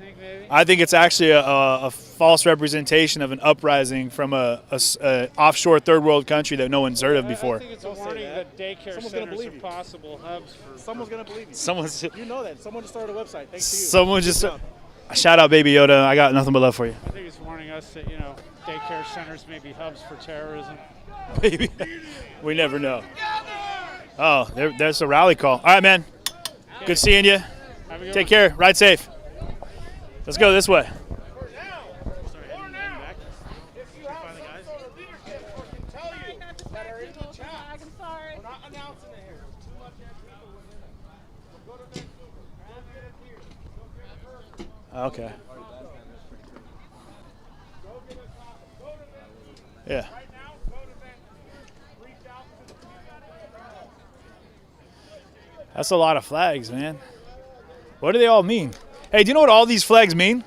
I think it's actually a false representation of an uprising from a offshore third world country that no one's heard of before. I think it's a warning that daycare centers are possible hubs for. Someone's gonna believe you. Someone's. You know that. Someone just started a website. Thanks to you. Someone just. Shout out Baby Yoda. I got nothing but love for you. I think it's warning us that, daycare centers may be hubs for terrorism. Baby. We never know. Oh, there's a rally call. All right, man. Good seeing you. Take care. Ride safe. Let's go this way. Okay. Yeah. That's a lot of flags, man. What do they all mean? Hey, do you know what all these flags mean?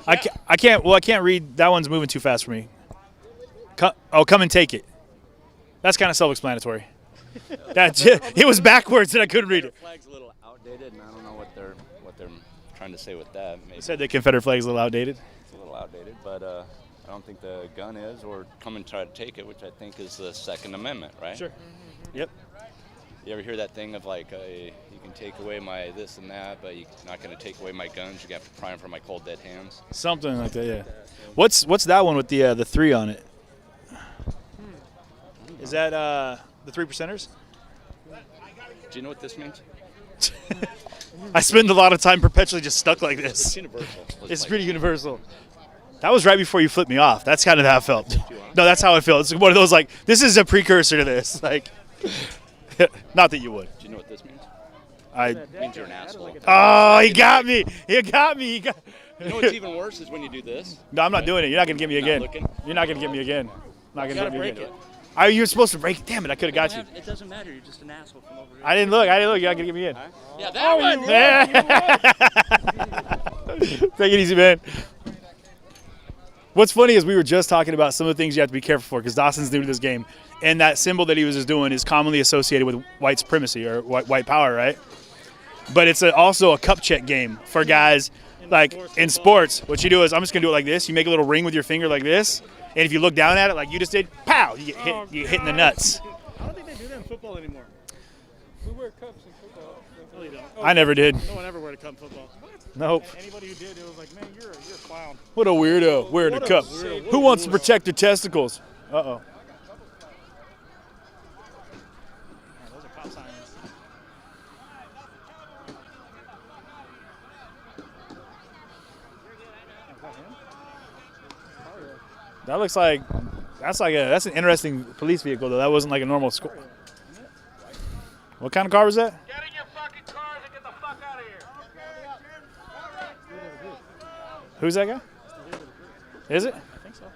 Yeah. I can't read. That one's moving too fast for me. Come and take it. That's kind of self-explanatory. It was backwards and I couldn't read it. The flag's a little outdated, and I don't know what they're trying to say with that. Maybe. You said the Confederate flag's a little outdated. It's a little outdated, but I don't think the gun is, or come and try to take it, which I think is the Second Amendment, right? Sure. Yep. You ever hear that thing of like, you can take away my this and that, but you're not going to take away my guns. You got to pry them from my cold dead hands. Something like that, yeah. What's that one with the 3 on it? Is that the 3 percenters? Do you know what this means? I spend a lot of time perpetually just stuck like this. It's universal. It's pretty universal. That was right before you flipped me off. That's kind of how I felt. No, that's how I felt. It's one of those like, this is a precursor to this. Like, not that you would. Do you know what this means? It means you're an asshole. Oh, he got me. He got me. You know what's even worse is when you do this. No, I'm not doing it. You're not going to get me again. You're not going to get me again. Not going to get me again. You were supposed to break it. Damn it, I could have got you. It doesn't matter. You're just an asshole from over here. I didn't look. You're not going to get me in. Yeah, that one. Take it easy, man. What's funny is we were just talking about some of the things you have to be careful for because Dawson's new to this game. And that symbol that he was just doing is commonly associated with white supremacy or white power, right? But it's also a cup check game for guys like in sports. What you do is I'm just going to do it like this. You make a little ring with your finger like this. And if you look down at it like you just did, pow, you get hit. You get hit in the nuts. I don't think they do that in football anymore. We wear cups in football. No, you don't. I never did. No one ever wear a cup in football. What? Nope. Anybody who did, it was like, man, you're a clown. What a weirdo wearing a cup. Who wants to protect their testicles? Uh-oh. Those are cop sirens. That looks like that's an interesting police vehicle though. That wasn't like a normal school. What kind of car was that? Get in your fucking cars and get the fuck out of here. Who's that guy? Is it? I think so.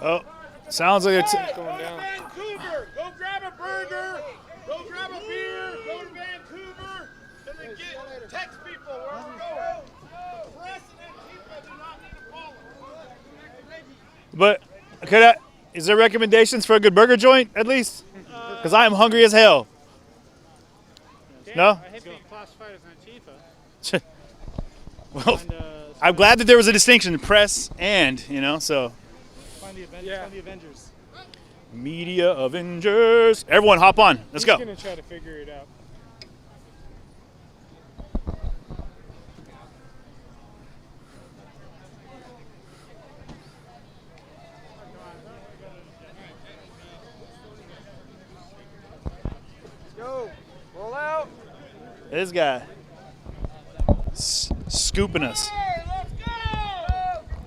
Oh, sounds like it's going down. Vancouver, go grab a burger, go grab a beer, go to Vancouver, and then text people where we're going. Press and Antifa do not need to follow. But is there recommendations for a good burger joint at least? Because I am hungry as hell. No? I hate being classified as Antifa. Well, I'm glad that there was a distinction, press and, so. Find the Avengers. Media Avengers. Everyone hop on. Let's go. He's going to try to figure it out. Go. Roll out. This guy scooping us. Hey, let's go.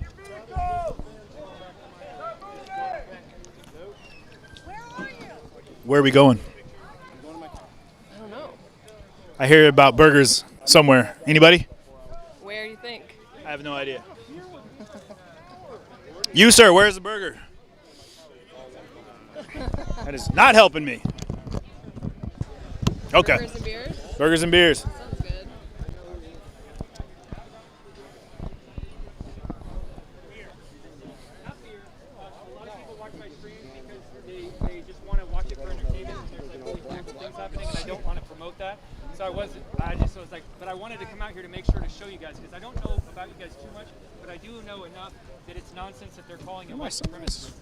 Your vehicle. Where are we going? I don't know. I hear about burgers somewhere. Anybody? Where do you think? I have no idea. You, sir, where's the burger? That is not helping me. Okay. Burgers and beers? Burgers and beers. Sounds good. They just want to watch it for entertainment. There's like really cool things happening, and I don't want to promote that. So I was like, but I wanted to come out here to make sure to show you guys, because I don't know about you guys too much, but I do know enough that it's nonsense that they're calling it white supremacy.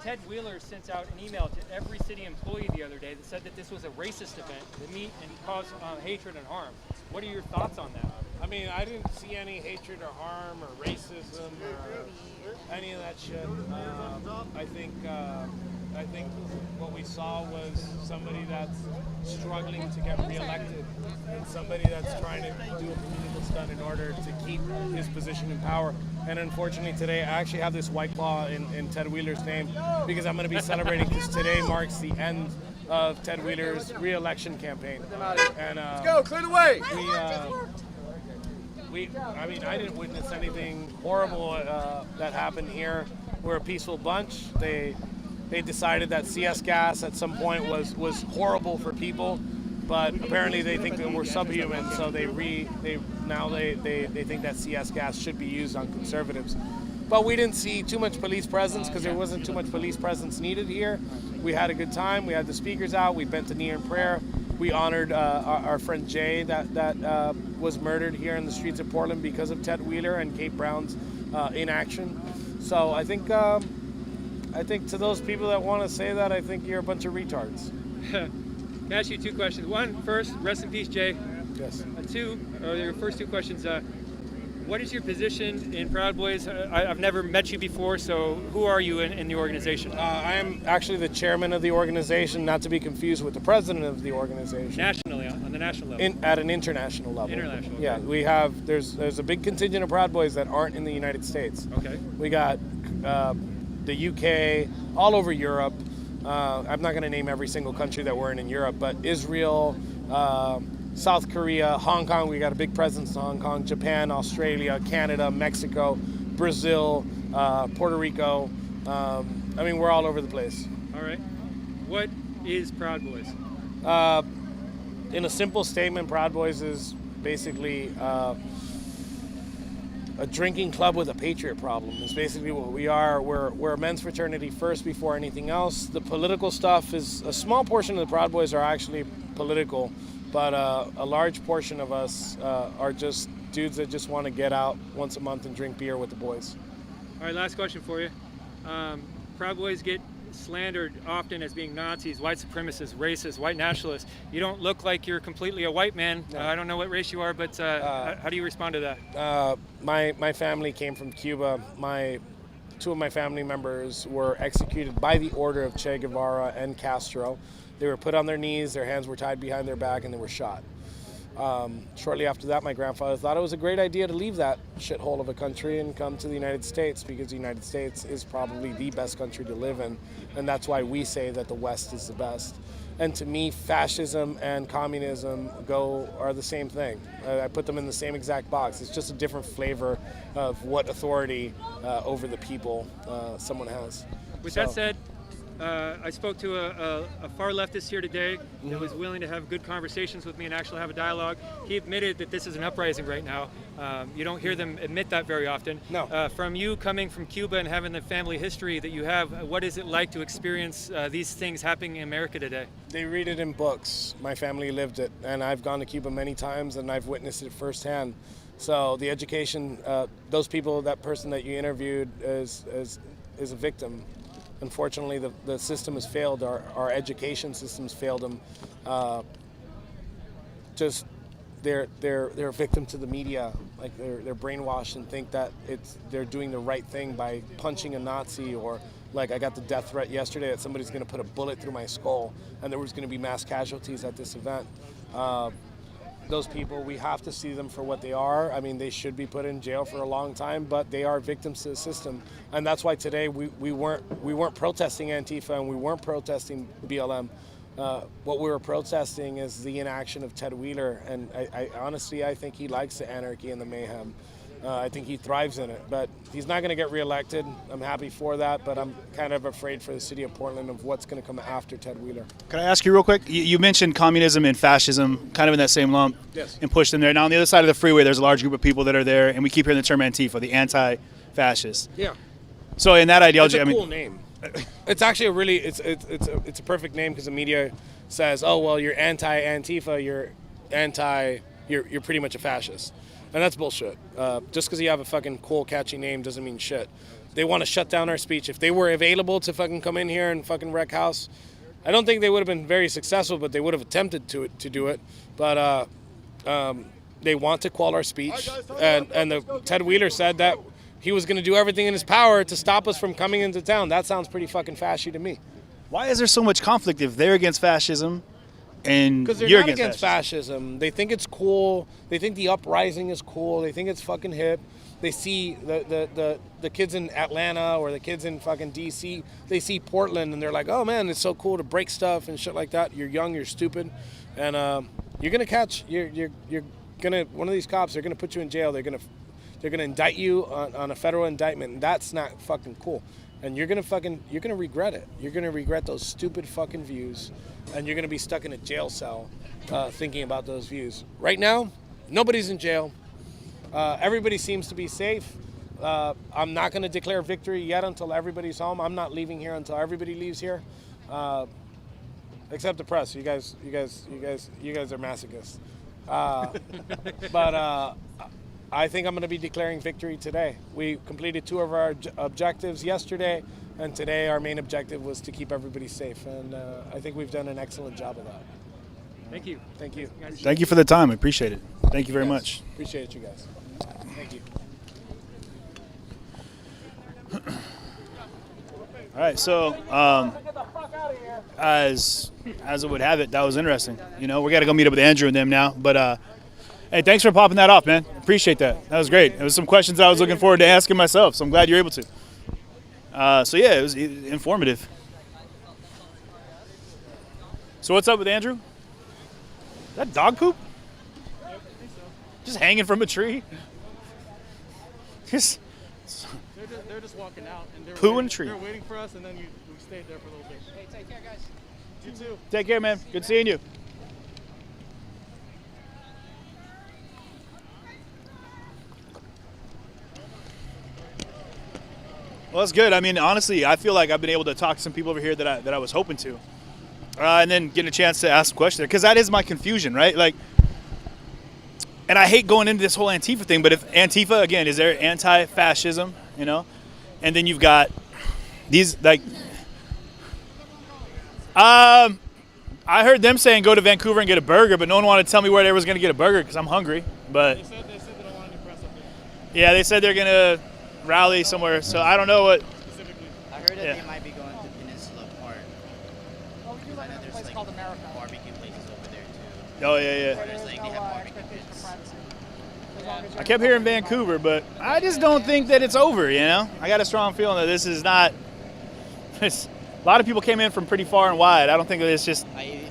Ted Wheeler sent out an email to every city employee the other day that said that this was a racist event that meet and cause hatred and harm. What are your thoughts on that? I mean, I didn't see any hatred or harm or racism or any of that shit. I think what we saw was somebody that's struggling to get reelected and somebody that's trying to do a political stunt in order to keep his position in power. And unfortunately today, I actually have this white claw in Ted Wheeler's name because I'm going to be celebrating because today marks the end of Ted Wheeler's re-election campaign. And let's go, clear the way. I mean, I didn't witness anything horrible that happened here. We're a peaceful bunch. They decided that CS gas at some point was horrible for people, but apparently they think that we're subhuman, so they think that CS gas should be used on conservatives. But we didn't see too much police presence because there wasn't too much police presence needed here. We had a good time. We had the speakers out. We bent the knee in prayer. We honored our friend Jay that was murdered here in the streets of Portland because of Ted Wheeler and Kate Brown's inaction. So I think to those people that want to say that, I think you're a bunch of retards. Can I ask you two questions? One, first, rest in peace, Jay. Yes. Your first two questions. What is your position in Proud Boys? I've never met you before, so who are you in the organization? I am actually the chairman of the organization, not to be confused with the president of the organization. Nationally, on the national level? At an international level. International. Okay. Yeah, we have, there's a big contingent of Proud Boys that aren't in the United States. Okay. We got the UK, all over Europe. I'm not going to name every single country that we're in Europe, but Israel, South Korea, Hong Kong, we got a big presence in Hong Kong, Japan, Australia, Canada, Mexico, Brazil, Puerto Rico. I mean, we're all over the place. All right. What is Proud Boys? In a simple statement, Proud Boys is basically a drinking club with a patriot problem. Is basically what we are. We're a men's fraternity first before anything else. The political stuff is, a small portion of the Proud Boys are actually political, but a large portion of us are just dudes that just want to get out once a month and drink beer with the boys. All right, last question for you. Proud Boys get slandered often as being Nazis, white supremacists, racists, white nationalists. You don't look like you're completely a white man. No. I don't know what race you are, but how do you respond to that? My family came from Cuba. Two of my family members were executed by the order of Che Guevara and Castro. They were put on their knees, their hands were tied behind their back, and they were shot. Shortly after that, my grandfather thought it was a great idea to leave that shithole of a country and come to the United States, because the United States is probably the best country to live in, and that's why we say that the West is the best. And to me, fascism and communism are the same thing. I put them in the same exact box. It's just a different flavor of what authority over the people someone has. With that said, I spoke to a far leftist here today that was willing to have good conversations with me and actually have a dialogue. He admitted that this is an uprising right now. You don't hear them admit that very often. No. From you coming from Cuba and having the family history that you have, what is it like to experience these things happening in America today? They read it in books. My family lived it, and I've gone to Cuba many times, and I've witnessed it firsthand. So the education, those people, that person that you interviewed is a victim. Unfortunately, the system has failed. Our education system's failed them. They're a victim to the media. Like they're brainwashed and think that they're doing the right thing by punching a Nazi, or like I got the death threat yesterday that somebody's going to put a bullet through my skull, and there was going to be mass casualties at this event. Those people, we have to see them for what they are. I mean, they should be put in jail for a long time, but they are victims to the system. And that's why today we weren't protesting Antifa and we weren't protesting BLM. What we were protesting is the inaction of Ted Wheeler. And I honestly think he likes the anarchy and the mayhem. I think he thrives in it, but he's not going to get reelected. I'm happy for that, but I'm kind of afraid for the city of Portland of what's going to come after Ted Wheeler. Can I ask you real quick? You mentioned communism and fascism kind of in that same lump. Yes. And pushed them there. Now on the other side of the freeway, there's a large group of people that are there, and we keep hearing the term Antifa, the anti-fascist. Yeah. So in that ideology, it's a cool name. It's actually a really it's a perfect name because the media says, oh well, you're anti-Antifa, you're pretty much a fascist. And that's bullshit. Just because you have a fucking cool, catchy name doesn't mean shit. They want to shut down our speech. If they were available to fucking come in here and fucking wreck house, I don't think they would have been very successful, but they would have attempted to do it. But they want to quell our speech. And Ted Wheeler said that he was going to do everything in his power to stop us from coming into town. That sounds pretty fucking fashy to me. Why is there so much conflict if they're against fascism? Because they're not against fascism. They think it's cool. They think the uprising is cool. They think it's fucking hip. They see the kids in Atlanta or the kids in fucking DC. They see Portland and they're like, oh man, it's so cool to break stuff and shit like that. You're young, you're stupid, and you're gonna catch. You're gonna one of these cops. They're gonna put you in jail. They're gonna indict you on a federal indictment, and that's not fucking cool. And you're gonna regret it. You're gonna regret those stupid fucking views, and you're gonna be stuck in a jail cell thinking about those views. Right now, nobody's in jail. Everybody seems to be safe. I'm not gonna declare victory yet until everybody's home. I'm not leaving here until everybody leaves here, except the press. You guys are masochists. But I think I'm going to be declaring victory today. We completed 2 of our objectives yesterday, and today our main objective was to keep everybody safe. And I think we've done an excellent job of that. Thank you. Thank you. Thank you for the time. I appreciate it. Thank you very much. Appreciate it, you guys. Thank you. All right, so as it would have it, that was interesting. You know, we got to go meet up with Andrew and them now, but hey, thanks for popping that off, man. Appreciate that. That was great. It was some questions I was looking forward to asking myself, so I'm glad you're able to. So yeah, it was informative. So what's up with Andrew? Is that dog poop? Just hanging from a tree? Just They're just walking out. And they were poo in waiting, a tree. They were waiting for us, and then we stayed there for a little bit. Hey, take care, guys. You too. Take care, man. Good seeing you. Well, that's good. I mean, honestly, I feel like I've been able to talk to some people over here that I was hoping to. And then get a chance to ask some questions there. Because that is my confusion, right? Like, and I hate going into this whole Antifa thing, but if Antifa, again, is there anti-fascism, you know? And then you've got these, like, I heard them saying go to Vancouver and get a burger, but no one wanted to tell me where they was going to get a burger because I'm hungry. But They said they don't want any press up there. yeah, they said they're going to rally somewhere, so I don't know what. Specifically. I heard that they might be going to Peninsula Park. Oh, we do like a place called America. Barbecue places over there too. Oh, yeah. There's like, they have barbecue pits. I kept hearing Vancouver, but I just don't think that it's over, you know? I got a strong feeling that this is not. A lot of people came in from pretty far and wide. I don't think that it's just. I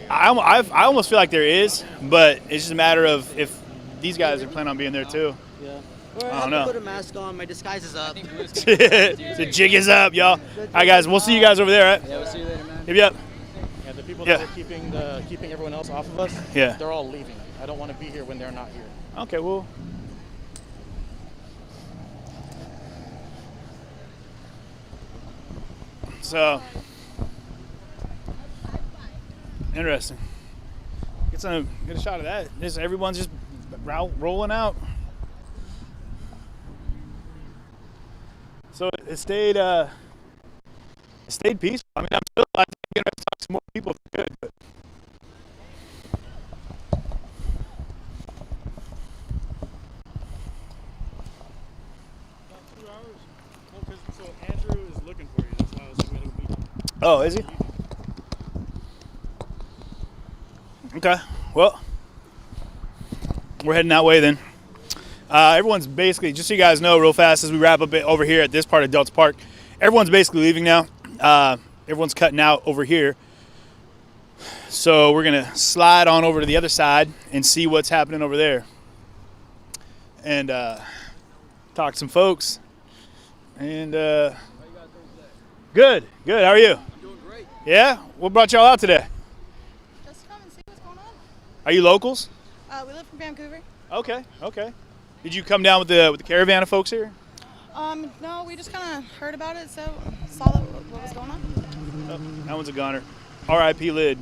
I almost feel like there is, but it's just a matter of if these guys are planning on being there too. Yeah. I don't know. Put a mask on. My disguise is up. The jig is up, y'all. All right, guys. We'll see you guys over there, right? Yeah, we'll see you later, man. Yep. Yeah, the people Yeah. that are keeping everyone else off of us, Yeah. they're all leaving. I don't want to be here when they're not here. Okay, well. So, interesting. Get a shot of that. Everyone's just rolling out. So it stayed peaceful. I mean, I'm still I think I'm gonna talk to more people if I could, but. So Andrew is looking for you. That's why I was going to meet him. Oh, is he? Okay. Well, we're heading that way then. Everyone's basically, just so you guys know real fast as we wrap up over here at this part of Delta Park, everyone's basically leaving now. Everyone's cutting out over here. So we're going to slide on over to the other side and see what's happening over there. And talk to some folks. And good. How are you? I'm doing great. Yeah? What brought y'all out today? Just come and see what's going on. Are you locals? We live from Vancouver. Okay. Did you come down with the caravan of folks here? No, we just kind of heard about it, so saw what was going on. Oh, that one's a goner. R.I.P. Lid.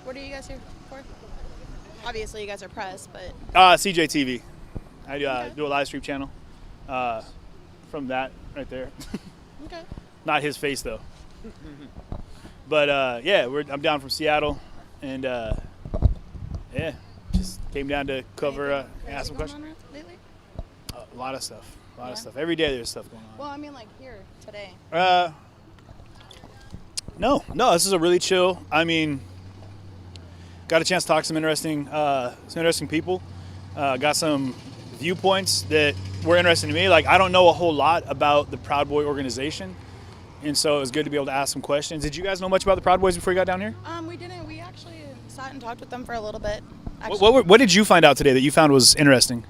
What are you guys here for? Obviously, you guys are press, but... CJTV. I do a live stream channel from that right there. Okay. Not his face, though. But, yeah, I'm down from Seattle, and, yeah, just came down to cover, ask some questions. Lately? A lot of stuff. Every day there's stuff going on. Well, I mean, like here, today. No, this is a really chill. I mean, got a chance to talk to some interesting people. Got some viewpoints that were interesting to me. Like, I don't know a whole lot about the Proud Boy organization, and so it was good to be able to ask some questions. Did you guys know much about the Proud Boys before you got down here? We didn't. We actually sat and talked with them for a little bit. What did you find out today that you found was interesting?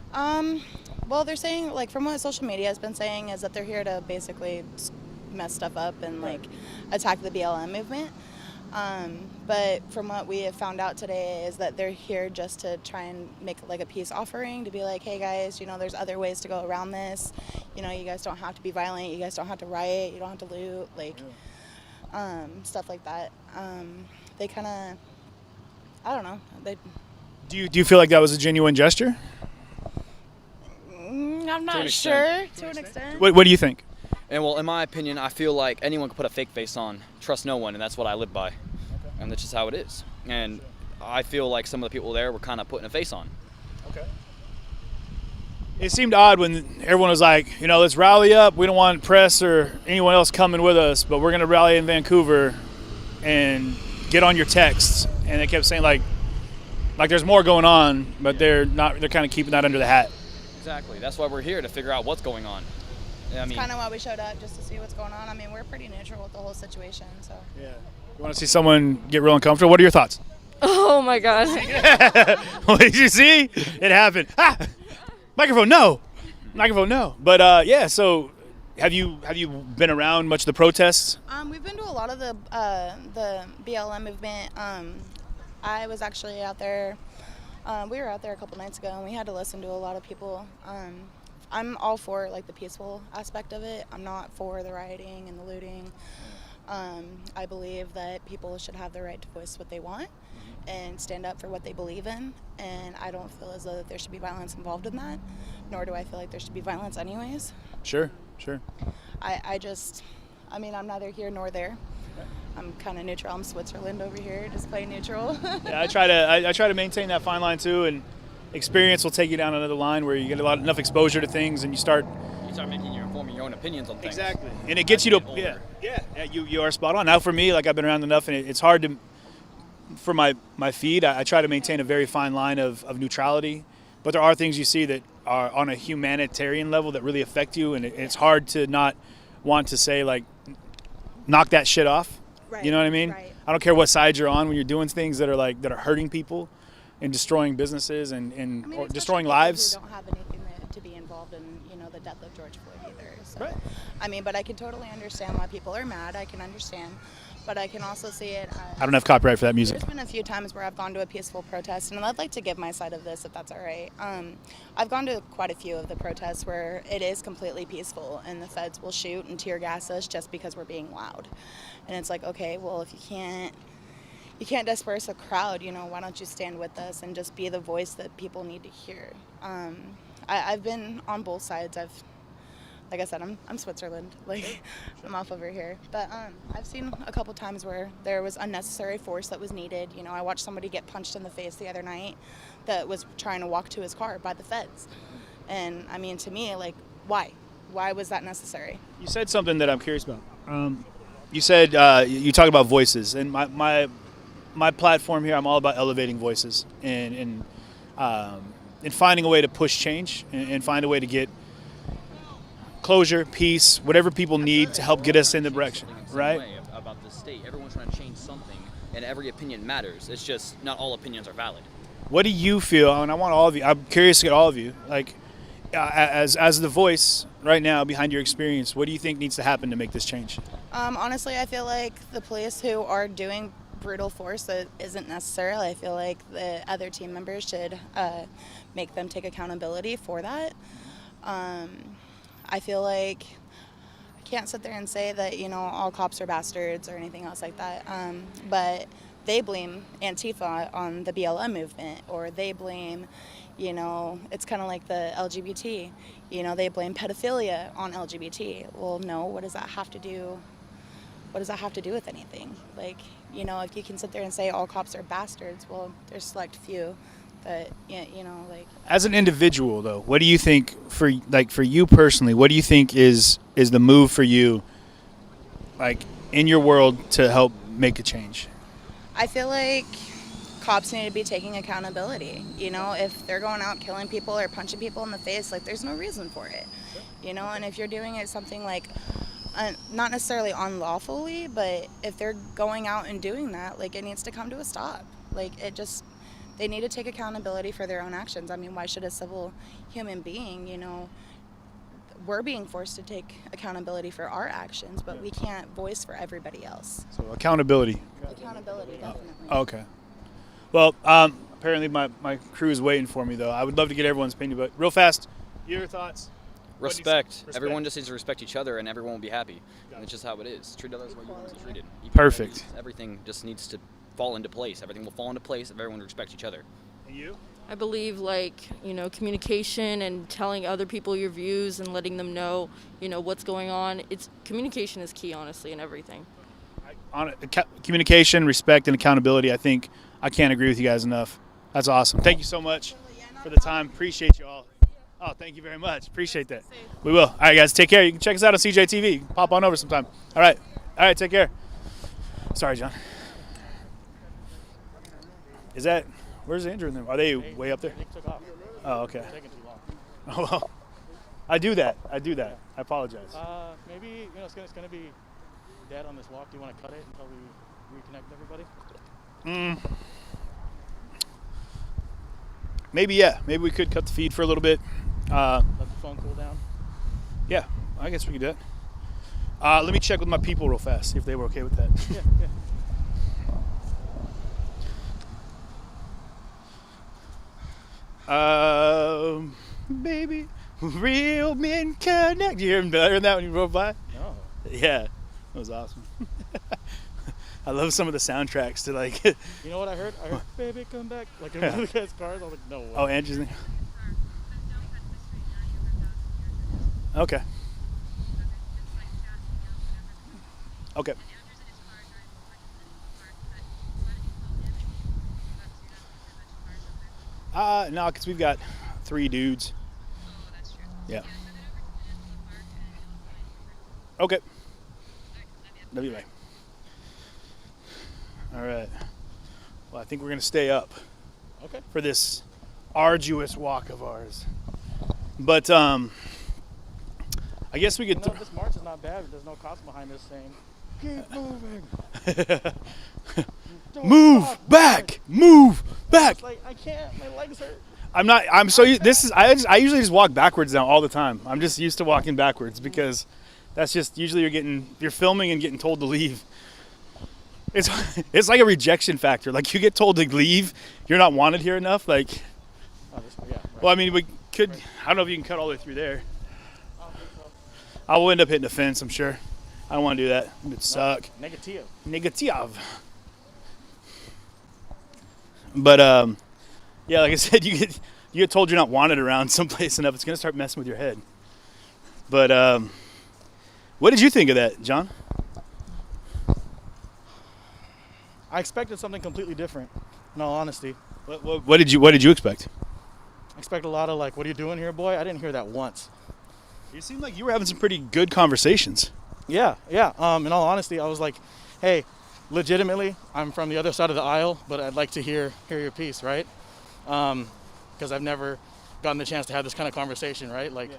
Well, they're saying, like, from what social media has been saying, is that they're here to basically mess stuff up and, like, attack the BLM movement. But from what we have found out today is that they're here just to try and make, like, a peace offering, to be like, hey, guys, you know, there's other ways to go around this. You know, you guys don't have to be violent. You guys don't have to riot. You don't have to loot, like, stuff like that. They kind of, I don't know. Do you feel like that was a genuine gesture? I'm not sure, to an extent. What do you think? And well, in my opinion, I feel like anyone can put a fake face on. Trust no one, and that's what I live by. Okay. And that's just how it is. And I feel like some of the people there were kind of putting a face on. Okay. It seemed odd when everyone was like, you know, let's rally up. We don't want press or anyone else coming with us, but we're going to rally in Vancouver and get on your texts. And they kept saying like there's more going on, but they're kind of keeping that under the hat. Exactly. That's why we're here, to figure out what's going on. That's kind of why we showed up, just to see what's going on. I mean, we're pretty neutral with the whole situation, so. Yeah. You want to see someone get real uncomfortable? What are your thoughts? Oh my God. What did you see? It happened. Ah! Microphone, no. But yeah. So, have you been around much of the protests? We've been to a lot of the BLM movement. I was actually out there. We were out there a couple nights ago, and we had to listen to a lot of people. I'm all for like the peaceful aspect of it. I'm not for the rioting and the looting. I believe that people should have the right to voice what they want and stand up for what they believe in. And I don't feel as though that there should be violence involved in that, nor do I feel like there should be violence anyways. Sure. I mean, I'm neither here nor there. I'm kind of neutral. I'm Switzerland over here, just plain neutral. Yeah, I try to maintain that fine line too, and experience will take you down another line where you get enough exposure to things, and you start forming your own opinions on things. Exactly, and it gets you to you are spot on. Now for me, like I've been around enough, and it's hard to for my feed. I try to maintain a very fine line of neutrality, but there are things you see that are on a humanitarian level that really affect you, and it's hard to not want to say like knock that shit off. Right, you know what I mean? Right. I don't care what side you're on when you're doing things that are hurting people and destroying businesses and or destroying lives. Who don't have anything to be involved in, the death of George Floyd either. So, I mean, but I can totally understand why people are mad. I can understand, but I can also see it. I don't have copyright for that music. There's been a few times where I've gone to a peaceful protest, and I'd like to give my side of this, if that's all right. I've gone to quite a few of the protests where it is completely peaceful, and the feds will shoot and tear gas us just because we're being loud. And it's like, okay, well, if you can't disperse a crowd, why don't you stand with us and just be the voice that people need to hear? I've been on both sides. Like I said, I'm Switzerland. Like, I'm off over here. But I've seen a couple times where there was unnecessary force that was needed. I watched somebody get punched in the face the other night that was trying to walk to his car by the feds. And, I mean, to me, like, why? Why was that necessary? You said something that I'm curious about. You said you talk about voices, and my platform here, I'm all about elevating voices and finding a way to push change and find a way to get closure, peace, whatever people need to help get us in the direction, right? About the state, everyone's trying to change something, and every opinion matters. It's just not all opinions are valid. What do you feel? And I want all of you. I'm curious to get all of you. Like, as the voice right now behind your experience, what do you think needs to happen to make this change? Honestly, I feel like the police who are doing brutal force that isn't necessary. I feel like the other team members should make them take accountability for that. I feel like I can't sit there and say that, all cops are bastards or anything else like that, but they blame Antifa on the BLM movement, or they blame, it's kind of like the LGBT, they blame pedophilia on LGBT. Well, no, what does that have to do? What does that have to do with anything? Like, if you can sit there and say all cops are bastards, well, there's select few that, like. As an individual, though, what do you think for you personally? What do you think is the move for you, like in your world, to help make a change? I feel like cops need to be taking accountability. If they're going out killing people or punching people in the face, like, there's no reason for it. And if you're doing it something like, not necessarily unlawfully, but if they're going out and doing that, like, it needs to come to a stop. Like, they need to take accountability for their own actions. I mean, why should a civil human being, we're being forced to take accountability for our actions, but we can't voice for everybody else. So accountability. Accountability, definitely. Okay. Well, apparently my crew is waiting for me, though. I would love to get everyone's opinion, but real fast, your thoughts? Respect. Everyone just needs to respect each other, and everyone will be happy. And it's just how it is. Treat others the way you want to be treated. Perfect. Everything just needs to fall into place. Everything will fall into place if everyone respects each other. And you? I believe, communication and telling other people your views and letting them know, what's going on. Communication is key, honestly, in everything. Communication, respect, and accountability. I think I can't agree with you guys enough. That's awesome. Thank you so much for the time. Appreciate you all. Oh, thank you very much. Appreciate that. We will. All right, guys, take care. You can check us out on CJTV. You can pop on over sometime. All right, take care. Sorry, John. Where's the injury in them? Are they way up there? They took off. Oh, okay. It's taking too long. Oh, well. I do that. I apologize. Maybe, it's going to be dead on this walk. Do you want to cut it until we reconnect everybody? Maybe, yeah. Maybe we could cut the feed for a little bit. Let the phone cool down? Yeah, I guess we could do that. Let me check with my people real fast, see if they were okay with that. Yeah. Baby, real men connect. You hear that when you rode by? No. Yeah, that was awesome. I love some of the soundtracks to like. You know what I heard? I heard, baby, come back. Like in one of the guys' cars. I was like, no way. Oh, Andrew's thing. Okay. Okay. No, because we've got 3 dudes. Yeah. Okay. WA. All right. Well, I think we're going to stay up. Okay. For this arduous walk of ours. But I guess we could. This march is not bad. There's no cops behind this saying Keep moving. Move back. Move back. It's like, I can't. My legs hurt. I usually just walk backwards now all the time. I'm just used to walking backwards because that's just usually you're filming and getting told to leave. It's like a rejection factor. Like you get told to leave, you're not wanted here enough. Like, well, I mean, we could. I don't know if you can cut all the way through there. I will end up hitting the fence, I'm sure. I don't want to do that. It would suck. Negative. But yeah, like I said, you get told you're not wanted around someplace enough, it's gonna start messing with your head. But what did you think of that, John? I expected something completely different, in all honesty. What did you expect? I expect a lot of like, what are you doing here, boy? I didn't hear that once. You seemed like you were having some pretty good conversations. Yeah. In all honesty, I was like, hey, legitimately, I'm from the other side of the aisle, but I'd like to hear your piece, right? Because I've never gotten the chance to have this kind of conversation, right? Like,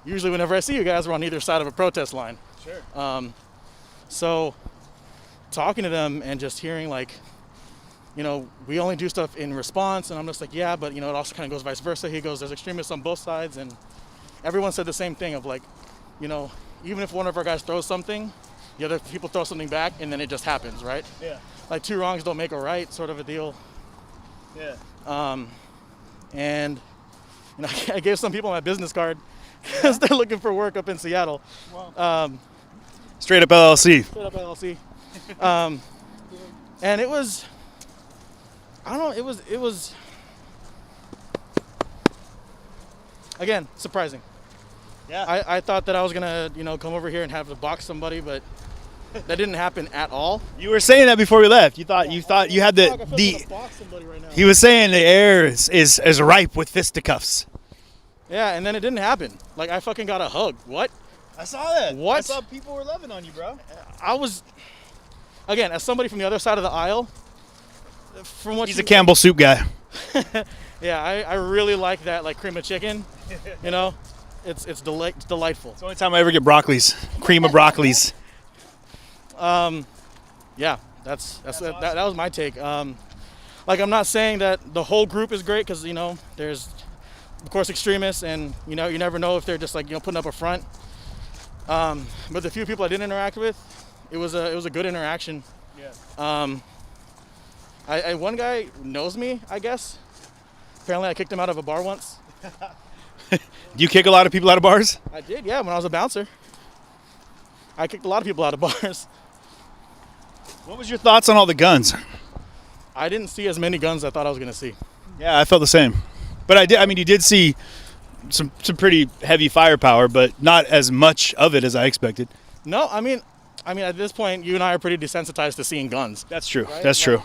usually whenever I see you guys, we're on either side of a protest line. Sure. So talking to them and just hearing like, we only do stuff in response, and I'm just like, yeah, but it also kind of goes vice versa. He goes, there's extremists on both sides, and everyone said the same thing of like, even if one of our guys throws something, the other people throw something back, and then it just happens, right? Yeah. Like two wrongs don't make a right, sort of a deal. Yeah. And I gave some people my business card because they're looking for work up in Seattle. Straight up LLC. Straight up LLC. And it was, I don't know, it was again, surprising. Yeah. I thought that I was gonna, come over here and have to box somebody, but that didn't happen at all. You were saying that before we left. You thought you had the He was saying the air is ripe with fisticuffs. Yeah, and then it didn't happen. Like I fucking got a hug. What? I saw that. What? I saw people were loving on you, bro. I was, again, as somebody from the other side of the aisle, from what He's a Campbell soup guy. Yeah, I really like that, like cream of chicken. It's delightful. It's the only time I ever get broccolis, cream of broccolis. Yeah, that was my take. Like I'm not saying that the whole group is great because there's of course extremists, and you never know if they're just like putting up a front. But the few people I did interact with, it was a good interaction. Yeah. One guy knows me, I guess. Apparently, I kicked him out of a bar once. Do you kick a lot of people out of bars? I did, yeah. When I was a bouncer, I kicked a lot of people out of bars. What was your thoughts on all the guns? I didn't see as many guns as I thought I was going to see. Yeah, I felt the same. But I did. I mean, you did see some pretty heavy firepower, but not as much of it as I expected. No, I mean, at this point, you and I are pretty desensitized to seeing guns. That's true. Right? That's true.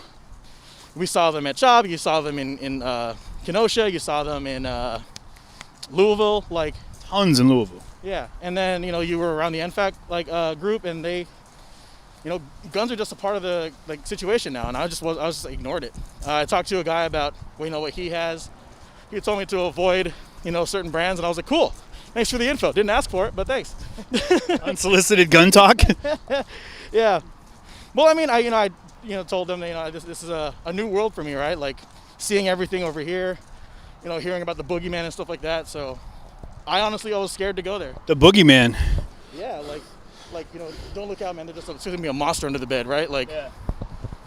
We saw them at Job. You saw them in Kenosha. You saw them in Louisville. Like tons in Louisville. Yeah, and then you were around the NFAC group, and they, guns are just a part of the situation now, and I just ignored it. I talked to a guy about what he has. He told me to avoid certain brands, and I was like, cool. Thanks for the info. Didn't ask for it, but thanks. Unsolicited gun talk. Yeah. Well, I mean, I told them this is a new world for me, right? Like seeing everything over here, hearing about the boogeyman and stuff like that. So I honestly was scared to go there. The boogeyman. Yeah, like don't look out, man. There's gonna be a monster under the bed, right? Like. Yeah.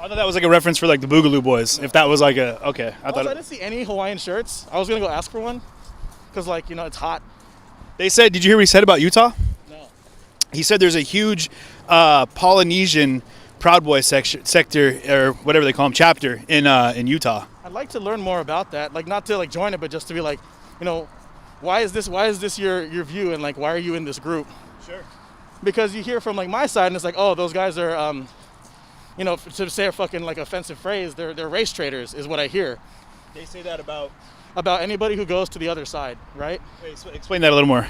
I thought that was like a reference for like the Boogaloo Boys. If that was like okay. I didn't see any Hawaiian shirts. I was gonna go ask for one, because it's hot. They said, did you hear what he said about Utah? No. He said there's a huge Polynesian Proud Boy sector, or whatever they call them, chapter in Utah. I'd like to learn more about that. Like not to join it, but just to be like, why is this your view, and why are you in this group? Sure. Because you hear from my side, and it's like, oh, those guys are to say a fucking offensive phrase, they're race traitors is what I hear. They say that about anybody who goes to the other side, right? Wait, so explain that a little more.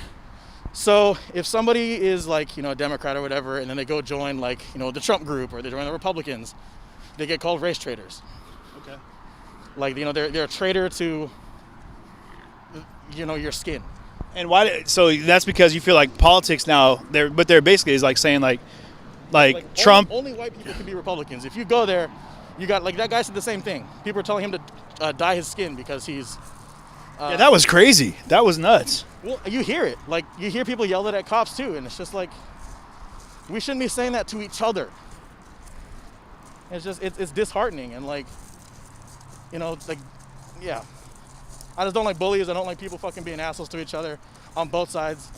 So if somebody is a Democrat or whatever, and then they go join the Trump group, or they join the Republicans, they get called race traitors. Okay. They're a traitor to your skin. And why? So that's because you feel like politics now. They're basically is saying like Trump. Only white people can be Republicans. If you go there, you got like that guy said the same thing. People are telling him to dye his skin because he's. Yeah, that was crazy. That was nuts. Well, you hear it. Like you hear people yell that at cops too, and it's just like we shouldn't be saying that to each other. It's just it's disheartening and like, you know, like, yeah. I just don't like bullies. I don't like people fucking being assholes to each other on both sides.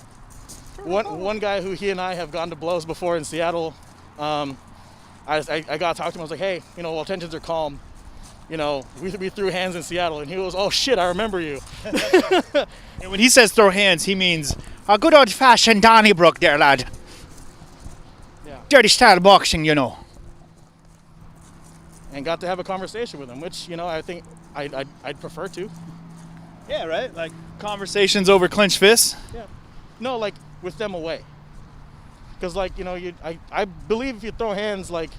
One guy who he and I have gone to blows before in Seattle, I got to talk to him. I was like, hey, you know, while tensions are calm, you know, we threw hands in Seattle. And he goes, oh shit, I remember you. And when he says throw hands, he means a good old-fashioned Donnybrook there, lad. Yeah. Dirty style boxing, you know. And got to have a conversation with him, which, you know, I think I'd prefer to. Yeah, right? Like conversations over clenched fists? Yeah. No, like with them away. Because, like, you know, I believe if you throw hands, like,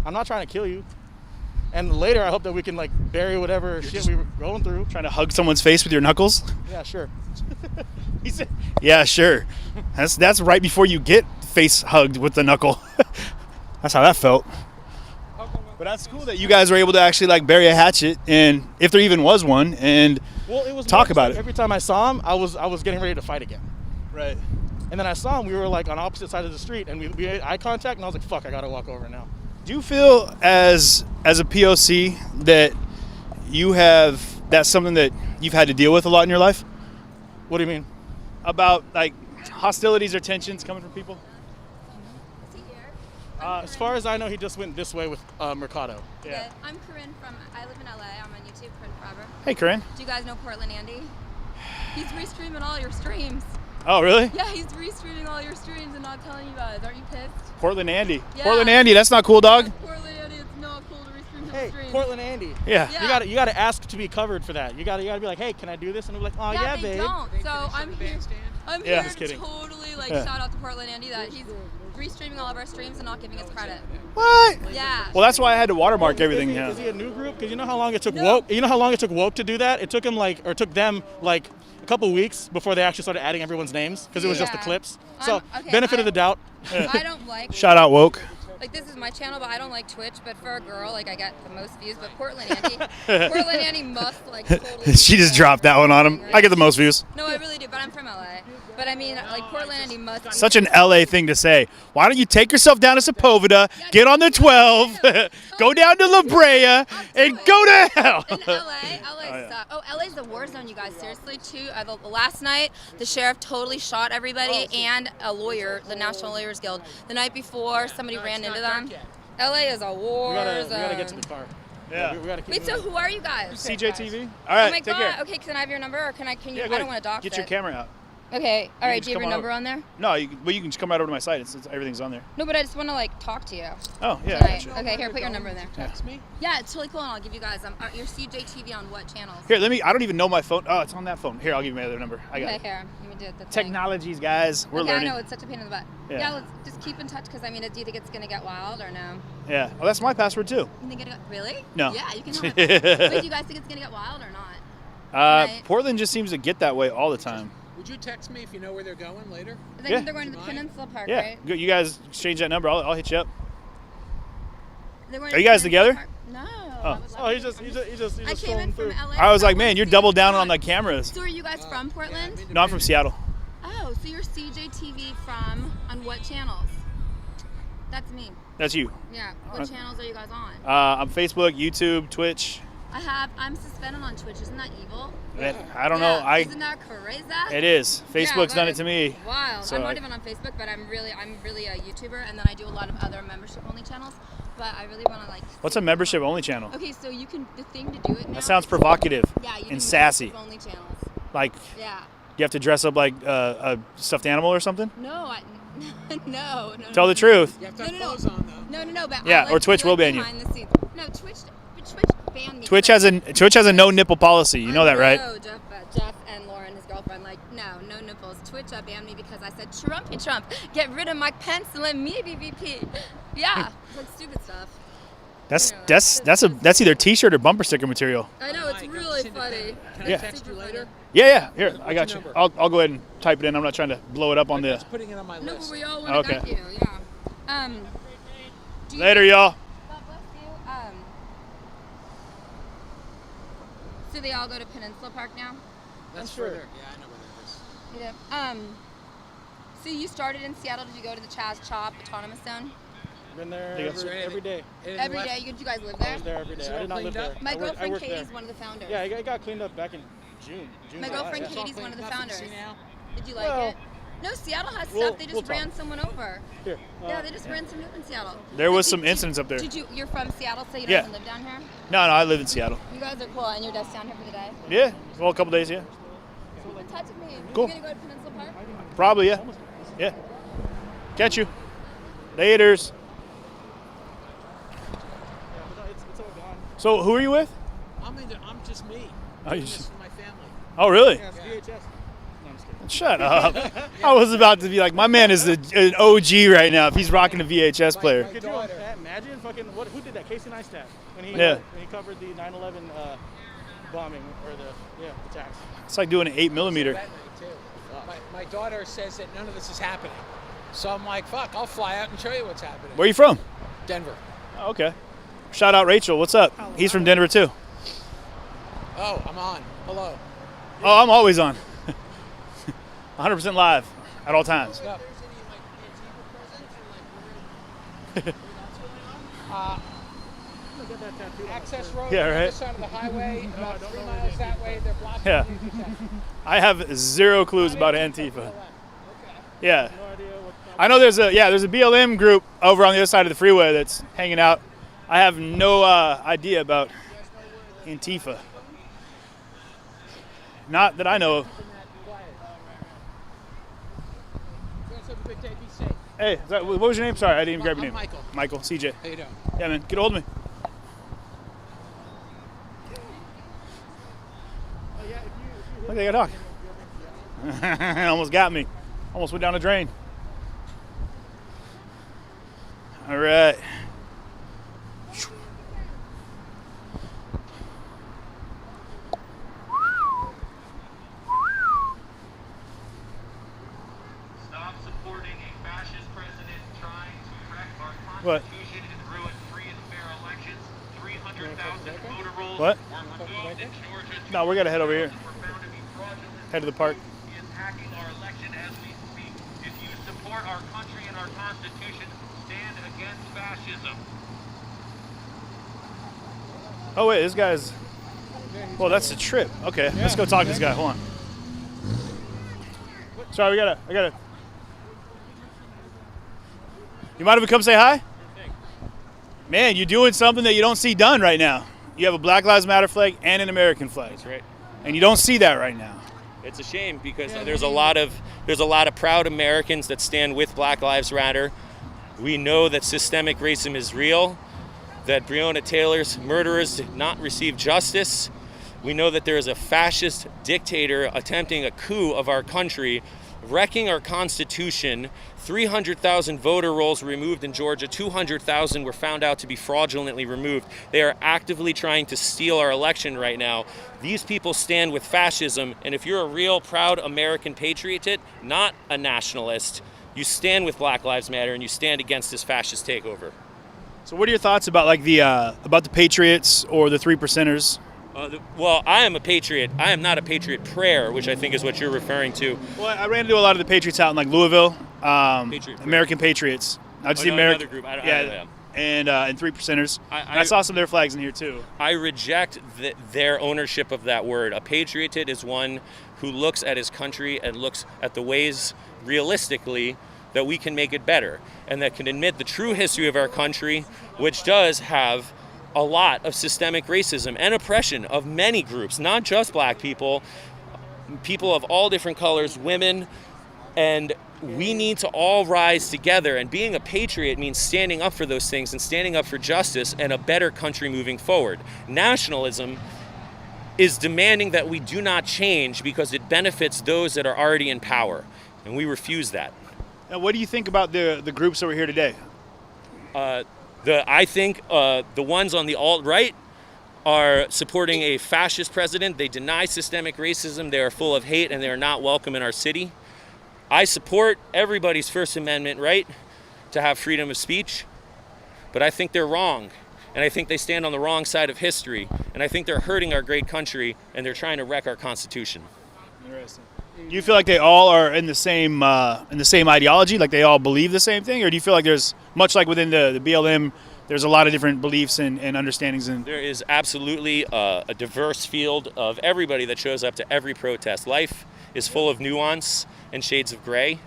I'm not trying to kill you. And later, I hope that we can, like, bury whatever shit we were going through. Trying to hug someone's face with your knuckles? Yeah, sure. He said, yeah, sure. That's right before you get face hugged with the knuckle. That's how that felt. But that's cool that you guys were able to actually, like, bury a hatchet, and if there even was one, and talk about it. Every time I saw him, I was getting ready to fight again. Right. And then I saw him, we were like on opposite sides of the street, and we made eye contact, and I was like, fuck, I gotta walk over now. Do you feel as a POC that that's something that you've had to deal with a lot in your life? What do you mean? About like hostilities or tensions coming from people? As far as I know, he just went this way with Mercado. Yeah. I'm Corinne I live in LA. I'm on YouTube, Corinne Forever. Hey, Corinne. Do you guys know Portland Andy? He's restreaming all your streams. Oh, really? Yeah, he's restreaming all your streams and not telling you guys. Aren't you pissed? Portland Andy. Yeah. Portland Andy, that's not cool, dog. Portland Andy, it's not cool to restream Hey, streams. Portland Andy. Yeah. You gotta ask to be covered for that. You gotta be like, hey, can I do this? And I'm like, oh yeah, they babe. don't. So I'm here. I'm Yeah. here Just to kidding. totally like Yeah. shout out to Portland Andy that he's restreaming all of our streams and not giving us credit. What? Yeah. Well, that's why I had to watermark everything. Is he, Yeah. is he a new group? Because you know how long it took Woke. You know how long it took Woke to do that? It took him took them like a couple weeks before they actually started adding everyone's names because it was just the clips. So okay, benefit of the doubt. I don't like. Shout out Woke. Like this is my channel, but I don't like Twitch. But for a girl, like I get the most views. But Portland Andy must like totally. She just dropped that one on him. I get the most views. No, I really do. But I'm from LA. But I mean, like Portland Andy must. Such an LA thing to say. Why don't you take yourself down to Sepulveda, get on the 12, go down to La Brea, and go to hell? In LA sucks. Oh, LA's the war zone, you guys. Seriously, too. The last night, the sheriff totally shot everybody and a lawyer, the National Lawyers Guild. The night before, somebody ran into them. LA is a war zone. We gotta get to the car. Yeah. We gotta keep Wait, so who are you guys? CJTV. All right, oh my take God. care. Okay, can I have your number, or can you? Yeah, I don't want to dox Get it. your camera out. Okay. All right. just Do you have come your on number over. on there? No, you can just come right over to my site. Everything's on there. No, but I just want to like talk to you. Oh, yeah, I Tonight. got you. Okay, here, put your number in there. Text me. Yeah, it's totally cool, and I'll give you guys your CJTV on what channels? Here, I don't even know my phone. Oh, it's on that phone. Here, I'll give you my other number. I got Okay, it. here. Let me do it. Technologies, guys. We're okay, learning. I know, it's such a pain in the butt. Yeah. Yeah, let's just keep in touch, because I mean, do you think it's going to get wild or no? Yeah. Oh, that's my password, too. You think really? No. Yeah, you can have it. Wait, do you guys think it's going to get wild or not? Portland just seems to get that way all the time. Would you text me if you know where they're going later? I think they're going to the Peninsula Park, Yeah. right? You guys exchange that number. I'll hit you up. They're going Are to you guys Peninsula together? Park. No. Oh, he's just I came in from LA. I was like, man, you're double down on the cameras. So are you guys from Portland? No, I'm from Seattle. Oh, so you're CJTV on what channels? That's me. That's you. Yeah. What channels are you guys on? I'm Facebook, YouTube, Twitch. I'm suspended on Twitch. Isn't that evil? I don't know. Isn't that crazy? It is. Facebook's done it to me. Wild. So I'm not even on Facebook, but I'm really a YouTuber, and then I do a lot of other membership-only channels. But I really want to What's a membership-only channel? Okay, so you can. The thing to do it now. That sounds provocative. Yeah, you and sassy. Only channels. Like. Yeah. You have to dress up like a stuffed animal or something? No, no. Tell the truth. You have to have clothes on though. No. But Yeah, I or Twitch will ban you. behind the scenes. No, Twitch banned me. Twitch has a no nipple policy. You know that, right? No, Jeff and Lauren, his girlfriend, no nipples. Twitch banned me because I said, Trump, get rid of Mike Pence and let me be VP. Yeah, like stupid stuff. That's either T-shirt or bumper sticker material. I know, it's really funny. Can I text you later? Yeah. Here, I got you. I'll go ahead and type it in. I'm not trying to blow it up on the. Putting it on my list. No, but we all want to thank you. Yeah. Later, y'all. God bless you. So they all go to Peninsula Park now? That's further. Yeah, I know where that is. Yeah. So you started in Seattle. Did you go to the Chaz Chop Autonomous Zone? Been there Yes. every day. Every day. You guys live there? I was there every day. Is it I all did not live cleaned there. up? My I girlfriend worked Katie's there. one of the founders. Yeah, it got cleaned up back in June. My July, girlfriend yeah. Katie's one of the Nothing to founders. see now? Did you like Well, it? No, Seattle has we'll- stuff. They just we'll talk. ran someone over. Here. Yeah, they just ran someone over in Seattle. There was Did- some did- incidents up there. Did you? You're from Seattle, so you don't Yeah. even live down here. No, I live in Seattle. You guys are cool, and you're just down here for the day. Yeah, well, a couple days, yeah. Keep in touch with me. Cool. You gonna go to Peninsula Park? Probably, yeah. Yeah. Catch you. Laters. So, who are you with? I'm just me. Oh, you This is just- for my family. Oh, really? Yeah, it's VHS. No, I'm just kidding. Shut up. I was about to be like, my man is an OG right now if he's rocking a VHS player. Could you imagine fucking who did that? Casey Neistat when he Yeah. when he covered the 9/11 bombing or the attacks. It's like doing an 8mm. That night, too. My daughter says that none of this is happening. So I'm like, fuck, I'll fly out and show you what's happening. Where are you from? Denver. Oh, okay. Shout out Rachel. What's up? He's from Denver too. Oh, I'm on. Hello. Oh, I'm always on. 100% live at all times. Yep. Access road, Yeah, on the right. other side of the highway, about 3 miles that way, they're blocking Yeah. the intersection. I have zero clues about Antifa. Yeah. I know there's a BLM group over on the other side of the freeway that's hanging out. I have no idea about Antifa. Not that I know of. Let's have a good day. Be safe. Hey, what was your name? Sorry, I didn't even grab your I'm name. Michael. Michael, CJ. How you doing? Yeah, man, get a hold of me. Look, they got a dog. Almost got me. Almost went down the drain. All right. Stop supporting a fascist president trying to wreck our What? Constitution and ruin free and fair elections. 300,000 voter rolls What? were removed in Georgia. No, we're gonna head over here. Were found to be fraudulent. Head to the park. He is hacking our election as we speak. If you support our country and our Constitution, stand against fascism. Oh wait, this guy's. Well, that's the trip. Okay, let's go talk to this guy. Hold on. Sorry, I gotta. You mind if we come say hi? Man, you're doing something that you don't see done right now. You have a Black Lives Matter flag and an American flag. That's right. And you don't see that right now. It's a shame because there's a lot of proud Americans that stand with Black Lives Matter. We know that systemic racism is real, that Breonna Taylor's murderers did not receive justice. We know that there is a fascist dictator attempting a coup of our country, wrecking our Constitution. 300,000 voter rolls removed in Georgia. 200,000 were found out to be fraudulently removed. They are actively trying to steal our election right now. These people stand with fascism, and if you're a real proud American patriot, not a nationalist, you stand with Black Lives Matter and you stand against this fascist takeover. So, what are your thoughts about like the Patriots or the 3%ers? Well, I am a patriot. I am not a patriot prayer, which I think is what you're referring to. Well, I ran into a lot of the Patriots out in like Louisville. American Patriots. Not just the American. Group. I don't yeah, and 3%ers. I saw some of their flags in here too. I reject their ownership of that word. A patriot is one who looks at his country and looks at the ways realistically that we can make it better, and that can admit the true history of our country, which does have a lot of systemic racism and oppression of many groups, not just black people, people of all different colors, women, and we need to all rise together. And being a patriot means standing up for those things and standing up for justice and a better country moving forward. Nationalism is demanding that we do not change because it benefits those that are already in power, and we refuse that. Now, what do you think about the groups that were here today? I think the ones on the alt-right are supporting a fascist president. They deny systemic racism. They are full of hate, and they are not welcome in our city. I support everybody's First Amendment right to have freedom of speech, but I think they're wrong. And I think they stand on the wrong side of history. And I think they're hurting our great country, and they're trying to wreck our Constitution. Interesting. Do you feel like they all are in the same ideology, like they all believe the same thing, or do you feel like there's, much like within the BLM, there's a lot of different beliefs and understandings? There is absolutely a diverse field of everybody that shows up to every protest. Life is full of nuance and shades of gray.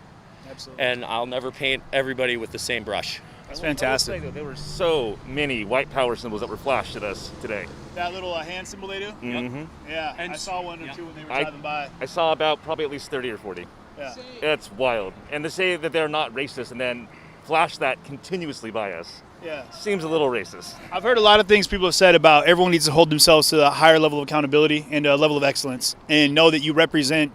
Absolutely. And I'll never paint everybody with the same brush. That's fantastic. I will say, though, there were so many white power symbols that were flashed at us today. That little hand symbol they do? Mm-hmm. Yeah, And I saw one or two when they were driving by. I saw about probably at least 30 or 40. Yeah. It's wild. And to say that they're not racist and then flash that continuously by us seems a little racist. I've heard a lot of things people have said about everyone needs to hold themselves to a higher level of accountability and a level of excellence, and know that you represent,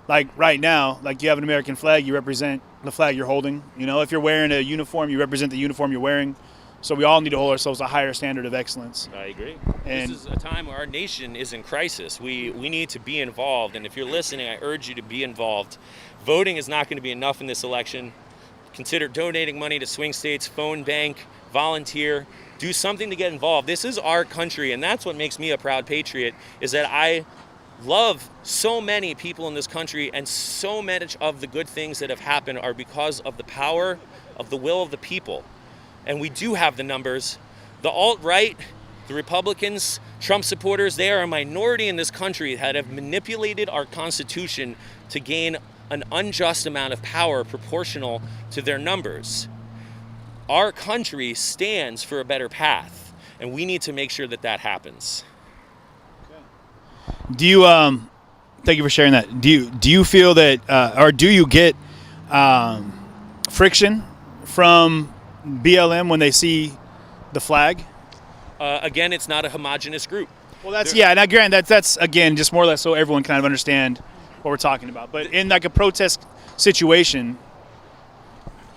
like right now, like you have an American flag, you represent the flag you're holding. You know, if you're wearing a uniform, you represent the uniform you're wearing. So we all need to hold ourselves to a higher standard of excellence. I agree. And this is a time where our nation is in crisis. We need to be involved, and if you're listening, I urge you to be involved. Voting is not going to be enough in this election. Consider donating money to swing states, phone bank, volunteer, do something to get involved. This is our country, and that's what makes me a proud patriot, is that I love so many people in this country, and so much of the good things that have happened are because of the power of the will of the people. And we do have the numbers. The alt-right, the Republicans, Trump supporters, they are a minority in this country that have manipulated our Constitution to gain an unjust amount of power proportional to their numbers. Our country stands for a better path, and we need to make sure that that happens. do you, thank you for sharing that. Do you feel that, or do you get friction from BLM when they see the flag? Again, it's not a homogenous group. Well, and I grant that's again just more or less so everyone kind of understand what we're talking about. But in like a protest situation,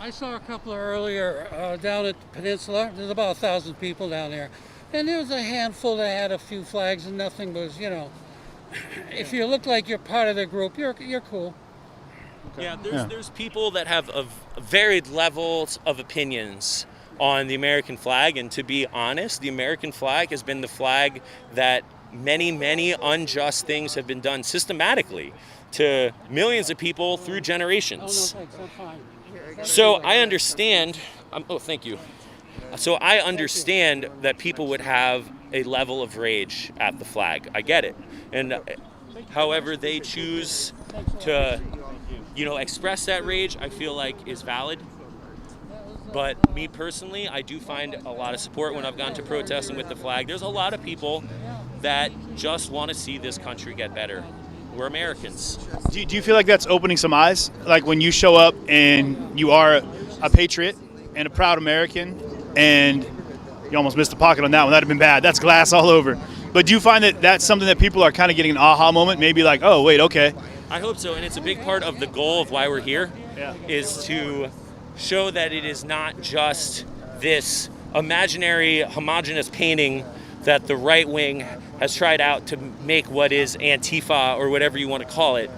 I saw a couple earlier down at the peninsula. There's about 1,000 people down there, and there was a handful that had a few flags, and nothing was, you know. If you look like you're part of the group, you're cool. Yeah, there's people that have varied levels of opinions on the American flag, and to be honest, the American flag has been the flag that many unjust things have been done systematically to millions of people through generations. Oh, no, thanks, I'm fine. So I understand, thank you. So I understand that people would have a level of rage at the flag. I get it. And however they choose to, express that rage, I feel like is valid. But me personally, I do find a lot of support when I've gone to protesting with the flag. There's a lot of people that just want to see this country get better. We're Americans. do you feel like that's opening some eyes? Like when you show up and you are a patriot and a proud American, and you almost missed the pocket on that one. That'd have been bad. That's glass all over. But do you find that that's something that people are kind of getting an aha moment? Maybe like, oh, wait, okay. I hope so, and it's a big part of the goal of why we're here, is to show that it is not just this imaginary, homogenous painting that the right wing has tried out to make what is Antifa or whatever you want to call it.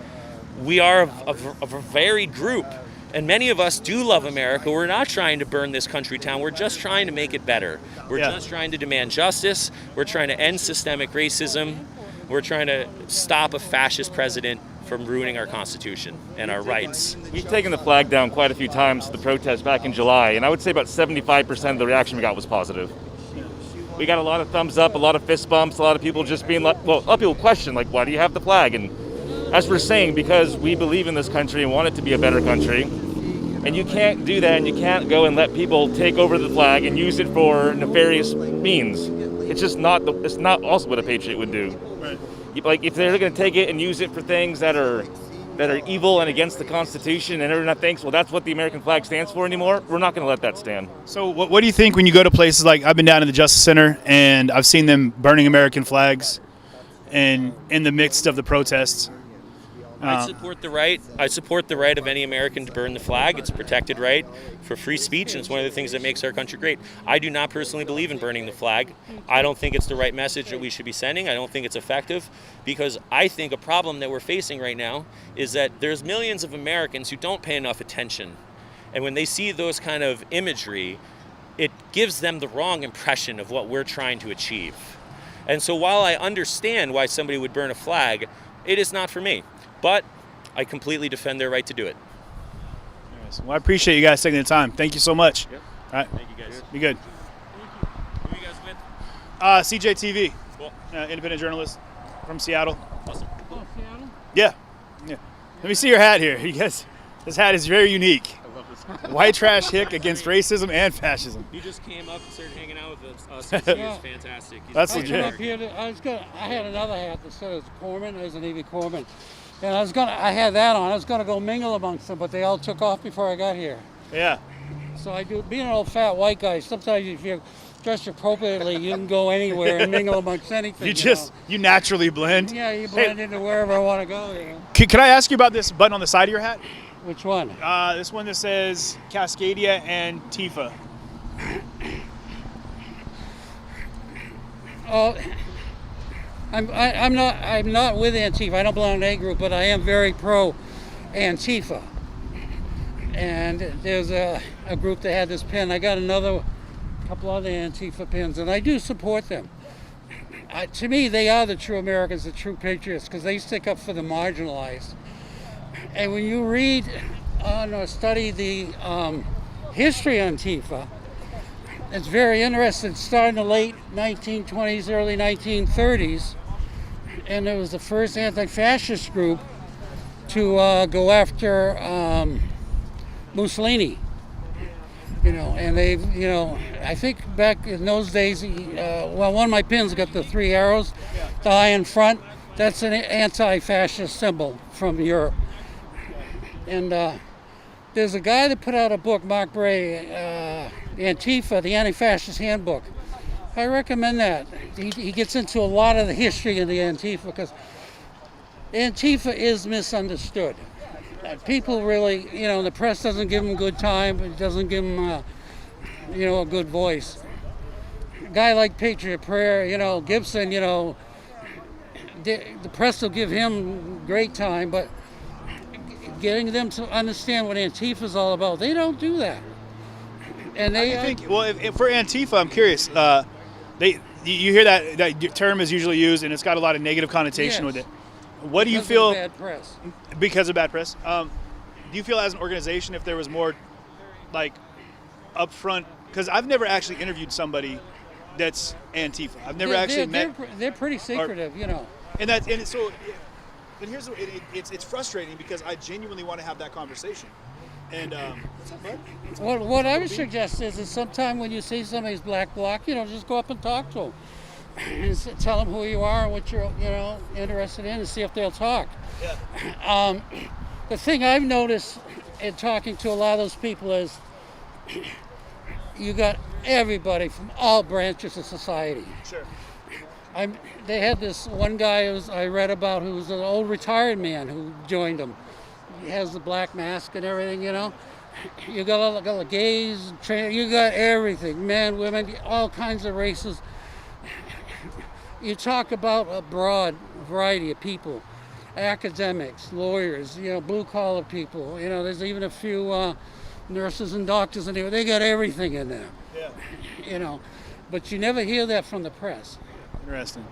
We are a varied group, and many of us do love America. We're not trying to burn this country down. We're just trying to make it better. We're just trying to demand justice. We're trying to end systemic racism. We're trying to stop a fascist president from ruining our Constitution and our rights. We've taken the flag down quite a few times to the protest back in July, and I would say about 75% of the reaction we got was positive. We got a lot of thumbs up, a lot of fist bumps, a lot of people just being like, well, a lot of people question, like, why do you have the flag? And as we're saying, because we believe in this country and want it to be a better country, and you can't do that, and you can't go and let people take over the flag and use it for nefarious means. It's just not, it's not also what a patriot would do. Right. Like, if they're going to take it and use it for things that are evil and against the Constitution, and everyone thinks, well, that's what the American flag stands for anymore, we're not going to let that stand. So what do you think when you go to places like, I've been down in the Justice Center, and I've seen them burning American flags and in the midst of the protests? I support the right. I support the right of any American to burn the flag. It's a protected right for free speech, and it's one of the things that makes our country great. I do not personally believe in burning the flag. I don't think it's the right message that we should be sending. I don't think it's effective, because I think a problem that we're facing right now is that there's millions of Americans who don't pay enough attention. And when they see those kind of imagery, it gives them the wrong impression of what we're trying to achieve. And so while I understand why somebody would burn a flag, it is not for me. But I completely defend their right to do it. Yes. Well, I appreciate you guys taking the time. Thank you so much. Yep. All right. Thank you guys. Be good. Who are you guys with? CJTV, Cool. independent journalist from Seattle. Awesome. Oh, Seattle? Yeah. Let me see your hat here. You guys, this hat is very unique. I love this. White trash hick against racism and fascism. He just came up and started hanging out with us. He was fantastic. He's That's a legit. Up here I had another hat that said it was corpsman. I was a Navy corpsman. And I had that on. I was going to go mingle amongst them, but they all took off before I got here. Yeah. So I do, being an old fat white guy, sometimes if you're dressed appropriately, you can go anywhere and mingle amongst anything. You naturally blend. Yeah, you blend into wherever I want to go. You know? Can I ask you about this button on the side of your hat? Which one? This one that says Cascadia and Tifa. Oh, I'm not with Antifa. I don't belong to any group, but I am very pro Antifa. And there's a group that had this pin. I got a couple other Antifa pins, and I do support them. To me, they are the true Americans, the true patriots, because they stick up for the marginalized. And when you read or study the history of Antifa, it's very interesting. It started in the late 1920s, early 1930s, and it was the first anti-fascist group to go after Mussolini. And they've, I think back in those days, one of my pins got the 3 arrows, the eye in front. That's an anti-fascist symbol from Europe. And there's a guy that put out a book, Mark Bray, Antifa, the Anti-Fascist Handbook. I recommend that. He gets into a lot of the history of the Antifa, because Antifa is misunderstood. People really, the press doesn't give them good time, it doesn't give them, a good voice. A guy like Patriot Prayer, Gibson, the press will give him great time, but getting them to understand what Antifa is all about, they don't do that. And they if for Antifa, I'm curious. You hear that term is usually used, and it's got a lot of negative connotation with it. What do you feel? Because of bad press. Because of bad press. Do you feel as an organization, if there was more, like, upfront? Because I've never actually interviewed somebody that's Antifa. I've never actually met. They're pretty secretive, And here's it's frustrating because I genuinely want to have that conversation. And what's up, bud? What I would suggest is sometime when you see somebody's black bloc, just go up and talk to them. And tell them who you are and what you're, interested in, and see if they'll talk. Yeah. The thing I've noticed in talking to a lot of those people is you got everybody from all branches of society. Sure. They had this one guy I read about who was an old retired man who joined them. He has the black mask and everything, You got the gays, you got everything, men, women, all kinds of races. You talk about a broad variety of people, academics, lawyers, blue collar people. There's even a few nurses and doctors in there. They got everything in there. Yeah. But you never hear that from the press. Interesting.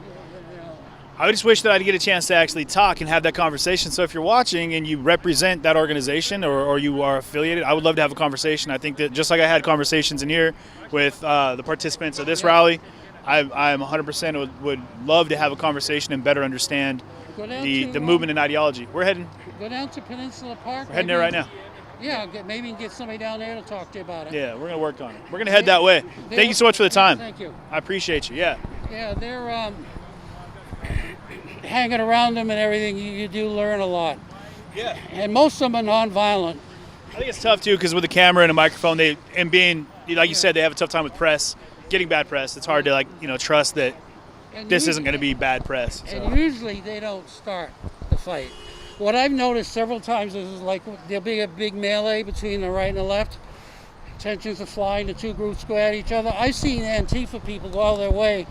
I just wish that I'd get a chance to actually talk and have that conversation. So if you're watching and you represent that organization or you are affiliated, I would love to have a conversation. I think that just like I had conversations in here with the participants of this rally, I'm 100% would love to have a conversation and better understand the movement and ideology. We're heading. Go down to Peninsula Park. We're heading there right now. Yeah, maybe get somebody down there to talk to you about it. Yeah, we're going to work on it. We're going to head that way. Thank you so much for the time. Thank you. I appreciate you. Yeah. Yeah, they're hanging around them and everything. You do learn a lot. Yeah. And most of them are nonviolent. I think it's tough too because with a camera and a microphone, being like you said, they have a tough time with press, getting bad press. It's hard to trust that this isn't going to be bad press. So. And usually they don't start the fight. What I've noticed several times is there'll be a big melee between the right and the left. Tensions are flying, the two groups go at each other. I've seen Antifa people go out of their way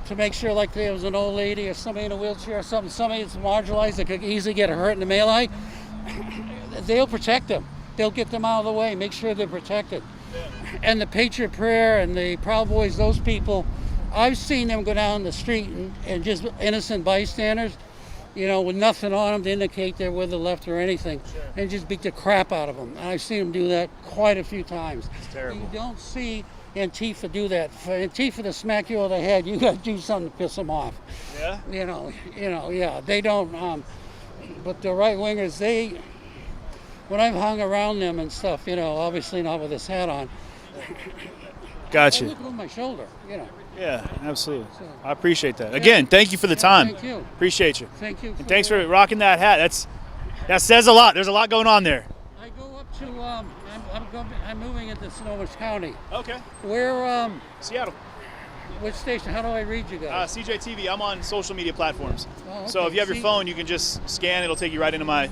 to make sure, like there was an old lady or somebody in a wheelchair or something, somebody that's marginalized that could easily get hurt in the melee. They'll protect them. They'll get them out of the way, make sure they're protected. And the Patriot Prayer and the Proud Boys, those people, I've seen them go down the street and just innocent bystanders, you know, with nothing on them to indicate they're with the left or anything, and just beat the crap out of them. And I've seen them do that quite a few times. It's terrible. You don't see Antifa do that. For Antifa to smack you over the head, you got to do something to piss them off. Yeah? You know, yeah, they don't, but the right-wingers, when I've hung around them and stuff, you know, obviously not with this hat on. Gotcha. I look over my shoulder, you know. Yeah, absolutely. I appreciate that. Again, thank you for the time. Thank you. Appreciate you. Thank you. And thanks for rocking that hat. That says a lot. There's a lot going on there. I go up to, I'm moving into Snohomish County. Okay. Where, Seattle. Which station? How do I read you guys? CJTV. I'm on social media platforms. Oh, okay. So if you have your phone, you can just scan. It'll take you right into my.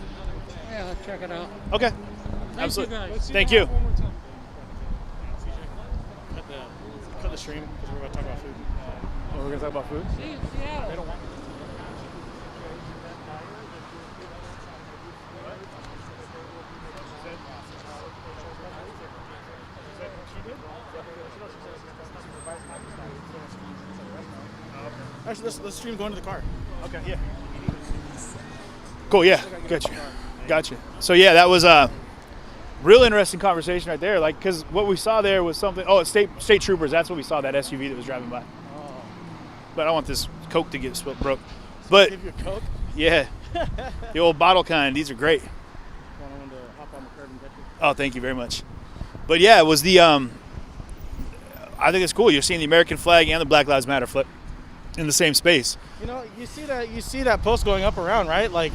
Yeah, I'll check it out. Okay. Thank Absolutely. you guys. Thank you. Cut the stream because we're going to talk about food. Oh, we're going to talk about food? See you in Seattle. They don't want Actually, let's stream go into the car. Okay, yeah. Cool, yeah. Gotcha. So, yeah, that was a real interesting conversation right there. Like, because what we saw there was something. Oh, it's state troopers. That's what we saw, that SUV that was driving by. Oh. But I want this Coke to get broke. But, Give you a Coke? yeah. The old bottle kind. These are great. Want to hop on the curb and get you? Oh, thank you very much. But, yeah, it was the. I think it's cool. You're seeing the American flag and the Black Lives Matter flip in the same space. You know, you see that post going up around, right? Like,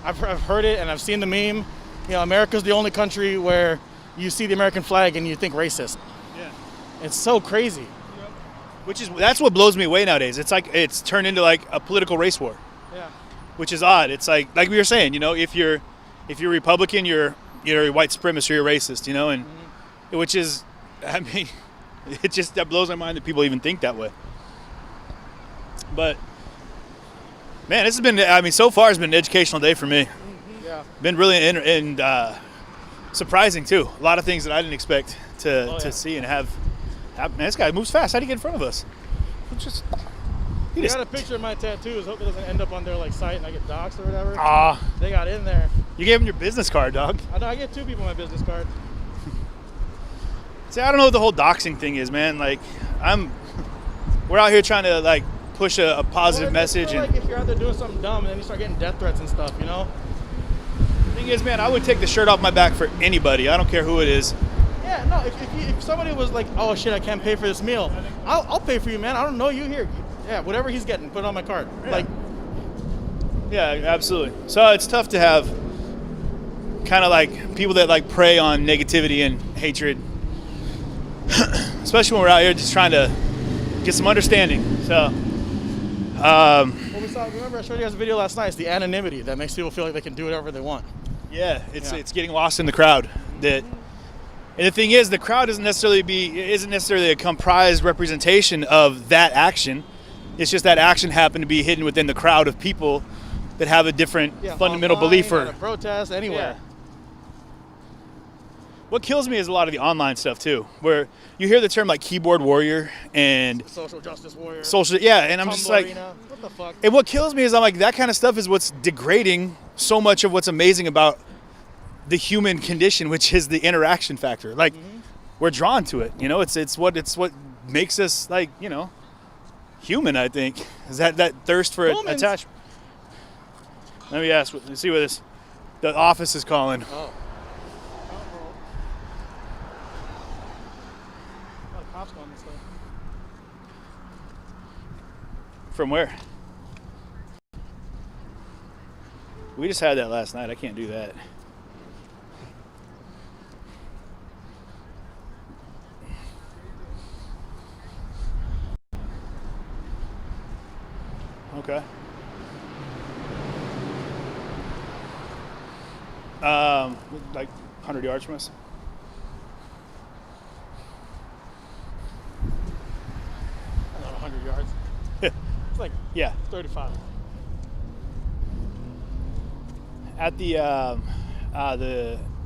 I've heard it and I've seen the meme. You know, America's the only country where you see the American flag and you think racist. Yeah. It's so crazy. That's what blows me away nowadays. It's like it's turned into like a political race war. Yeah. Which is odd. It's like we were saying, you know, if you're Republican, you're a white supremacist, or you're a racist, you know, and which is, I mean, that blows my mind that people even think that way. But man, this has been, I mean, so far it's been an educational day for me. Yeah. Been really and surprising too. A lot of things that I didn't expect to see and have. Man, this guy moves fast. How do you get in front of us? He got a picture of my tattoos. Hope it doesn't end up on their like site and I get doxxed or whatever. They got in there. You gave him your business card, dog. I know. I get 2 people my business card. See, I don't know what the whole doxing thing is, man. Like, we're out here trying to like push a positive message. Like if you're out there doing something dumb and then you start getting death threats and stuff, you know. The thing is, man, I would take the shirt off my back for anybody. I don't care who it is. Yeah, no. If somebody was like, oh shit, I can't pay for this meal, I'll pay for you, man. I don't know you here. Yeah, whatever he's getting, put it on my card. Yeah. Like, yeah, absolutely. So it's tough to have kind of like people that like prey on negativity and hatred, especially when we're out here just trying to get some understanding. So. Remember I showed you guys a video last night. It's the anonymity that makes people feel like they can do whatever they want. Yeah, it's getting lost in the crowd. And the thing is, the crowd isn't necessarily a comprised representation of that action. It's just that action happened to be hidden within the crowd of people that have a different fundamental online, belief or at a protest anywhere. Yeah. What kills me is a lot of the online stuff too, where you hear the term like keyboard warrior and social justice warrior. And I'm just like, what the fuck? And what kills me is I'm like, that kind of stuff is what's degrading so much of what's amazing about the human condition, which is the interaction factor. Like, we're drawn to it, you know. It's what makes us, like, you know, human. I think is that thirst for attachment. Let me ask. Let's see what the office is calling. Oh. A lot of cops calling this thing. From where? We just had that last night. I can't do that. Okay. Like 100 yards from us. Not 100 yards. It's like 35. At the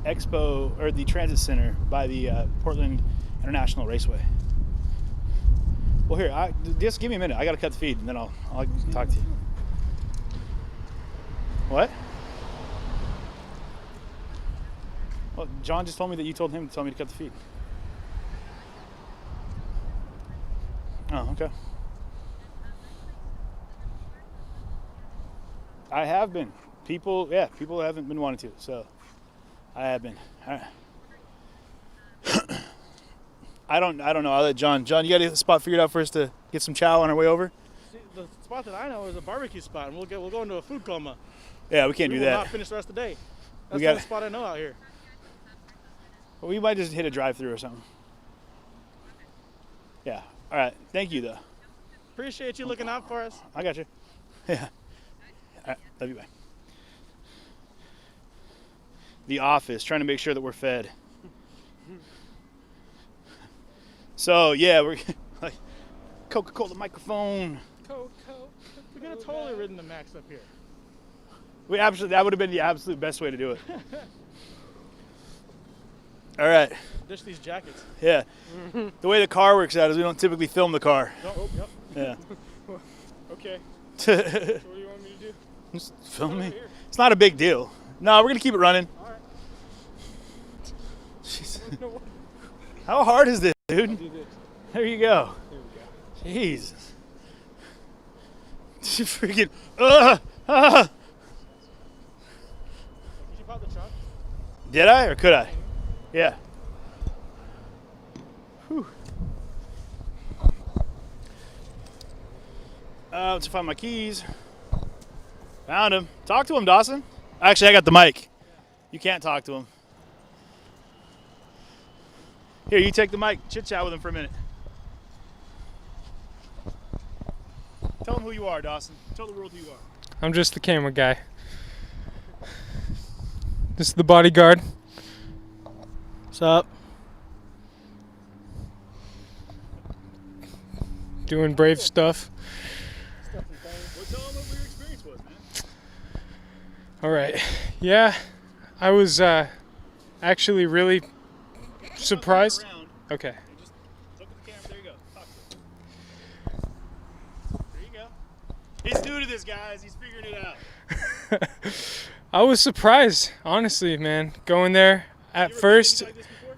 expo or the transit center by the Portland International Raceway. Well, here, just give me a minute. I got to cut the feed, and then I'll talk to you. What? Well, John just told me that you told him to tell me to cut the feed. Oh, okay. I have been. People haven't been wanting to, so I have been. All right. I don't know. I'll let John. John, you got a spot figured out for us to get some chow on our way over? The spot that I know is a barbecue spot, and we'll go into a food coma. Yeah, we can't do that. We'll not finish the rest of the day. That's the only spot I know out here. Well, we might just hit a drive-through or something. Yeah. All right. Thank you, though. Appreciate you looking out for us. I got you. Yeah. All right. Love you. Bye. The office, trying to make sure that we're fed. So yeah, we're like Coca-Cola microphone. We could have totally ridden the Max up here. That would have been the absolute best way to do it. All right. Dish these jackets. Yeah. The way the car works out is we don't typically film the car. Oh, yep. Yeah. Okay. So what do you want me to do? Just film me. It's not a big deal. No, we're gonna keep it running. All right. Jeez. How hard is this, dude? I'll do this. There you go. There we go. Jesus. Freaking. Did you pop the truck? Did I or could I? Yeah. Whew. Let's find my keys. Found him. Talk to him, Dawson. Actually, I got the mic. You can't talk to him. Here, you take the mic. Chit chat with him for a minute. Tell him who you are, Dawson. Tell the world who you are. I'm just the camera guy. This is the bodyguard. What's up? Doing brave stuff. Well, tell him what your experience was, man. All right. Yeah, I was actually really surprised. Okay. Just look at the camera. There you go. Talk to him. There you go. He's new to this, guys. He's figuring it out. I was surprised, honestly, man. Going there at first. Like this before?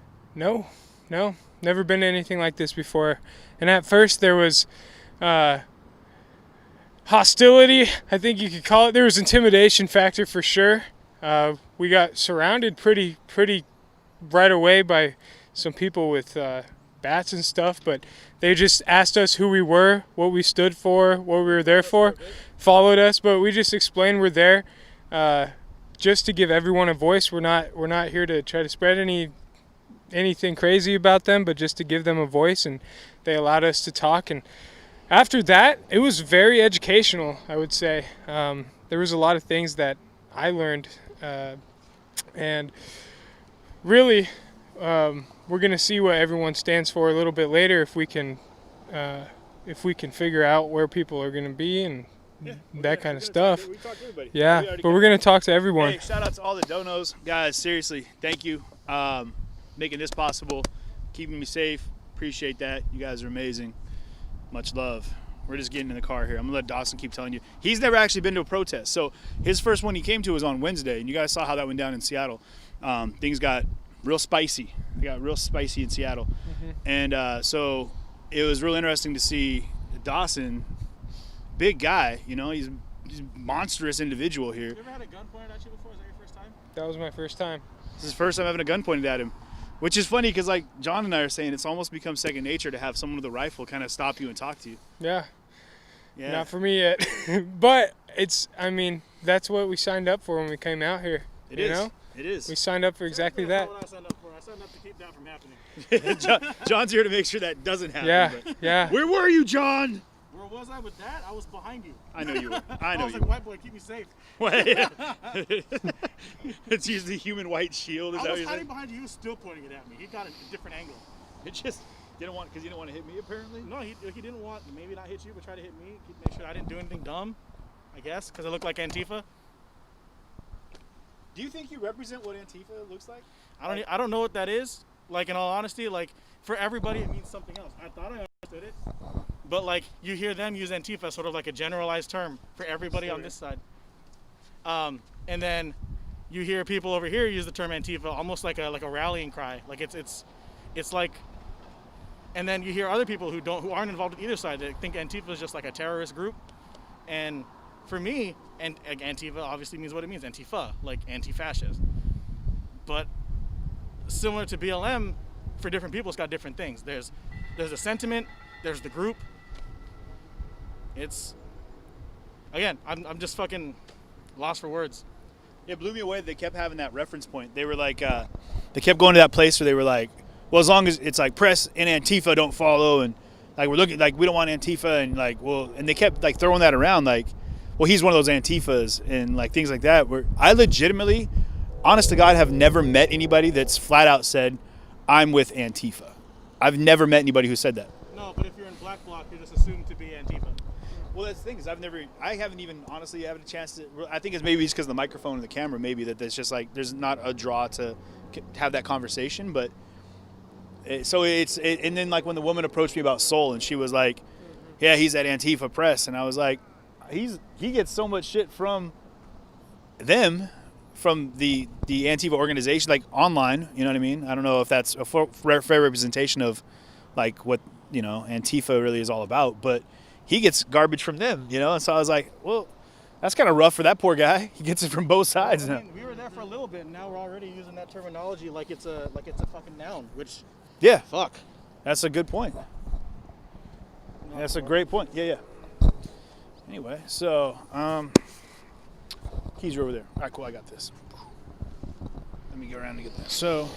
No, never been to anything like this before. And at first there was hostility, I think you could call it. There was intimidation factor for sure. We got surrounded pretty right away by some people with bats and stuff, but they just asked us who we were, what we stood for, what we were there for, followed us, but we just explained we're there just to give everyone a voice. We're not here to try to spread anything crazy about them, but just to give them a voice, and they allowed us to talk. And after that, it was very educational, I would say. There was a lot of things that I learned, and really we're going to see what everyone stands for a little bit later if we can figure out where people are going to be and that kind of stuff. Yeah, but we're going to talk to everyone. Hey, shout out to all the donos. Guys, seriously, thank you. Making this possible, keeping me safe. Appreciate that. You guys are amazing. Much love. We're just getting in the car here. I'm going to let Dawson keep telling you. He's never actually been to a protest. So his first one he came to was on Wednesday, and you guys saw how that went down in Seattle. Things got real spicy. They got real spicy in Seattle. Mm-hmm. And so it was real interesting to see Dawson, big guy, you know, he's a monstrous individual here. You ever had a gun pointed at you before? Is that your first time? That was my first time. This is his first time having a gun pointed at him. Which is funny because, like John and I are saying, it's almost become second nature to have someone with a rifle kind of stop you and talk to you. Yeah. Yeah. Not for me yet. But that's what we signed up for when we came out here. It you is. know? It is. We signed up for exactly that. That's not what I signed up for. I signed up to keep that from happening. John's here to make sure that doesn't happen. Yeah, but. yeah. Where were you, John? Where was I with that? I was behind you. I know you were. I know was you like, were. white boy, keep me safe. It's usually the human white shield. Is I that was what you're hiding saying? behind you. He was still pointing it at me. He got a different angle. It just didn't want because he didn't want to hit me apparently. No, he didn't want maybe not hit you, but try to hit me. Make sure I didn't do anything dumb. I guess because I look like Antifa. Do you think you represent what Antifa looks like? I don't know what that is. Like, in all honesty, like, for everybody it means something else. I thought I understood it, but like, you hear them use Antifa sort of like a generalized term for everybody on this side. And then you hear people over here use the term Antifa almost like a rallying cry. Like it's like, and then you hear other people who aren't involved with either side that think Antifa is just like a terrorist group. And for me, and Antifa obviously means what it means, Antifa, like anti-fascist. But similar to BLM, for different people, it's got different things. There's a sentiment, there's the group. It's, again, I'm just fucking lost for words. It blew me away. They kept having that reference point. They were like, they kept going to that place where they were like, well, as long as it's like press and Antifa don't follow, and like we're looking like we don't want Antifa, and like, well, and they kept like throwing that around like, well, he's one of those Antifas and like things like that. Where I legitimately, honest to God, have never met anybody that's flat out said, I'm with Antifa. I've never met anybody who said that. No, but if you're in Black Bloc, you're just assumed to be Antifa. Well, that's the thing is I haven't even honestly had a chance to. I think it's maybe just because of the microphone and the camera, maybe that there's just like there's not a draw to have that conversation. But and then like when the woman approached me about Soul and she was like, yeah, he's at Antifa press, and I was like, he gets so much shit from them, from the Antifa organization, like online. You know what I mean? I don't know if that's a fair representation of like what Antifa really is all about, but he gets garbage from them, and so I was like, well, that's kind of rough for that poor guy. He gets it from both sides now. I mean, we were there for a little bit, and now we're already using that terminology like it's a fucking noun, which, yeah, fuck. That's a good point. That's a great point. Yeah. Anyway, so keys are over there. All right, cool. I got this. Let me go around and get that. So,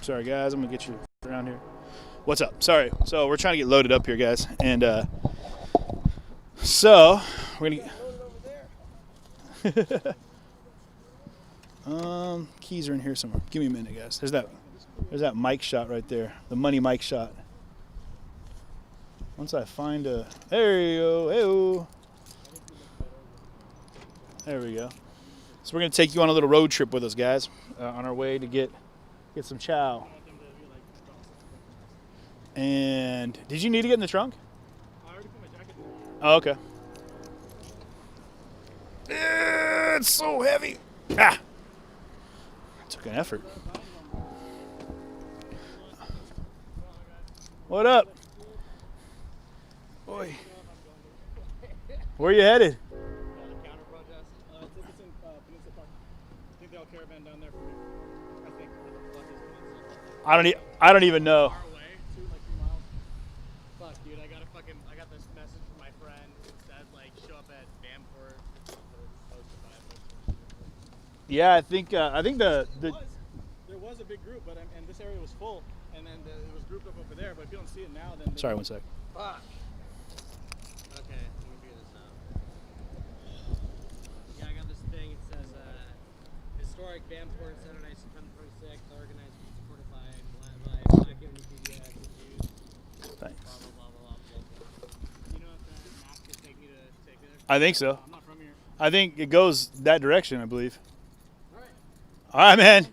sorry guys, I'm gonna get you around here. What's up? Sorry. So we're trying to get loaded up here, guys, and so we're gonna get keys are in here somewhere. Give me a minute, guys. There's that mic shot right there, the money mic shot. Once I find there you go. Hey-o. There we go. So we're gonna take you on a little road trip with us, guys, on our way to get some chow. And did you need to get in the trunk? I already put my jacket in. Oh, okay. It's so heavy. Ah, took an effort. What up? Boy. Where you headed? It's in Peninsula Park. I think they all caravan down there for me. I think. I don't even know. Fuck, dude, I got this message from my friend that said, like, show up at Vanport. Yeah, I think the There was a big group, but and this area was full, and then it was grouped up over there. But if you don't see it now, then sorry, one sec. Fuck. Okay, let me figure this out. Yeah, I got this thing. It says, historic Vanport, Saturday, September 26th, organized and supported by not giving you PDFs and Jews. Thanks. Blah, blah, blah, blah, blah. You know if that map could take me to take there? I think so. I'm not from here. I think it goes that direction, I believe. All right, man.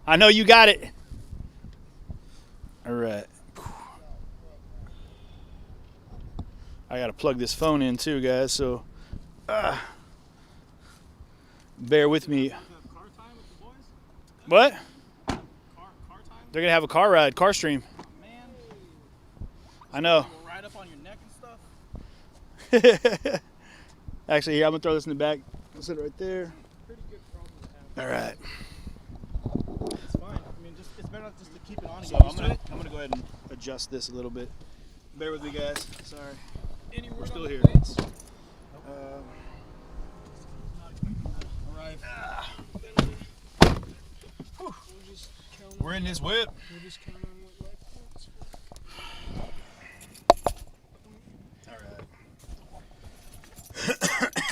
I know you got it. All right. I got to plug this phone in too, guys, so bear with me. What? They're going to have a car ride, car stream. I know. Ride up on your neck and stuff. Actually, here, I'm going to throw this in the back. I'll sit it right there. All right. It's fine. I mean, it's better just to keep it on and So get I'm used to gonna it. go ahead and adjust this a little bit. Bear with me, guys. Sorry. We're still here. We're in this whip. All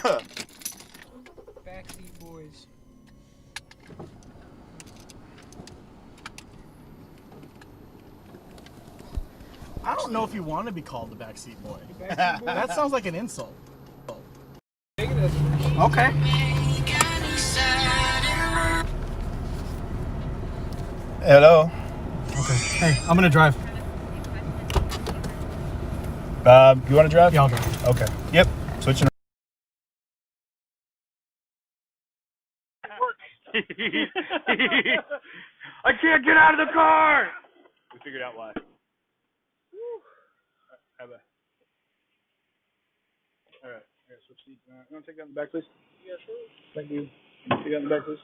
right. Backseat boys. I don't know if you want to be called the backseat boy. That sounds like an insult. Okay. Hello. Okay. Hey, I'm gonna drive. You want to drive? Yeah, I'll drive. Okay. Yep. Switching. I can't get out of the car. We figured out why. All right. Switch seats. You want to take that in the back, please? Yeah, sure. Thank you. Take that in the back, please.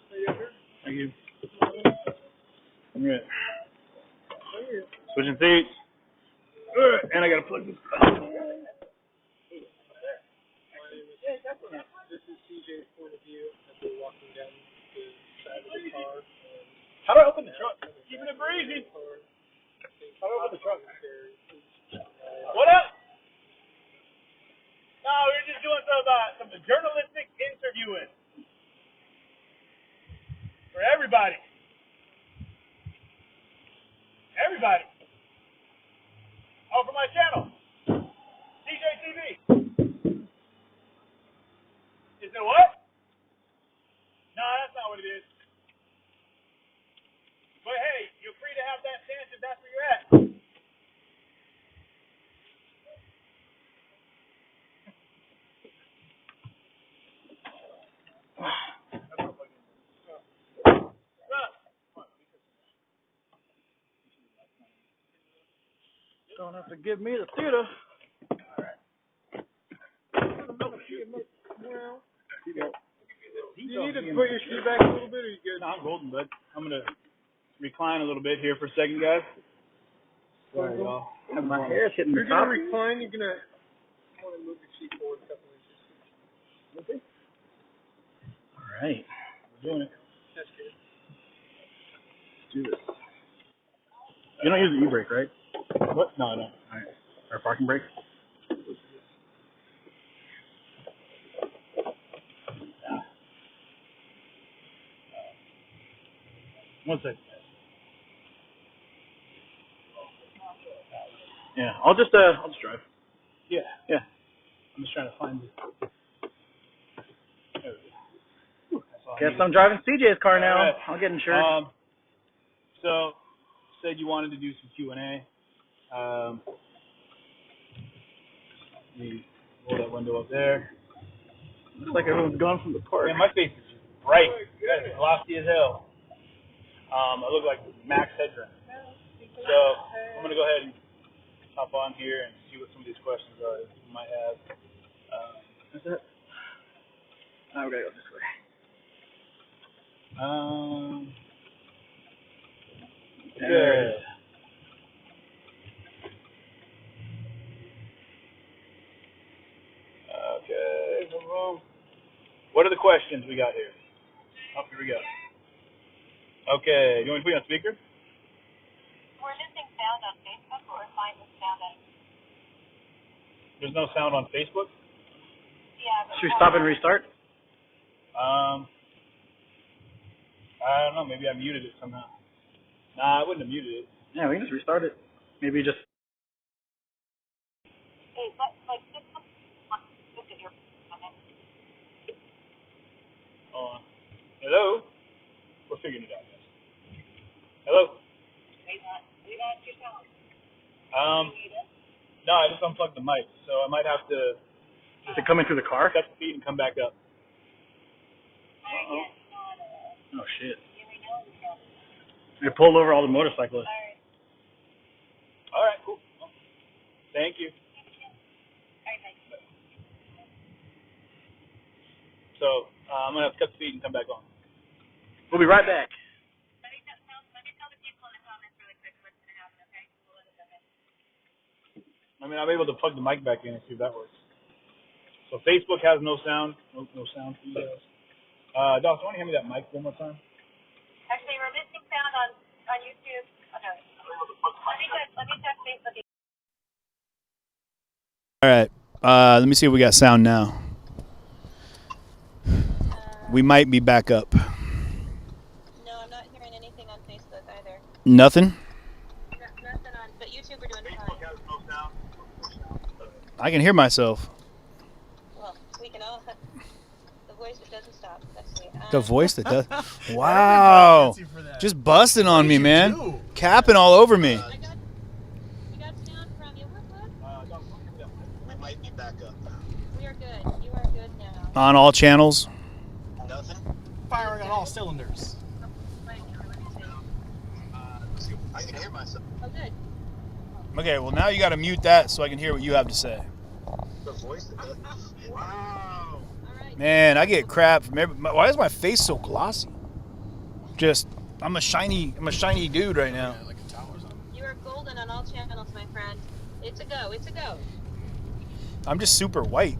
Thank you. All right. Switching seats. And I gotta plug this. This is CJ's point of view as we're walking down the side of the car. How do I open the truck? Keeping it breezy. How do I open the truck? What up? No, we were just doing some journalistic interviewing for everybody. Everybody. Oh, for my channel, CJ TV. Is it what? No, that's not what it is. But hey, you're free to have that stance if that's where you're at. Don't have to give me the theater. Do you need to put your shoe back a little bit, or you good? No, I'm golden, bud. I'm gonna recline a little bit here for a second, guys. Sorry, y'all. My hair's hitting the You're top. gonna recline. You're gonna want to move your seat forward a couple inches. Okay. All right. We're doing it. That's good. Let's do this. You don't use the e-brake, right? What? No, I don't. All right. Our parking brake? One second. Yeah, I'll just drive. Yeah. I'm just trying to find it. There we go. Guess I'm driving CJ's car now. All right. I'll get insured. So, said you wanted to do some Q&A. Let me roll that window up there. Looks like everyone's gone from the park. Man, my face is bright. That is glossy as hell. I look like max headroom. So, I'm going to go ahead and hop on here and see what some of these questions are that you might have. Is that? Oh, we gotta go this way. Good. Okay, boom. What are the questions we got here? Oh, here we go. Okay, you want me to put you on speaker? We're missing sound on Facebook, or find the sound on. There's no sound on Facebook? Yeah. But Should we stop and restart? I don't know. Maybe I muted it somehow. Nah, I wouldn't have muted it. Yeah, we can just restart it. Maybe just. Hey, like this one. Look at your. Hold on. Hello? We're figuring it out, guys. Hello? We lost your sound. No, I just unplugged the mic, so I might have to. Is it coming through the car? Cut the feed and come back up. Oh shit! They pulled over all the motorcyclists. All right, cool. Thank you. So I'm gonna have to cut the feed and come back on. We'll be right back. I mean, I'm able to plug the mic back in and see if that works. So Facebook has no sound, no sound for you guys. Doc, do you want to hand me that mic one more time? Actually, we're missing sound on YouTube. Oh, no. Let me check Facebook. All right. Let me see if we got sound now. We might be back up. No, I'm not hearing anything on Facebook either. Nothing? Nothing on, but YouTube we're doing fine. I can hear myself. Well, we can all. The voice voice that doesn't stop. That's me. The voice that does. Wow. Just busting on me, man. Capping all over me. We got sound from you. What? We might be back up. We are good. You are good now. On all channels. Nothing? Firing on all cylinders. I can hear myself. Oh, good. Okay, well now you got to mute that so I can hear what you have to say. The voice that does. Wow. Man, I get crap from why is my face so glossy? Just, I'm a shiny dude right now. You are golden on all channels, my friend. It's a go. It's a go. I'm just super white.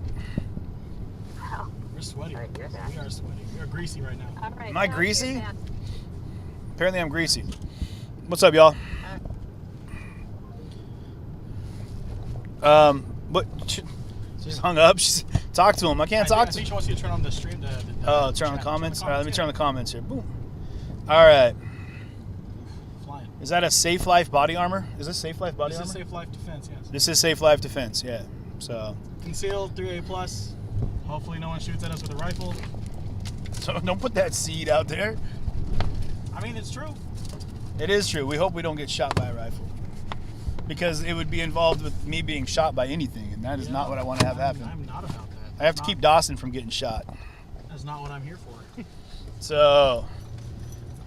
We're sweaty. We are sweaty. We are greasy right now. All right. Am I greasy? Apparently I'm greasy. What's up, y'all? What? She's hung up. She's talk to him. I can't talk I to think him. she wants you to turn on the stream. Turn on the comments. All right, let me turn on the comments here. Boom. All right. Flying. Is that a Safe Life body armor? Is this Safe Life body This armor? is Safe Life Defense, yes. This is Safe Life Defense. Yeah. So. Concealed 3A plus. Hopefully no one shoots at us with a rifle. So don't put that seed out there. I mean, it's true. It is true. We hope we don't get shot by a rifle. Because it would be involved with me being shot by anything, and that is not what I want to have happen. I'm not about that. I have to keep Dawson from getting shot. That's not what I'm here for. So,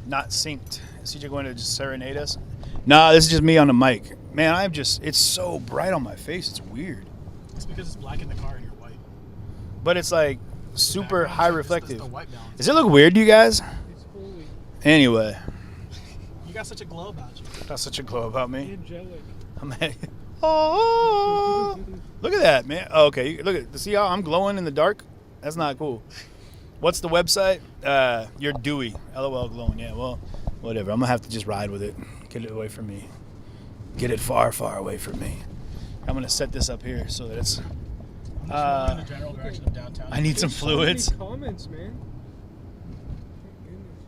not synced. Is CJ going to just serenade us? Nah, this is just me on the mic. Man, it's so bright on my face. It's weird. It's because it's black in the car and you're white. But it's like super high reflective. the white balance. Does it look weird to you guys? Anyway. You got such a glow about you. Got such a glow about me. Angelic. Oh, look at that, man. Oh, okay, look at. See how I'm glowing in the dark? That's not cool. What's the website? You're dewy. LOL glowing. Yeah, well, whatever. I'm gonna have to just ride with it. Get it away from me. Get it far, far away from me. I'm gonna set this up here so that it's. In the general direction of downtown. I need some fluids. So many comments, man.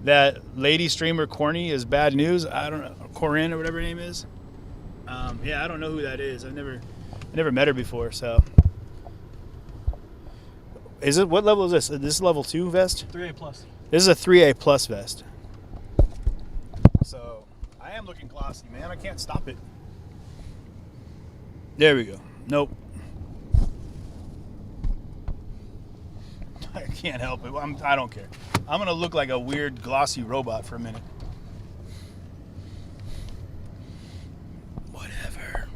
That lady streamer Corny is bad news. I don't know. Corinne or whatever her name is. Yeah, I don't know who that is. I never met her before. So, is it what level is this? Is this level 2 vest? 3A plus. This is a 3A plus vest. So I am looking glossy, man. I can't stop it. There we go. Nope. I can't help it. I don't care. I'm gonna look like a weird glossy robot for a minute. Whatever.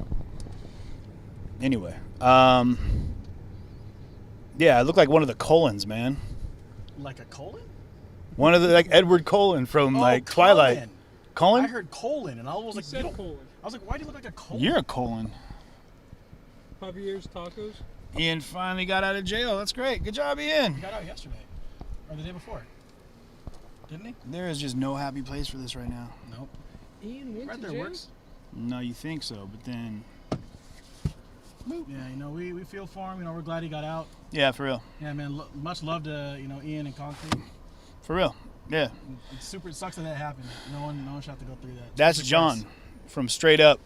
Anyway, yeah, I look like one of the Colons, man. Like a colon? One of the like Edward Cullen from like Twilight. Cullen? I heard colon, and I was like, you don't, colon. I was like, why do you look like a colon? You're a Cullen. Javier's Tacos. Ian finally got out of jail. That's great. Good job, Ian. He got out yesterday, or the day before, didn't he? There is just no happy place for this right now. Nope. Ian went Right to there jail? works. No, you think so, but then. Yeah, you know, we feel for him. You know, we're glad he got out. Yeah, for real. Yeah, man. Much love to Ian and Concrete. For real. Yeah. It sucks that happened. No one should have to go through that. That's John from Straight Up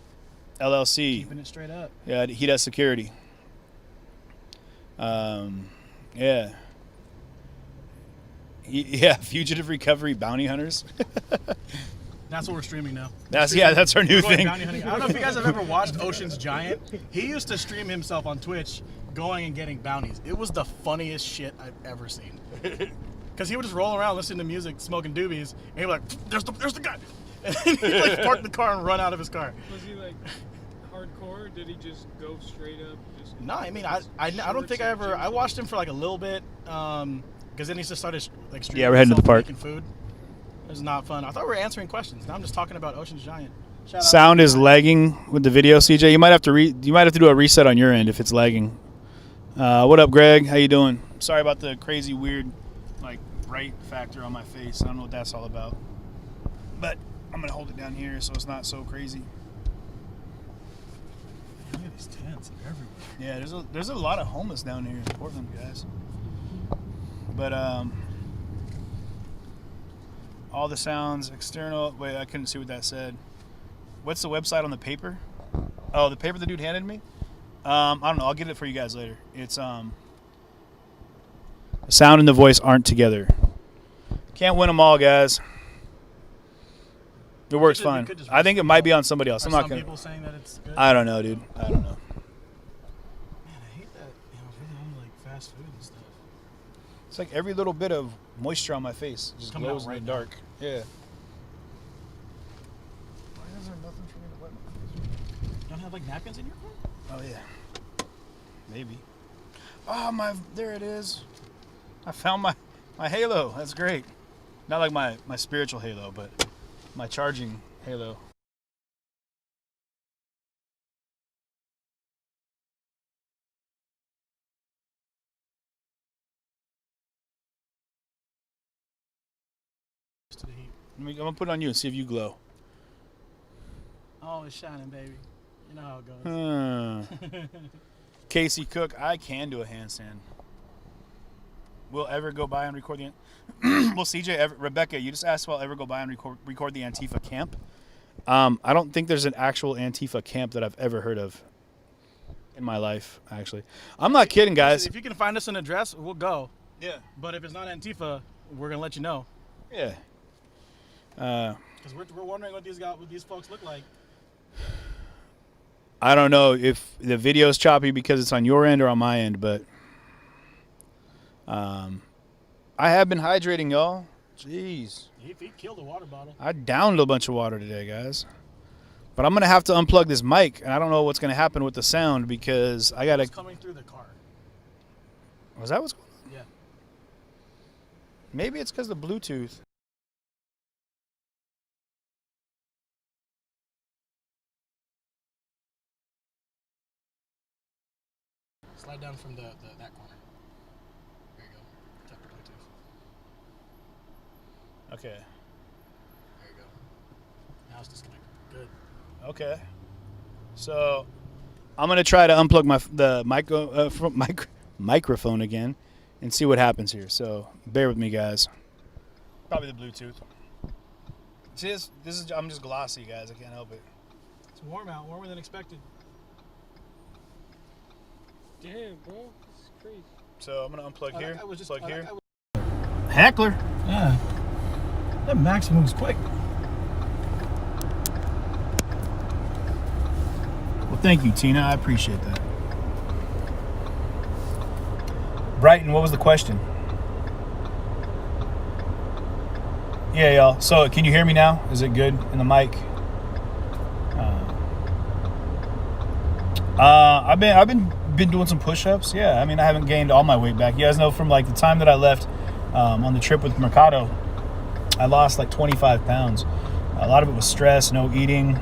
LLC. Keeping it straight up. Yeah, he does security. Yeah. Fugitive recovery bounty hunters. That's what we're streaming now. That's our new thing. I don't know if you guys have ever watched Ocean's Giant. He used to stream himself on Twitch going and getting bounties. It was the funniest shit I've ever seen. Because he would just roll around listening to music, smoking doobies, and he'd be like, there's the guy. And he'd like park the car and run out of his car. Was he like hardcore? Or did he just go straight up? No, I mean, I don't think I watched him for like a little bit, because then he just started like streaming. Yeah, we're heading to the park. Making food. It was not fun. I thought we were answering questions. Now I'm just talking about Ocean's Giant. Shout out. Sound is lagging with the video, CJ. You might have to do a reset on your end if it's lagging. What up, Greg? How you doing? Sorry about the crazy weird like bright factor on my face. I don't know what that's all about. But I'm gonna hold it down here so it's not so crazy. Look at these tents everywhere. Yeah, there's a lot of homeless down here in Portland, guys. But all the sounds external. Wait, I couldn't see what that said. What's the website on the paper? Oh, the paper the dude handed me. I don't know. I'll get it for you guys later. It's Sound and the voice aren't together. Can't win them all, guys. It works fine. I think it might be on somebody else. I'm not gonna. People saying that it's good. I don't know, dude. I don't know. Man, I hate that. Really on like fast food and stuff. It's like every little bit of moisture on my face just Coming glows out right in the now. dark. Yeah. Why is there nothing for me to wet my face? You don't have like napkins in your car? Oh yeah. Maybe. Oh there it is. I found my halo. That's great. Not like my spiritual halo, but my charging halo. I'm gonna put it on you and see if you glow. Oh, it's shining, baby. You know how it goes. Casey Cook, I can do a handstand. We'll ever go by and record the... Well, CJ, Rebecca, you just asked if I'll ever go by and record the Antifa camp. I don't think there's an actual Antifa camp that I've ever heard of in my life, actually. I'm not kidding, guys. If you can find us an address, we'll go. Yeah. But if it's not Antifa, we're going to let you know. Yeah. Because we're wondering what these folks look like. I don't know if the video's choppy because it's on your end or on my end, but I have been hydrating, y'all. Jeez. He killed a water bottle. I downed a bunch of water today, guys. But I'm going to have to unplug this mic, and I don't know what's going to happen with the sound because I got to... It's coming through the car. Was that what's going on? Yeah. Maybe it's because of the Bluetooth. Slide down from that corner. There you go. Tap the Bluetooth. Okay. There you go. Now it's disconnected. Good. Okay. So I'm going to try to unplug the microphone again and see what happens here. So bear with me, guys. Probably the Bluetooth. See, I'm just glossy, guys. I can't help it. It's warm out, warmer than expected. Damn, bro, this is crazy. So I'm gonna unplug here. Plug here. Heckler. Heckler. Yeah. That Max moves quick. Well, thank you, Tina. I appreciate that. Brighton, what was the question? Yeah, y'all. So, can you hear me now? Is it good in the mic? I've been doing some push-ups. Yeah, I mean, I haven't gained all my weight back. You guys know from like the time that I left on the trip with Mercado, I lost like 25 pounds. A lot of it was stress, no eating.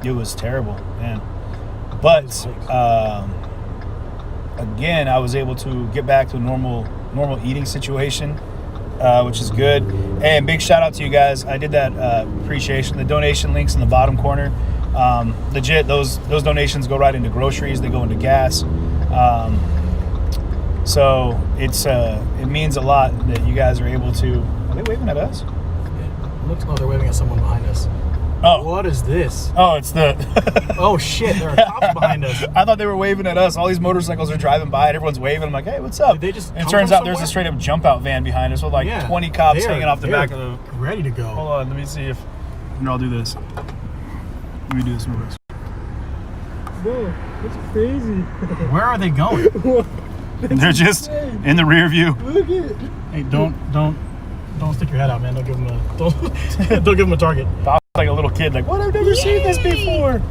It was terrible, man. But again, I was able to get back to a normal eating situation, which is good. And big shout out to you guys. I did that appreciation. The donation links in the bottom corner. Legit, those donations go right into groceries. They go into gas. So it means a lot that you guys are able to. Are they waving at us? Yeah. Looks like they're waving at someone behind us. Oh, what is this? Oh, it's the. Oh shit! There are cops behind us. I thought they were waving at us. All these motorcycles are driving by, and everyone's waving. I'm like, hey, what's up? Did they just? And it turns out there's a straight up jump out van behind us with like 20 cops hanging off the back of the. Ready to go. Hold on, let me see if. I'll do this. Let me do this real quick. Bro, that's crazy. Where are they going? They're just in the rear view. Look at it. Hey, don't stick your head out, man. Don't give them a don't give them a target. Bob's like a little kid, like, what? I've never seen this before.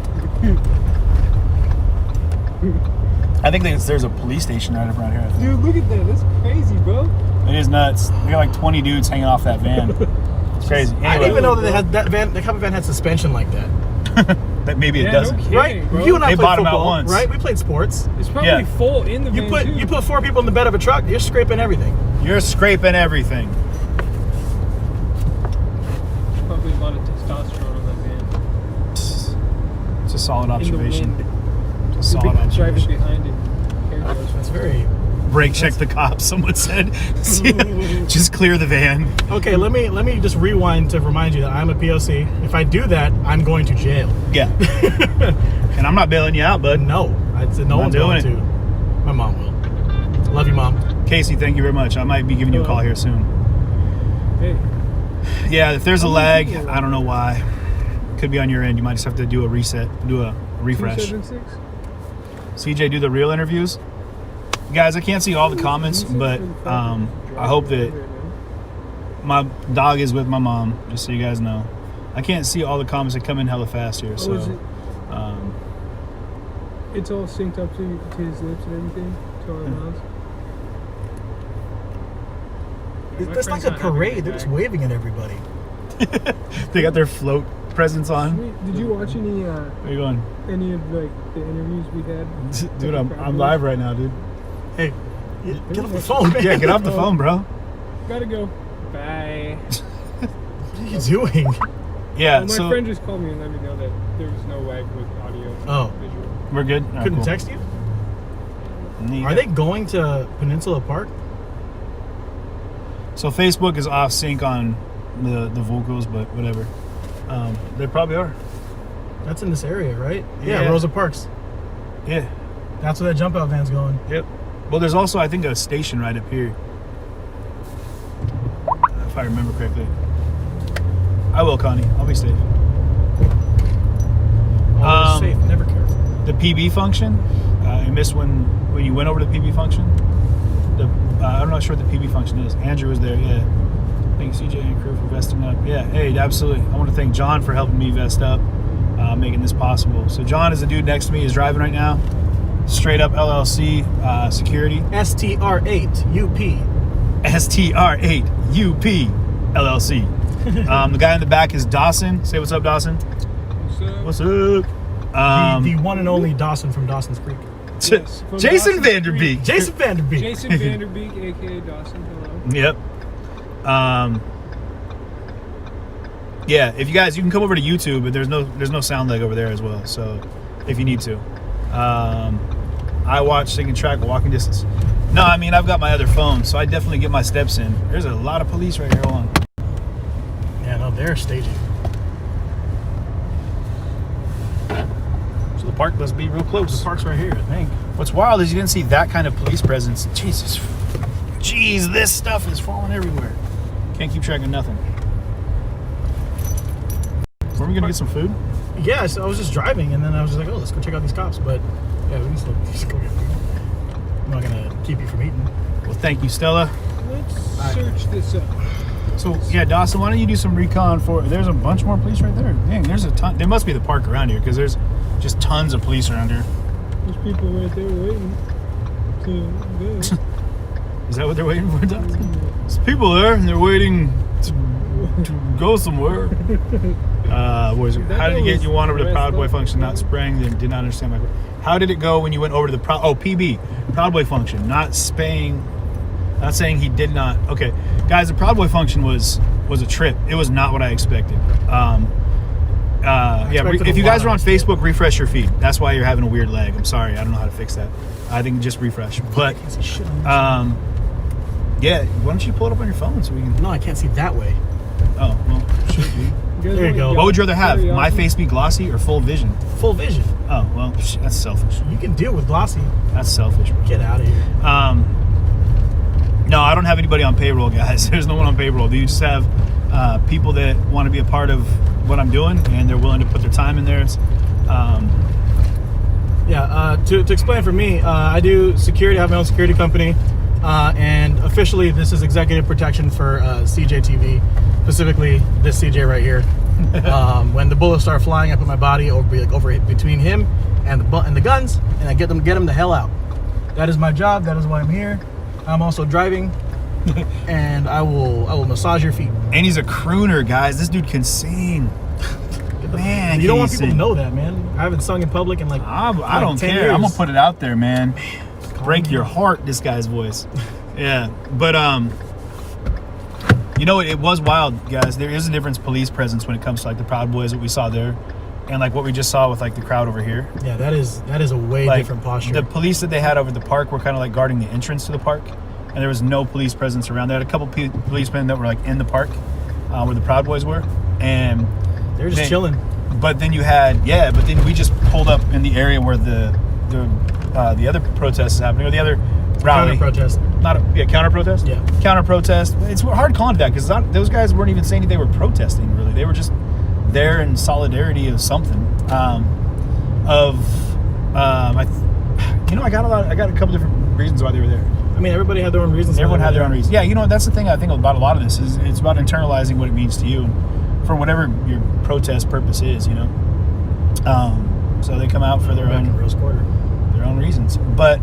I think there's a police station right around here. Dude, look at that. That's crazy, bro. It is nuts. They got like 20 dudes hanging off that van. It's crazy. Anyway. I didn't even know that they had that type of van had suspension like that. That maybe it doesn't. No kidding, right? Bro. You and I They played bought them football, out once. right? We played sports. It's probably full in the van too. You put 4 people in the bed of a truck, you're scraping everything. You're scraping everything. Probably a lot of testosterone on that van. It's a solid observation. In the wind. It's a solid Driving observation. behind it. That's very. Brake check the cops, someone said. Just clear the van. Okay, let me just rewind to remind you that I'm a POC. If I do that, I'm going to jail. Yeah. And I'm not bailing you out, bud. No, no one's going to. My mom will. Love you, Mom. Casey, thank you very much. I might be giving you a call here soon. Hey. Yeah, if there's a lag, I don't know why. Could be on your end. You might just have to do a reset, do a refresh. 276? CJ, do the real interviews. Guys, I can't see all the comments, but I hope that my dog is with my mom, just so you guys know. I can't see all the comments that come in hella fast here, so. It's all synced up to his lips and everything, to our mouths. It's like a parade. They're just waving at everybody. They got their float presents on. Sweet. Did you watch any? Where you going? Any of like the interviews we had? Dude, I'm live right now, dude. Hey, get off the phone, man. Yeah, get off the phone, bro. Gotta go. Bye. What are you doing? Yeah, well, my friend just called me and let me know that there was no lag with audio. Oh. Visual. We're good. All right, Couldn't cool. text you? Are they going to Peninsula Park? So Facebook is off sync on the vocals, but whatever. They probably are. That's in this area, right? Yeah. Rosa Parks. Yeah. That's where that jump out van's going. Yep. Well, there's also, I think, a station right up here. If I remember correctly. I will, Connie. I'll be safe. Always safe, never careful. The PB function. I missed when you went over to the PB function. I'm not sure what the PB function is. Andrew was there, yeah. Thank CJ and crew for vesting up. Yeah, hey, absolutely. I want to thank John for helping me vest up, making this possible. So John is the dude next to me. He's driving right now. Straight up LLC security. STR8UP. STR8UP LLC. The guy in the back is Dawson. Say what's up, Dawson. What's up? The one and only Dawson from Dawson's Creek. Yes, Jason Dawson's Vanderbeek. Creek. Jason Vanderbeek. Jason Vanderbeek, aka Dawson. Hello. Yep. Yeah, if you guys, you can come over to YouTube, but there's no sound lag over there as well. So if you need to, I watch Sing and Track walking distance. No, I mean I've got my other phone, so I definitely get my steps in. There's a lot of police right here. Hold on. Yeah, no, they're staging. So the park must be real close. The park's right here, I think. What's wild is you didn't see that kind of police presence. Jesus. Jeez, this stuff is falling everywhere. Can't keep track of nothing. Were we gonna get some food? Yeah, so I was just driving, and then I was just like, oh, let's go check out these cops. But yeah, we can still just go get food. I'm not gonna keep you from eating. Well, thank you, Stella. Let's search this up. So yeah, Dawson, why don't you do some recon for? There's a bunch more police right there. Dang, there's a ton. There must be the park around here because there's just tons of police around here. There's people right there waiting to go. Is that what they're waiting for, Dawson? There's people there, and they're waiting to go somewhere. Boys, how did it get you on over to the Proud Boy function, not spraying? They did not understand my question. How did it go when you went over to the PB, Proud Boy function, not spraying? Not saying he did not. Okay, guys, the Proud Boy function was a trip. It was not what I expected. Yeah, if you guys are on Facebook, refresh your feed. That's why you're having a weird lag. I'm sorry, I don't know how to fix that. I think just refresh. But yeah, why don't you pull it up on your phone so we can? No, I can't see that way. Oh, well, should be. There you go. What would you rather have, my face be glossy or full vision? Full vision. Oh, well, that's selfish. You can deal with glossy. That's selfish, bro. Get out of here. No, I don't have anybody on payroll, guys. There's no one on payroll. You just have people that want to be a part of what I'm doing, and they're willing to put their time in there. To explain for me, I do security. I have my own security company, and officially this is executive protection for CJ TV, specifically this CJ right here. When the bullets start flying, I put my body over between him and the guns, and I get them the hell out. That is my job. That is why I'm here. I'm also driving, and I will massage your feet. And he's a crooner, guys. This dude can sing. Man, you don't want people to know that, man. I haven't sung in public in I don't 10 care. years. I'm gonna put it out there, man. Break your heart, this guy's voice. Yeah, but you know, it was wild, guys. There is a difference police presence when it comes to like the Proud Boys that we saw there, and like what we just saw with like the crowd over here. Yeah, that is a way different posture. The police that they had over the park were kind of like guarding the entrance to the park, and there was no police presence around. They had a couple policemen that were like in the park where the Proud Boys were, and they're just chilling. But then you had but then we just pulled up in the area where the other protest is happening, or the other rally. Counter protest. Counter protest. Yeah. Counter protest. It's hard calling it that because those guys weren't even saying they were protesting. Really, they were just there in solidarity of something. I got a couple different reasons why they were there. I mean, everybody had their own reasons. Everyone had their own reasons. Yeah, you know, that's the thing I think about a lot of this is it's about internalizing what it means to you for whatever your protest purpose is, you know. So they come out for their own reasons. But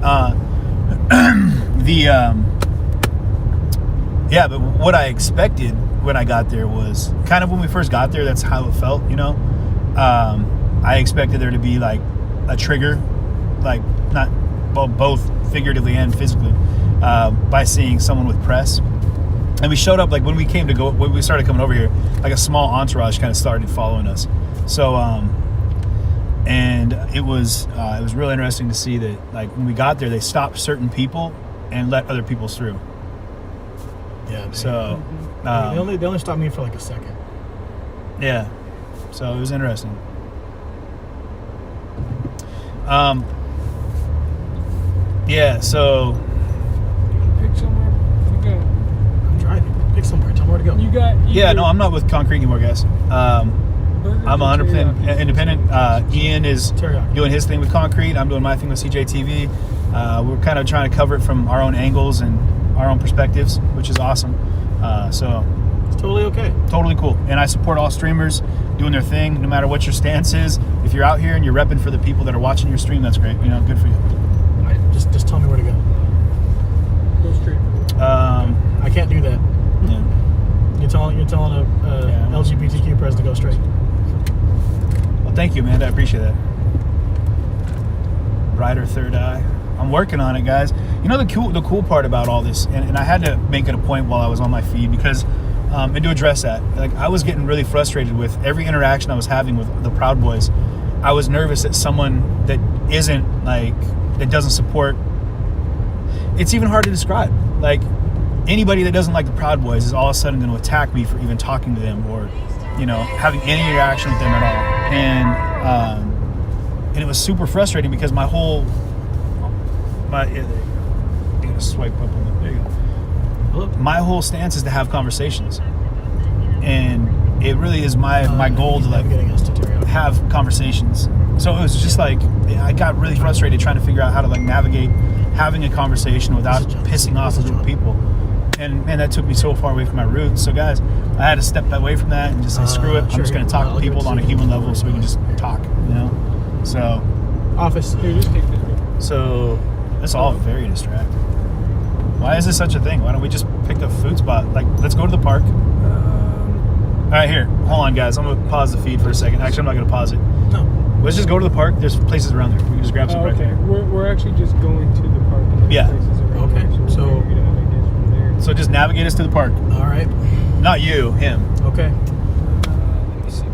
but what I expected when I got there was kind of when we first got there, that's how it felt, you know. I expected there to be like a trigger, like both figuratively and physically, by seeing someone with press. And we showed up like when we started coming over here, like a small entourage kind of started following us. So and it was really interesting to see that like when we got there, they stopped certain people and let other people through. Yeah. So they only stopped me for like a second. Yeah. So it was interesting. Yeah, so Pick somewhere to go. I'm driving. Pick somewhere. Tell me where to go. You got. no, I'm not with Concrete anymore, guys. I'm 100% independent. Ian is doing his thing with Concrete. I'm doing my thing with CJTV. We're kind of trying to cover it from our own angles and our own perspectives, which is awesome. So it's totally okay. Totally cool. And I support all streamers doing their thing, no matter what your stance is. If you're out here and you're repping for the people that are watching your stream, that's great. You know, good for you. Just tell me where to go. Go straight. I can't do that. Yeah. You're telling a LGBTQ press to go straight. Well, thank you, Amanda. I appreciate that. Brighter third eye. I'm working on it, guys. You know the cool part about all this, and I had to make it a point while I was on my feed because, and to address that, like I was getting really frustrated with every interaction I was having with the Proud Boys. I was nervous that someone that that doesn't support. It's even hard to describe. Like anybody that doesn't like the Proud Boys is all of a sudden going to attack me for even talking to them or, you know, having any interaction with them at all. And it was super frustrating because you gotta swipe up on the big. My whole stance is to have conversations, and it really is my goal to like have conversations. So it was just like I got really frustrated trying to figure out how to like navigate having a conversation without pissing off other people. And man, that took me so far away from my roots. So guys, I had to step away from that and just say, screw it. I'm just going to talk to people on a human level so we can just talk, you know? So. Office. Here, just take this. So it's all very distracting. Why is this such a thing? Why don't we just pick a food spot? Like, let's go to the park. All right, here. Hold on, guys. I'm going to pause the feed for a second. Actually, I'm not going to pause it. No. Let's just go to the park. There's places around there. We can just grab some right there. We're actually just going to the park. And Yeah. places around there, so So just navigate us to the park. All right. Not you, him. Okay. Let me see.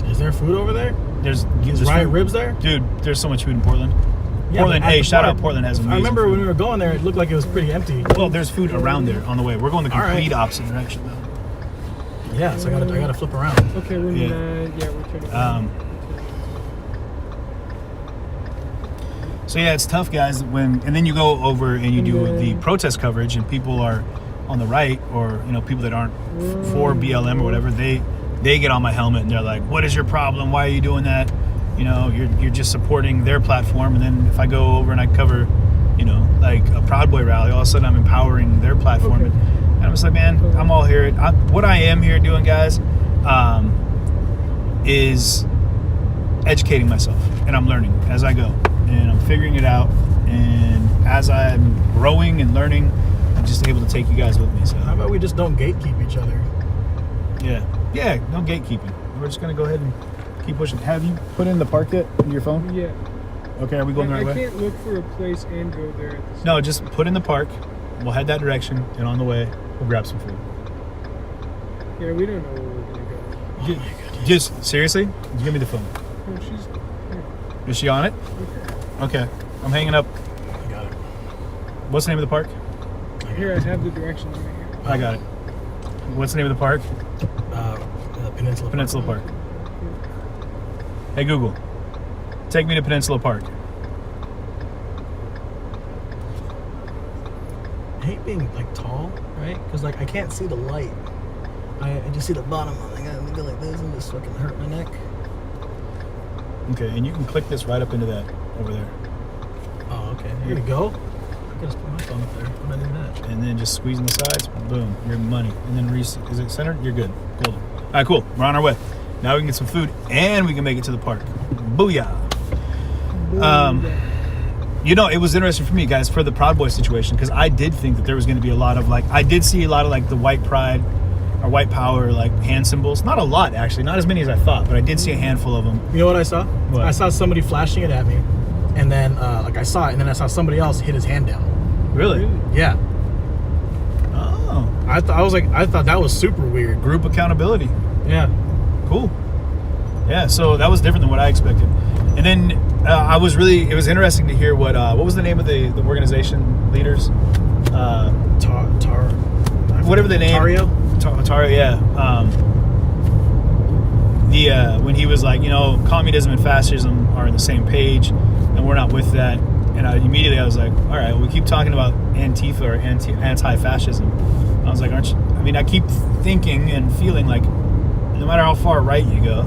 Is there food over there? There's Riot food. Ribs there? Dude, there's so much food in Portland. Yeah, Portland, hey, shout out Portland has amazing I remember food. when we were going there, it looked like it was pretty empty. Well, there's food around there on the way. We're going the complete opposite direction though. Yeah, so I gotta flip around. Okay, we're turning. So yeah, it's tough, guys. And then you go over and you do the protest coverage, and people are on the right, or you know, people that aren't for BLM or whatever. They get on my helmet and they're like, "What is your problem? Why are you doing that? You know, you're just supporting their platform." And then if I go over and I cover, you know, like a Proud Boy rally, all of a sudden I'm empowering their platform. Okay. And I'm just like, man, I'm all here. What I am here doing, guys, is educating myself, and I'm learning as I go, and I'm figuring it out. And as I'm growing and learning, I'm just able to take you guys with me. So how about we just don't gatekeep each other? Yeah, no gatekeeping. We're just gonna go ahead and keep pushing. Have you put in the park yet in your phone? Yeah. Okay, are we going the right way? I can't look for a place and go there at the same No, just put in the park. We'll head that direction, and on the way, we'll grab some food. Yeah, we don't know where we're gonna go. Oh my goodness. Just seriously, just give me the phone. Oh, she's here. Is she on it? Okay, I'm hanging up. I got it. What's the name of the park? Here, I have the directions right here. I got it. What's the name of the park? Peninsula Park. Hey Google, take me to Peninsula Park. being like tall, right? Because like I can't see the light. I just see the bottom of it. I gotta go like this and just fucking hurt my neck. Okay, and you can click this right up into that over there. Oh, okay. Here we go. I could just put my phone up there. How do I do that? And then just squeezing the sides, boom, you're money. And then is it centered? You're good. Golden. All right, cool. We're on our way. Now we can get some food and we can make it to the park. Booyah. You know, it was interesting for me, guys, for the Proud Boys situation, because I did think that there was going to be a lot of like, I did see a lot of like the white pride or white power like hand symbols. Not a lot, actually, not as many as I thought, but I did see a handful of them. You know what I saw? What? I saw somebody flashing it at me, and then like I saw it, and then I saw somebody else hit his hand down. Really? Yeah. Oh. I thought that was super weird. Group accountability. Yeah. Cool. Yeah, so that was different than what I expected. And then it was interesting to hear what was the name of the organization leaders? Whatever the name. Tario, yeah. When he was like, you know, communism and fascism are on the same page, and we're not with that. And immediately I was like, all right, well, we keep talking about Antifa or anti-fascism. I was like, aren't you? I mean, I keep thinking and feeling like no matter how far right you go,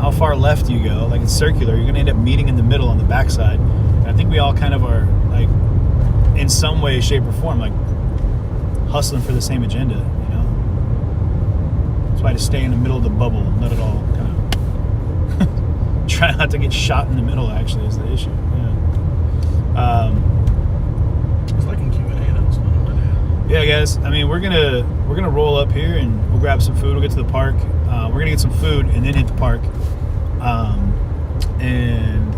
how far left you go, like it's circular, you're going to end up meeting in the middle on the backside. And I think we all kind of are, like, in some way, shape, or form, like, hustling for the same agenda, you know? That's why I just stay in the middle of the bubble and let it all kind of... try not to get shot in the middle, actually, is the issue. Yeah. It's like in Q&A, that was fun. Yeah, guys. I mean, we're gonna roll up here and we'll grab some food. We'll get to the park. We're gonna get some food and then hit the park, and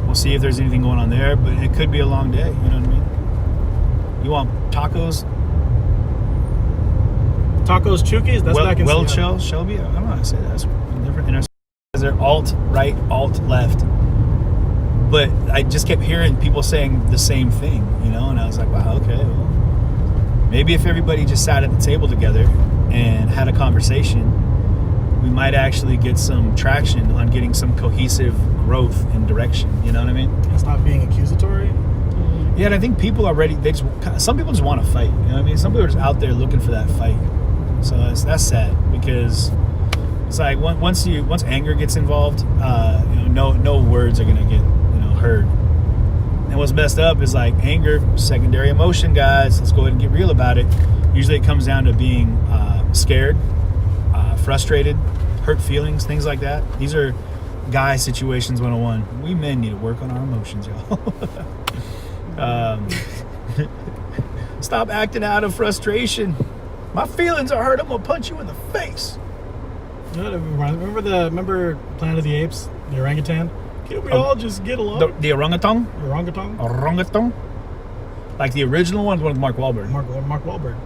we'll see if there's anything going on there. But it could be a long day. You know what I mean? You want tacos? Tacos Chukis? That's back in Seattle. Shelby? I don't know how to say that. That's different. They're alt right, alt left. But I just kept hearing people saying the same thing, you know, and I was like, wow, okay, well, maybe if everybody just sat at the table together and had a conversation, we might actually get some traction on getting some cohesive growth and direction, you know what I mean? And stop being accusatory. Yeah, and I think people are ready, some people just want to fight, you know what I mean? Some people are just out there looking for that fight. So that's sad, because it's like once anger gets involved, you know, no words are gonna get, you know, heard. And what's messed up is like anger, secondary emotion, guys. Let's go ahead and get real about it. Usually it comes down to being scared, frustrated, hurt feelings, things like that. These are guy situations 101. We men need to work on our emotions, y'all. Stop acting out of frustration. My feelings are hurt. I'm gonna punch you in the face. Remember Planet of the Apes, the orangutan? Can't we all just get along? The orangutan? Orangutan? Orangutan? Like the original one with Mark Wahlberg. Mark Wahlberg.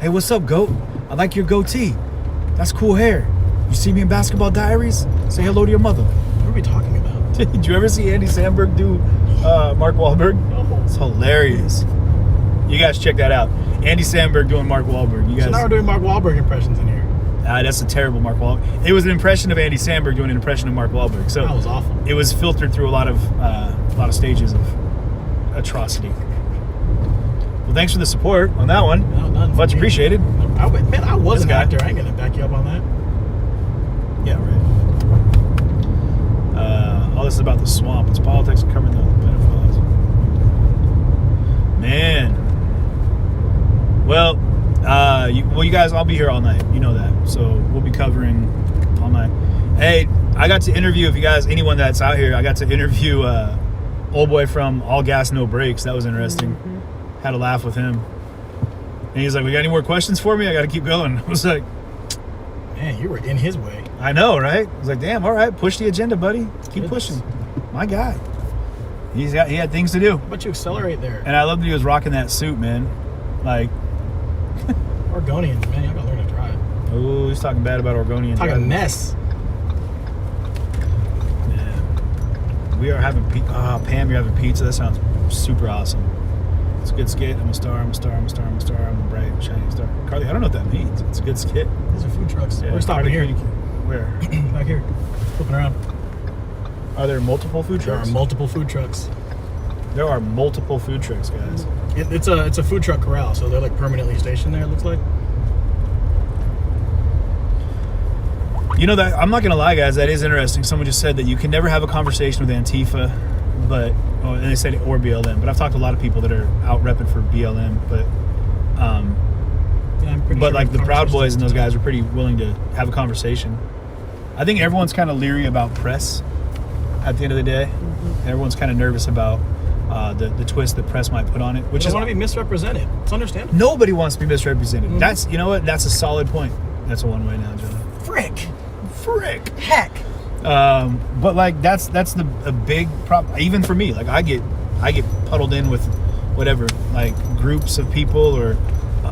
Hey, what's up, goat? I like your goatee. That's cool hair. You see me in Basketball Diaries? Say hello to your mother. What are we talking about? Did you ever see Andy Samberg do Mark Wahlberg? No. It's hilarious. You guys check that out. Andy Samberg doing Mark Wahlberg. You guys. So now we're doing Mark Wahlberg impressions in here. That's a terrible Mark Wahlberg. It was an impression of Andy Samberg doing an impression of Mark Wahlberg. So that was awful. It was filtered through a lot of stages of atrocity. Well, thanks for the support on that one. No, much appreciated. I was an actor. I ain't gonna back you up on that. Yeah, right. All this is about the swamp. It's politics and covering the pedophiles. Man. Well, you guys, I'll be here all night. You know that. So we'll be covering all night. Hey, I got to interview, if you guys, anyone that's out here, I got to interview old boy from All Gas No Brakes. That was interesting. Had a laugh with him. And he's like, we got any more questions for me? I got to keep going. I was like, man, you were in his way. I know, right? I was like, damn, all right, push the agenda, buddy. Keep pushing. My guy. He had things to do. How about you accelerate there? And I love that he was rocking that suit, man. Like, Oregonians, man, y'all gotta learn to drive. Oh, he's talking bad about Oregonians. Talking a mess. Yeah. We are having Pam, you're having pizza. That sounds super awesome. It's a good skit. I'm a star. I'm a bright, shining star. Carly, I don't know what that means. It's a good skit. These are food trucks. Yeah, we're stopping here. Where? Back here. Flipping around. Are there multiple food trucks? There are multiple food trucks. There are multiple food trucks, guys. It's a food truck corral, so they're like permanently stationed there. It looks like. You know that I'm not gonna lie, guys. That is interesting. Someone just said that you can never have a conversation with Antifa, and they said or BLM. But I've talked to a lot of people that are out repping for BLM, but like the Proud Boys and those guys are pretty willing to have a conversation. I think everyone's kind of leery about press. At the end of the day, everyone's kind of nervous about the twist that press might put on it, which is want to be misrepresented. It's understandable. Nobody wants to be misrepresented. That's That's a solid point. That's a one-way now, Joe. Frick. Heck. But like that's a big problem. Even for me, like I get puddled in with whatever, like groups of people or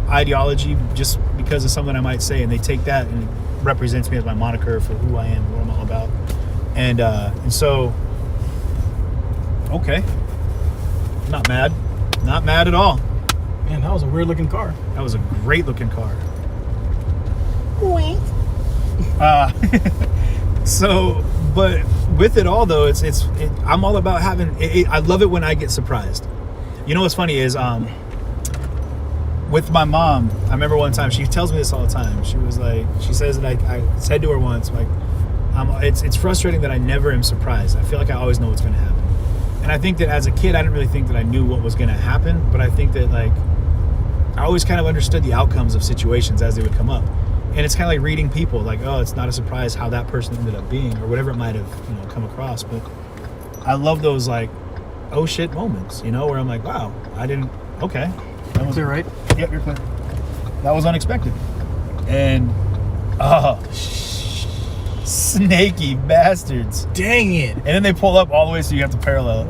ideology just because of something I might say, and they take that and it represents me as my moniker for who I am, what I'm all about. And so, okay, not mad at all. Man, that was a weird looking car. That was a great looking car. Wink. So, but with it all though, I'm all about having. I love it when I get surprised. You know what's funny is with my mom. I remember one time she tells me this all the time. She was like, she says that I said to her once, like, it's frustrating that I never am surprised. I feel like I always know what's going to happen. And I think that as a kid, I didn't really think that I knew what was going to happen, but I think that like I always kind of understood the outcomes of situations as they would come up. And it's kind of like reading people, like, oh, it's not a surprise how that person ended up being, or whatever it might have, come across. But I love those like, oh shit moments, where I'm like, wow, okay. That was clear, right? Yep, you're clear. That was unexpected. And, snaky bastards. Dang it. And then they pull up all the way so you have to parallel it.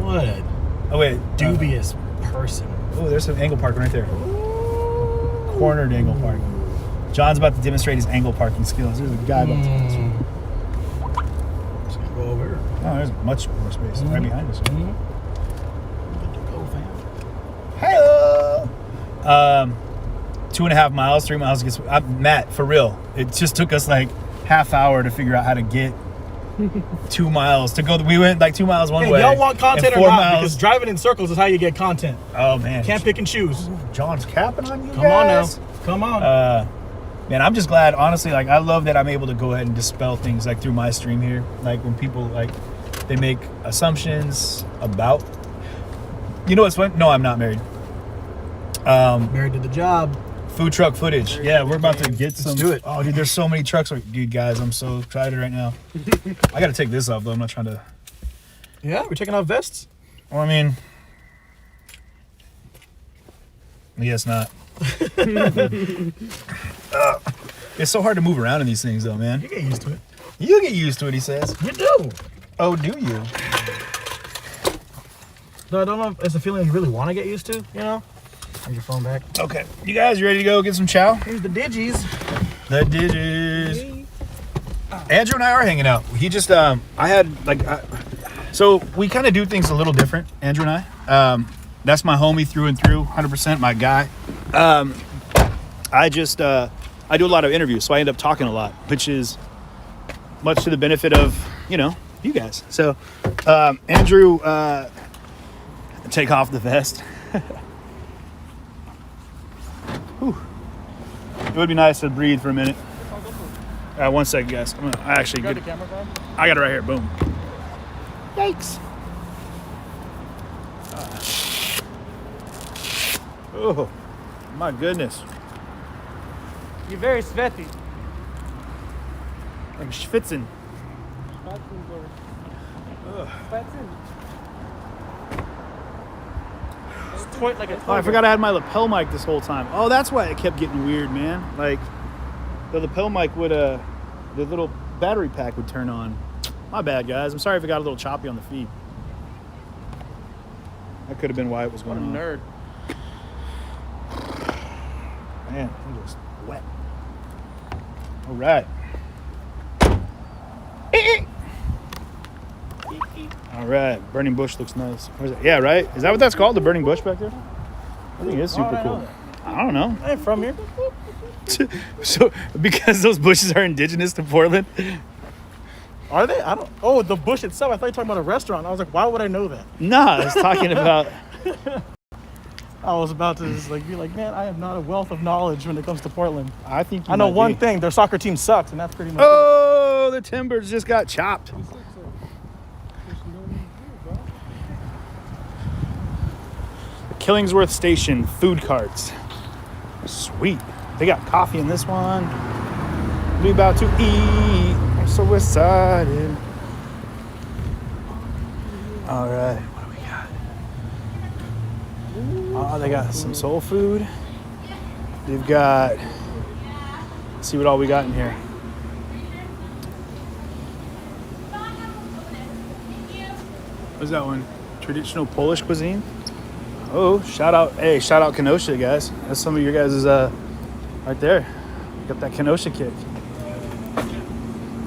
What a dubious person. Oh, there's some angle parking right there. Cornered angle parking. John's about to demonstrate his angle parking skills. There's a guy about to demonstrate. Just gonna go over. Oh, there's much more space right behind us. Good to go, fam. Hey, 2.5 miles, 3 miles. Matt, for real. It just took us like half hour to figure out how to get 2 miles to go. We went like 2 miles one way. Y'all want content and or 4 not? miles. Because driving in circles is how you get content. Oh man, can't pick and choose. John's capping on you. Come on now. Come on. Man, I'm just glad, honestly, like I love that I'm able to go ahead and dispel things like through my stream here. Like when people like they make assumptions about, what's fun? No, I'm not married. Married to the job. Food truck footage. Yeah, we're about to get some. Let's do it. Oh, dude, there's so many trucks. Dude, guys, I'm so excited right now. I got to take this off though. I'm not trying to. Yeah, we're taking off vests. Well, I mean, I guess not. It's so hard to move around in these things though, man. You get used to it. You get used to it, he says. You do. Oh, do you? No, I don't know if it's a feeling you really want to get used to, Bring your phone back. Okay. You guys, you ready to go get some chow? Here's the digis. The digis. Andrew and I are hanging out. He just, so we kind of do things a little different, Andrew and I. That's my homie through and through, 100% my guy. I do a lot of interviews, so I end up talking a lot, which is much to the benefit of, you guys. So, Andrew, take off the vest. Whew. It would be nice to breathe for a minute. 1 second, guys. I actually get it. I got it right here. Boom. Yikes. Oh, my goodness. You're very sweaty. I'm schwitzing. Oh, I forgot I had my lapel mic this whole time. Oh, that's why it kept getting weird, man. Like, the lapel mic would, the little battery pack would turn on. My bad, guys. I'm sorry if it got a little choppy on the feed. That could have been why it was going on. Nerd. Man, I'm just wet. All right. All right. Burning bush looks nice. Where's it? Yeah, right? Is that what that's called? The burning bush back there? I think it's super cool. I don't know. I ain't from here. So, because those bushes are indigenous to Portland? Are they? I don't. Oh, the bush itself. I thought you were talking about a restaurant. I was like, why would I know that? Nah, I was talking about. I was about to just like be like, man, I am not a wealth of knowledge when it comes to Portland. I think you I know might one be. thing: their soccer team sucks, and that's pretty much Oh, the Timbers just got chopped. Killingsworth Station food carts. Sweet. They got coffee in this one. We about to eat. I'm so excited. All right. What do we got? Oh, they got some soul food. They've got. Let's see what all we got in here. What's that one? Traditional Polish cuisine. Oh, shout out Kenosha, guys. That's some of your guys' right there. Got that Kenosha kick.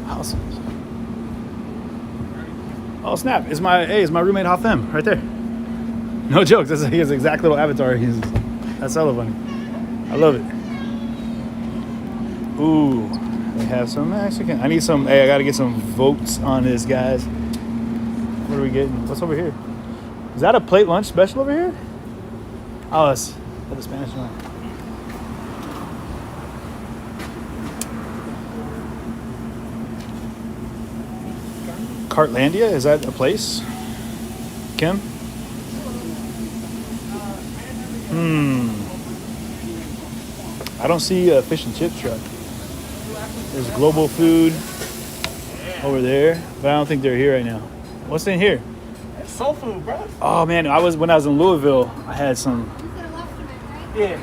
Awesome. Oh snap! Is my roommate Hafem right there? No jokes. That's his exact little avatar. That's hella funny. I love it. Ooh, they have some Mexican. I need some. Hey, I gotta get some votes on this, guys. What are we getting? What's over here? Is that a plate lunch special over here? Oh, it's the Spanish one. Cartlandia? Is that a place? Kim? I don't see a fish and chip truck. There's Global Food over there, but I don't think they're here right now. What's in here? It's soul food, bro. Oh man, when I was in Louisville, I had some. Yeah.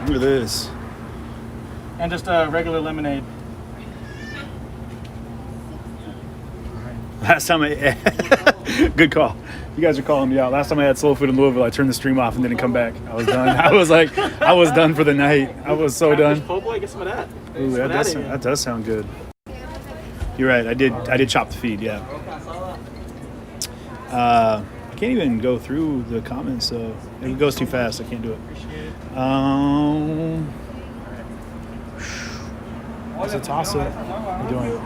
Look at this. And just a regular lemonade. Last time good call. You guys are calling me out. Last time I had soul food in Louisville, I turned the stream off and didn't come back. I was done. I was done for the night. I was so done. Po' boy, get some of that. Ooh, that does sound good. You're right. I did chop the feed. Yeah. I can't even go through the comments, so if it goes too fast, I can't do it. What's a toss up? I'm doing it.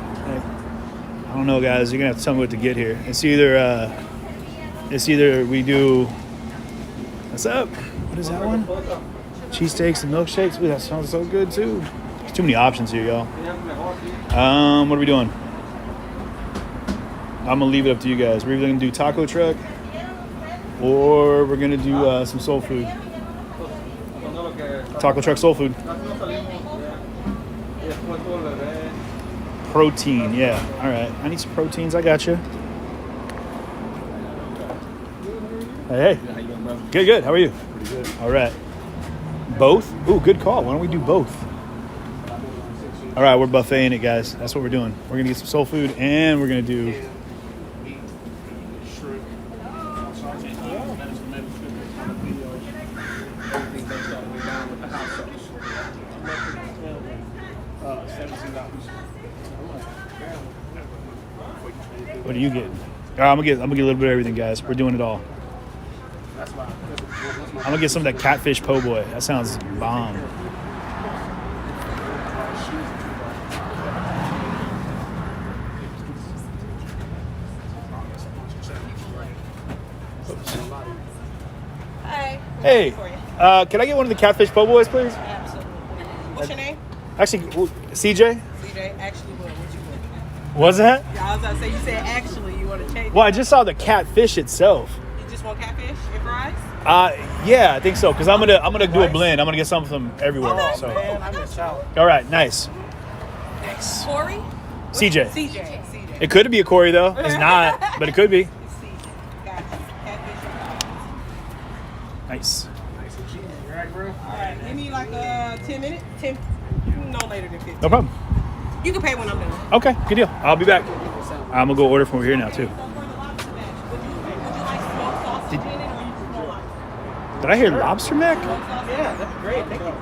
I don't know, guys. You're gonna have to tell me what to get here. It's either we do. What's up? What is that one? Cheesesteaks and milkshakes. Ooh, that sounds so good too. There's too many options here, y'all. What are we doing? I'm gonna leave it up to you guys. We're either gonna do taco truck, or we're gonna do some soul food. Taco truck, soul food. Protein, yeah. All right. I need some proteins. I got you. Hey. Good. How are you? Pretty good. All right. Both? Ooh, good call. Why don't we do both? All right, we're buffeting it, guys. That's what we're doing. We're gonna get some soul food, and we're gonna do. What are you getting? All right, I'm gonna get a little bit of everything, guys. We're doing it all. I'm gonna get some of that catfish po' boy. That sounds bomb. Hi. Hey, can I get one of the catfish po' boys, please? Absolutely. What's your name? Actually, CJ. CJ. Actually, what you want? What's that? Yeah, I was gonna say you said actually you want to change. Well, I just saw the catfish itself. You just want catfish and fries? Yeah, I think so. Cause I'm gonna do a blend. I'm gonna get something from everywhere. Okay. So. Man, I missed out. All right, nice. Corey? CJ. CJ. It could be a Corey though. It's not, but it could be. Nice. Alright, give me like 10 minutes. 10, no later than 15. No problem. You can pay when I'm done. Okay, good deal. I'll be back. I'm gonna go order from over here now too. Did I hear lobster mac? Yeah, that's great. Thank you.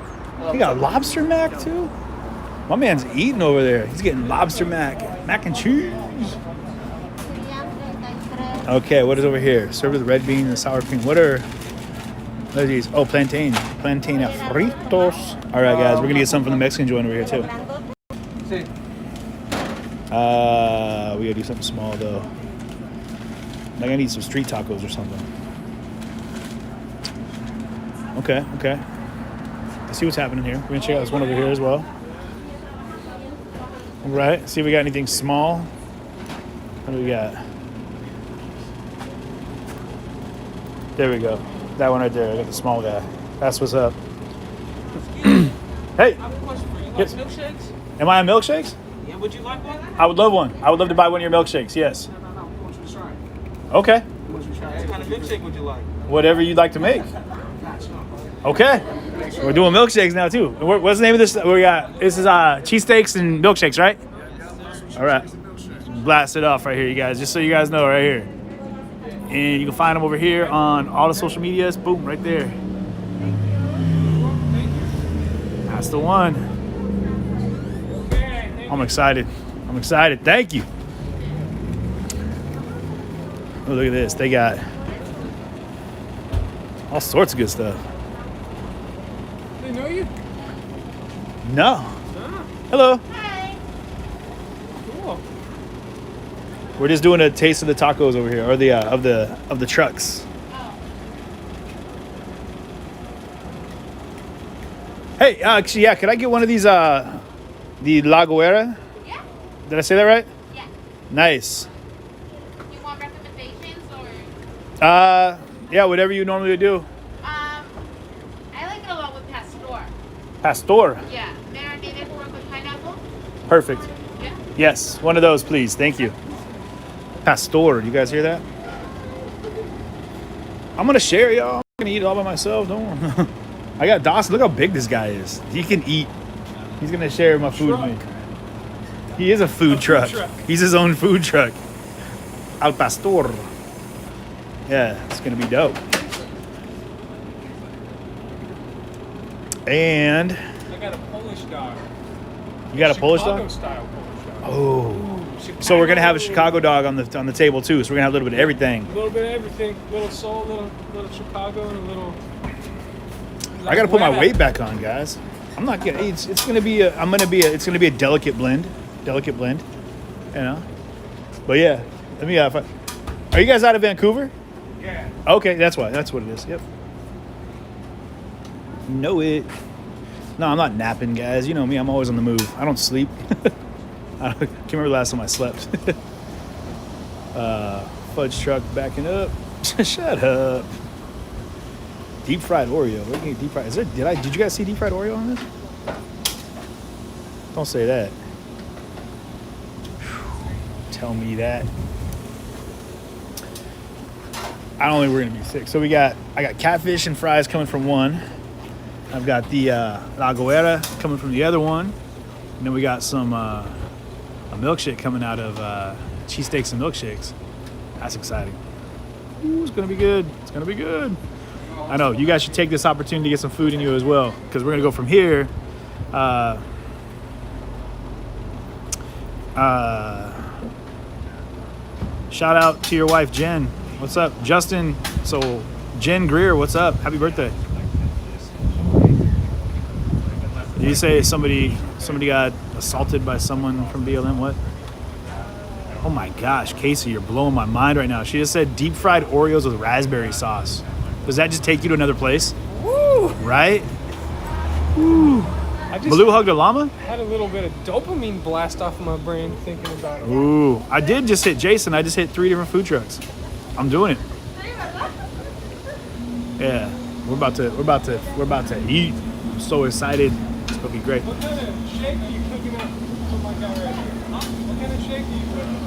He got lobster mac too? My man's eating over there. He's getting lobster mac and cheese. Okay, what is over here? Served with red beans and sour cream. What are these? Oh, plantain fritos. All right, guys, we're gonna get some from the Mexican joint over here too. We gotta do something small though. Like I need some street tacos or something. Okay, okay. Let's see what's happening here. We're gonna check out this one over here as well. All right, see if we got anything small. What do we got? There we go. That one right there. I got the small guy. That's what's up. Hey. I have a question for you. Like Yes. milkshakes? Am I on milkshakes? Yeah, would you like one? I would love one. I would love to buy one of your milkshakes. Yes. No. I want you to try it. Okay. What kind of milkshake would you like? Whatever you'd like to make. Okay. We're doing milkshakes now too. What's the name of this? We got this is cheesesteaks and milkshakes, right? All right. Blast it off right here, you guys. Just so you guys know, right here. And you can find them over here on all the social medias. Boom, right there. That's the one. I'm excited. I'm excited. Thank you. Oh, look at this. They got all sorts of good stuff. They know you? No. Hello. Cool. We're just doing a taste of the tacos over here, or the of the trucks. Hey, actually, yeah, could I get one of these? The La Guera? Yeah. Did I say that right? Yeah. Nice. You want recommendations or? Yeah, whatever you normally would do. I like it a lot with pastor. Pastor. Yeah. Marinated pork with pineapple. Perfect. Yeah. Yes, one of those, please. Thank you. Pastor, you guys hear that? I'm gonna share, y'all. I'm gonna eat it all by myself. Don't worry. I got Dawson. Look how big this guy is. He can eat. He's gonna share my food with me. He is a food truck. He's his own food truck. Al Pastor. Yeah, it's gonna be dope. And I got a Polish dog. you got a Polish dog? Chicago-style Polish dog. Oh. So we're gonna have a Chicago dog on the table too. So we're gonna have a little bit of everything. A little bit of everything. Little soul, little Chicago, and a little. I gotta put my weight back on, guys. I'm not gonna. It's gonna be a. It's gonna be a delicate blend. Delicate blend. You know. But yeah, let me. Are you guys out of Vancouver? Yeah. Okay, that's why. That's what it is. Yep. Know it. No, I'm not napping, guys. You know me. I'm always on the move. I don't sleep. I can't remember the last time I slept. Fudge truck backing up. Shut up. Deep fried Oreo. We're gonna deep fried. Did you guys see deep fried Oreo on this? Don't say that. Tell me that. I don't think we're gonna be sick. So I got catfish and fries coming from one. I've got the La Guera coming from the other one. And then we got some a milkshake coming out of cheesesteaks and milkshakes. That's exciting. Ooh, it's gonna be good. It's gonna be good. I know, you guys should take this opportunity to get some food in you as well, because we're gonna go from here. Shout out to your wife, Jen. What's up? Justin, so Jen Greer, what's up? Happy birthday. Did you say somebody got assaulted by someone from BLM? What? Oh my gosh, Casey, you're blowing my mind right now. She just said deep fried Oreos with raspberry sauce. Does that just take you to another place? Woo! Right? Woo. Baloo hugged a llama? Had a little bit of dopamine blast off my brain thinking about it. Ooh, I did just hit Jason. I just hit 3 different food trucks. I'm doing it. Yeah, we're about to eat. I'm so excited. It's gonna be great. What kind of shake are you cooking up for my guy right here? What kind of shake are you cooking?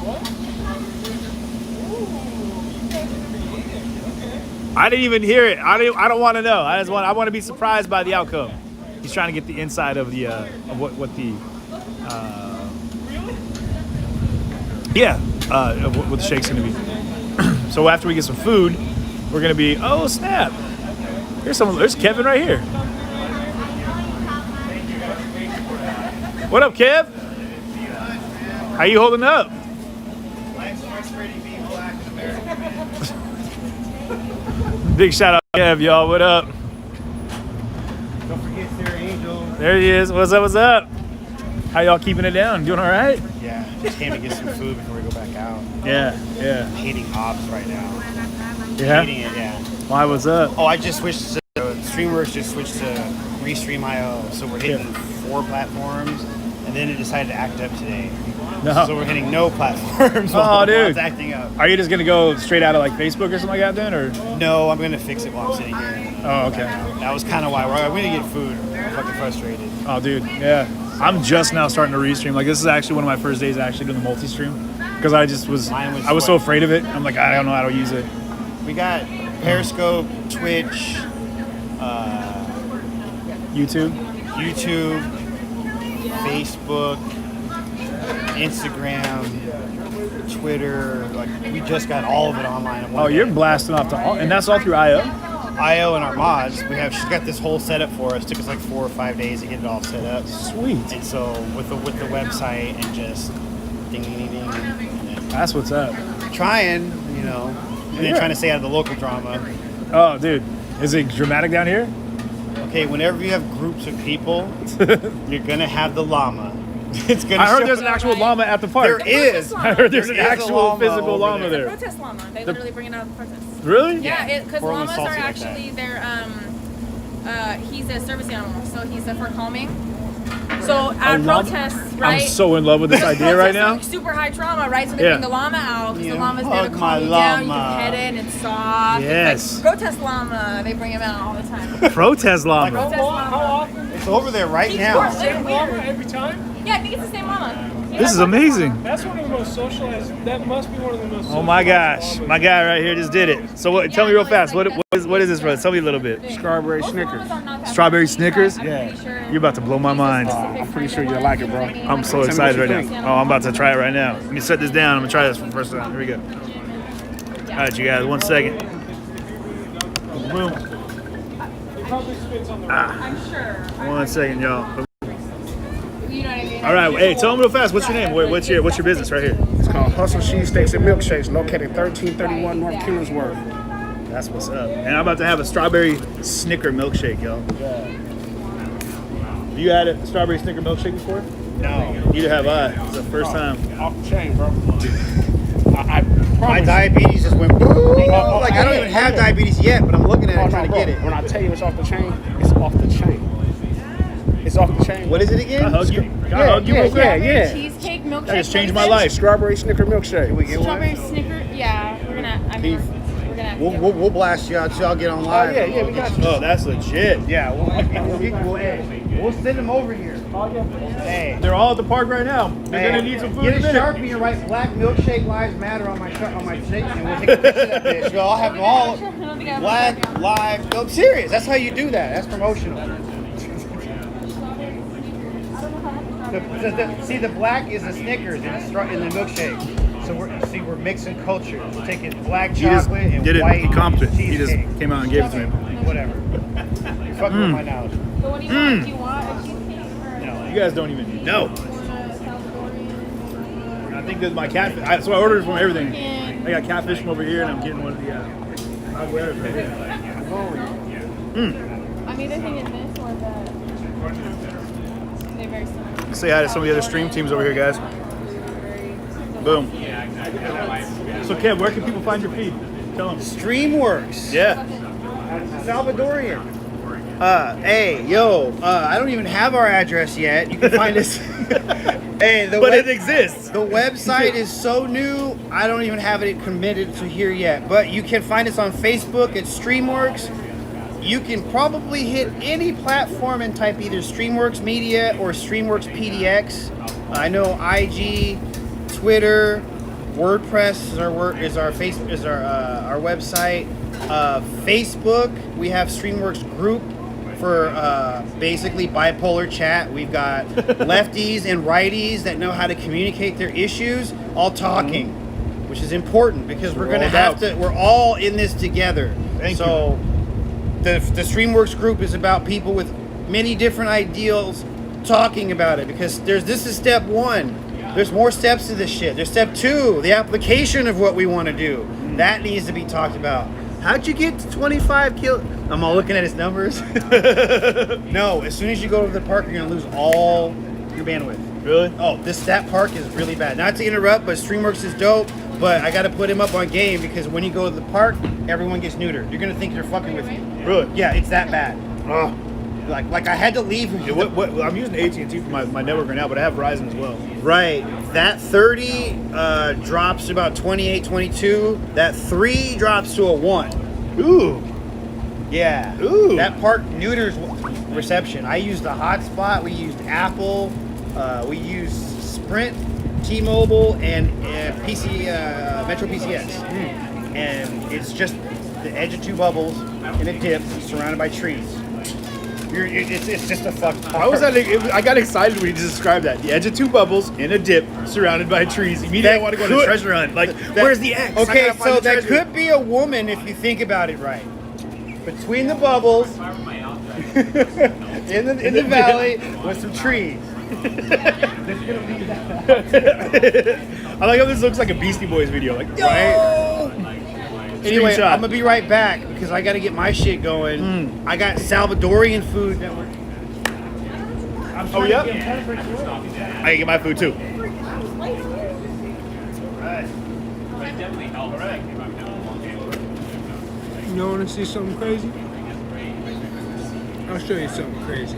What? I didn't even hear it. I don't want to know. I want to be surprised by the outcome. He's trying to get the inside of the of what the what the shake's gonna be. So after we get some food, we're gonna be snap. There's Kevin right here. What up, Kev? How you holding up? Big shout out to Kev, y'all. What up? Don't forget Sarah Angel. There he is. What's up? What's up? How y'all keeping it down? Doing all right? Yeah, just came to get some food before we go back out. Yeah. I'm hating ops right now. Yeah? Hating it, yeah. Why, what's up? Oh, I just switched to Streamworks, just switched to Restream.io. So we're hitting 4 platforms, and then it decided to act up today. No. So we're hitting no platforms Oh, while dude. it's acting up. Are you just going to go straight out of like Facebook or something like that then? Or? No, I'm going to fix it while I'm sitting here. Oh, okay. That was kind of why. I'm going to get food. I'm fucking frustrated. Oh, dude, yeah. I'm just now starting to restream. Like, this is actually one of my first days actually doing the multi-stream. Because I just was, I was so afraid of it. I'm like, I don't know how to use it. We got Periscope, Twitch, YouTube, Facebook, Instagram, Twitter. Like, we just got all of it online. Oh, you're blasting off to all, and that's all through IO? IO and our mods. She's got this whole setup for us. Took us like 4 or 5 days to get it all set up. Sweet. And so with the website and just ding ding ding ding. That's what's up. Trying, you know, and then trying to stay out of the local drama. Oh, dude, is it dramatic down here? Okay, whenever you have groups of people, you're gonna have the llama. It's gonna. I heard there's an actual llama at the park. There is. I heard there's an actual physical llama there. Protest llama. They literally bring it out of the protest. Really? Yeah, because llamas are like actually they're he's a service animal, so he's for calming. So at protests, right? I'm so in love with this idea right now. Like super high trauma, right? So they bring the llama out because the llama's there to hug my calm you down. You llama. can pet it, it's soft. Yes. It's like protest llama. They bring him out all the time. Protest llama. Protest llama. It's over there right now. Same llama every time? Yeah, I think it's the same llama. This is amazing. That's one of the most socialized. That must be one of the most. Oh my gosh, my guy right here just did it. So what? Tell me real fast. What is this, bro? Tell me a little bit. Strawberry Snickers. Strawberry Snickers? Yeah. You're about to blow my mind. I'm pretty sure you'll like it, bro. I'm so excited right now. Oh, I'm about to try it right now. Let me set this down. I'm gonna try this for the first time. Here we go. All right, you guys. 1 second. Boom. I'm sure. 1 second, y'all. You know what I mean? All right. Hey, tell them real fast. What's your name? What's your business right here? It's called Hustle Cheesesteaks and Milkshakes, located 1331 North Killingsworth. That's what's up. And I'm about to have a strawberry Snicker milkshake, y'all. You had a strawberry Snicker milkshake before? No. Neither have I. It's the first time. Off the chain, bro. I My diabetes just went boom. Like, I don't even have diabetes yet, but I'm looking at it trying to get it. When I tell you it's off the chain, it's off the chain. It's off the chain. What is it again? Can I hug you? Can I hug you real quick? Yeah. Cheesecake milkshake. That just changed my life. Strawberry Snicker milkshake. We get Strawberry one? Snicker. Yeah, we're gonna. I mean, we're gonna. We'll blast you out till y'all get on live. Oh, yeah, we got you. Oh, that's legit. Yeah, we'll send them over here. Hey, They're all at the park right now. They're gonna need some food Get in a a minute. Sharpie and write Black Milkshake Lives Matter on my shake, and we'll take a picture of that bitch. I'll have them all Black Lives. No, I'm serious. That's how you do that. That's promotional. See, the black is the Snickers in the milkshake. So we're mixing culture. We're taking black He just chocolate and did it. white He comped it. He just cheesecake. came out and gave it to me. Whatever. You're fucking with my knowledge. So what do you want? Do you want a cheesecake or? No. You guys don't even know. I think that's my catfish. So I ordered from everything. I got catfish from over here, and I'm getting one of the. I'll wear it from here. I'm either thinking this or that. They're very similar. Say hi to some of the other stream teams over here, guys. Boom. So, Kev, where can people find your feed? Tell them. Streamworks. Yeah. Salvadorian. Hey, yo, I don't even have our address yet. You can find us. Hey, but it exists. The website is so new, I don't even have it committed to here yet. But you can find us on Facebook at Streamworks. You can probably hit any platform and type either Streamworks Media or Streamworks PDX. I know IG, Twitter, WordPress is our website. Facebook, we have Streamworks Group for basically bipolar chat. We've got lefties and righties that know how to communicate their issues, all talking, which is important because we're all in this together. Thank you. The Streamworks Group is about people with many different ideals talking about it because this is step one. There's more steps to this shit. There's step two, the application of what we want to do. That needs to be talked about. How'd you get to 25 kills? I'm all looking at his numbers. No, as soon as you go to the park, you're gonna lose all your bandwidth. Really? Oh, that park is really bad. Not to interrupt, but Streamworks is dope. But I got to put him up on game because when you go to the park, everyone gets neutered. You're gonna think you're fucking with me. Really? Yeah, it's that bad. Like I had to leave. Yeah, what I'm using AT&T for my network right now, but I have Verizon as well. Right. That 30 drops to about 28, 22. That 3 drops to a 1. Ooh. Yeah. Ooh. That park neuters reception. I used the hotspot. We used Apple. We used Sprint, T-Mobile, and PC Metro PCS. And it's just the edge of 2 bubbles in a dip surrounded by trees. It's just a fuck. I was I got excited when you just described that. The edge of 2 bubbles in a dip surrounded by trees. Immediately I want to go on a treasure hunt. Like, where's the X? Okay, so that could be a woman if you think about it right. Between the bubbles, in the valley, with some trees. I like how this looks like a Beastie Boys video. Like, Yo! Anyway, Screenshot. I'm gonna be right back because I gotta get my shit going. I got Salvadorian food that we're. Oh, yeah? I can get my food too. You want to see something crazy? I'll show you something crazy.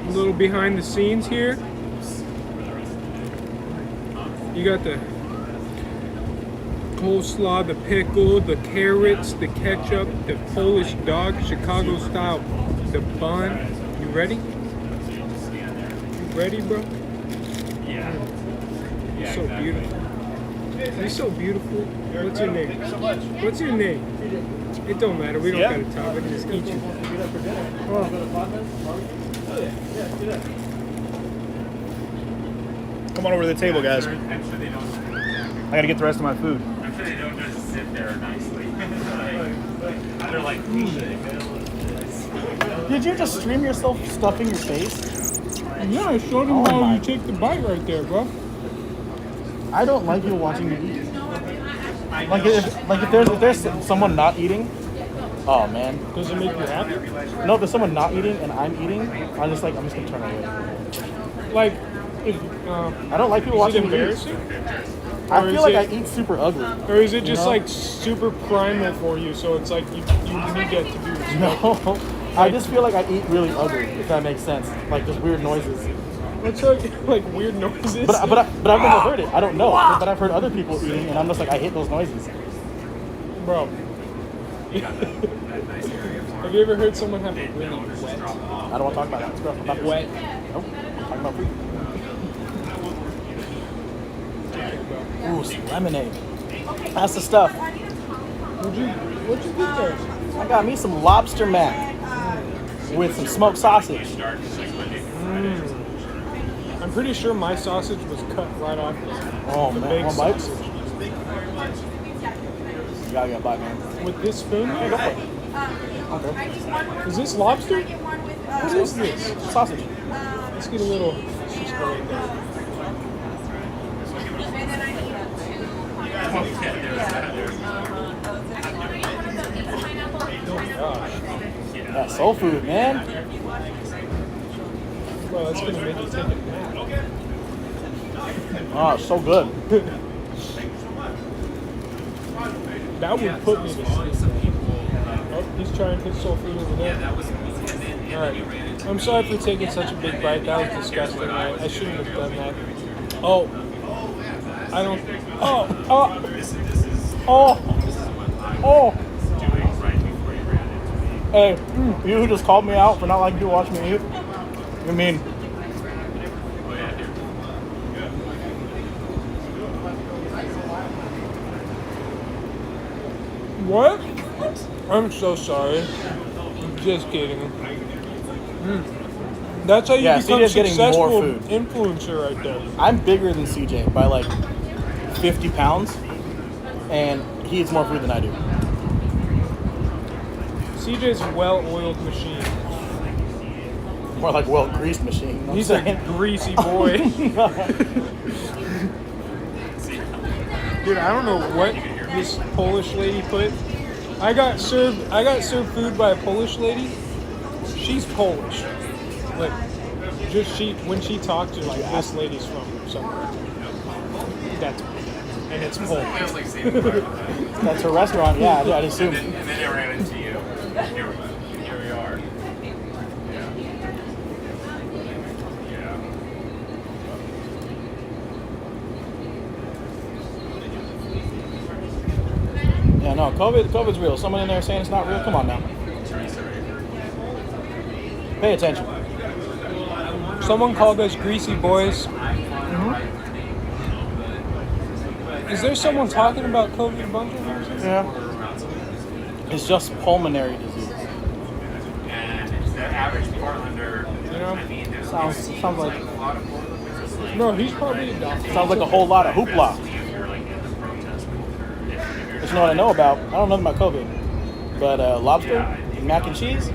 A little behind the scenes here. You got the coleslaw, the pickle, the carrots, the ketchup, the Polish dog, Chicago style, the bun. You ready? You ready, bro? Yeah. You're so beautiful. You're so beautiful. What's your name? What's your name? It don't matter. We don't gotta talk. I can just eat you. Oh. Come on over to the table, guys. I gotta get the rest of my food. I'm sure they don't just sit there nicely. They're like, Did you just stream yourself stuffing your face? Yeah, I showed him how you take the bite right there, bro. I don't like you watching me eat. Like if there's someone not eating, oh man. Does it make you happy? No, if there's someone not eating and I'm eating, I'm just gonna turn away. Like, if, I don't like people watching me eat. embarrassing? I feel like I eat super ugly. Or is it just like super primal for you? So it's like you need that to be respected. No, I just feel like I eat really ugly. If that makes sense, like just weird noises. What's like weird noises? But I've never heard it. I don't know. But I've heard other people eating, and I'm just like, I hate those noises. Bro. Have you ever heard someone have a really wet? I don't want to talk about that. Let's go. Not wet. Nope. Talking about food. Ooh, some lemonade. That's the stuff. What'd you get there? I got me some lobster mac with some smoked sausage. I'm pretty sure my sausage was cut right off the man, big one bite? sausage. You gotta get a bite, man. With this spoon? Yeah, go for it. Okay. Is this lobster? What is this? Sausage. Let's get a little. Let's just go right there. Yeah, soul food, man. Well, that's gonna make you take a nap. Oh, it's so good. That would put me to sleep. Oh, he's trying to put soul food over there. Alright. I'm sorry for taking such a big bite. That was disgusting. I shouldn't have done that. Oh. I don't. Oh. Hey, you who just called me out for not liking to watch me eat. You mean? What? I'm so sorry. I'm just kidding. That's how you become CJ's getting successful more food. influencer right there. I'm bigger than CJ by like 50 pounds, and he eats more food than I do. CJ's a well-oiled machine. More like well-greased machine. You know He's what I'm a saying? greasy boy. Dude, I don't know what this Polish lady put. I got served food by a Polish lady. She's Polish. Like, Just when she talked to like this lady's from somewhere. That's and it's full. That's her restaurant. Yeah, I'd assume. And then I ran into you. Here we are. Yeah, no, COVID's real. Someone in there saying it's not real. Come on now. Pay attention. Someone called us greasy boys. Is there someone talking about COVID a bunch of times? Yeah. It's just pulmonary disease. And the average Portlander, You know? I mean, there's Sounds like No, he's probably a doctor. sounds like a whole lot of hoopla. But you know what I know about? I don't know nothing about COVID. But lobster, mac and cheese.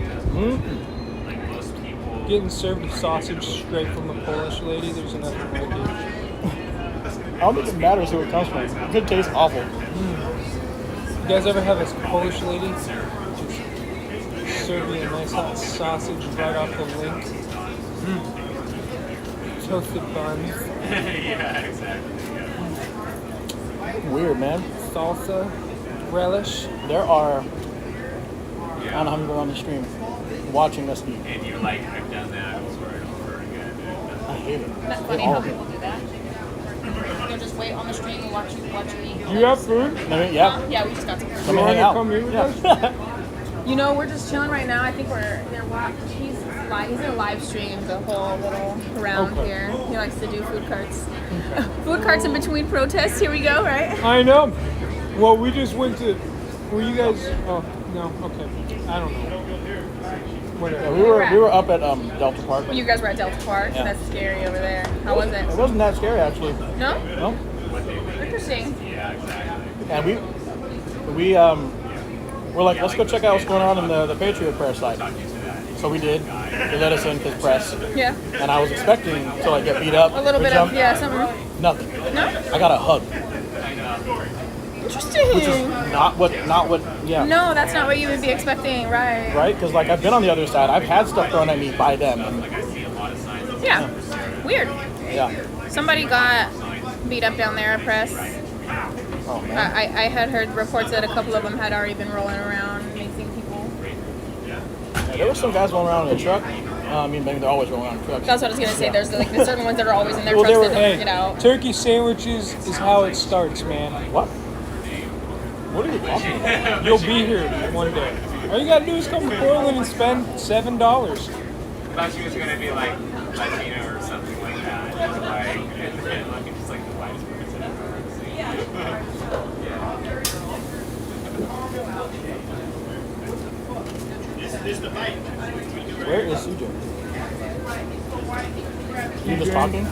Getting served a sausage straight from a Polish lady, there's nothing like it. I don't think it matters who it comes from. It could taste awful. You guys ever have a Polish lady just serve you a nice hot sausage right off the link? Toasted buns. Yeah, exactly. Weird, man. Salsa, relish. There are, I don't know how many people on the stream watching us eat. And you're like, I've done that over and over again. I hate it. Isn't that funny how people do that? They'll just wait on the stream and watch you eat. Do you have food? Yeah. Yeah, we just got some. Come and hang out. Come here with us? You know, we're just chilling right now. I think he's in a live stream the whole little round here. He likes to do food carts. Food carts in between protests. Here we go, right? I know. Well, we just went to. Were you guys? Oh no. Okay. I don't know. Whatever. Yeah, we were up at Delta Park. You guys were at Delta Park. Yeah. That's scary over there. How was it? It wasn't that scary actually. No? No. Interesting. Yeah, exactly. And we're like, let's go check out what's going on in the Patriot Prayer side. So we did. They let us in because press. Yeah. And I was expecting to like get beat up. A little or bit jump. of something. Nothing. No? I got a hug. Interesting. Which is not what. Yeah. No, that's not what you would be expecting, right? Right? Because like I've been on the other side. I've had stuff thrown at me by them. Yeah. Weird. Yeah. Somebody got beat up down there at press. Oh man. I had heard reports that a couple of them had already been rolling around, amazing people. Yeah, there were some guys rolling around in a truck. I mean, maybe they're always rolling around in trucks. That's what I was gonna say. There's like the certain ones that are always in their Well, trucks that hey, don't get out. turkey sandwiches is how it starts, man. What? What are you talking about? You'll be here one day. All you gotta do is come to Portland and spend $7. I thought she was going to be like Latino or something like that. Like, and looking just like the whitest person I've ever seen. Where is CJ? You just talking?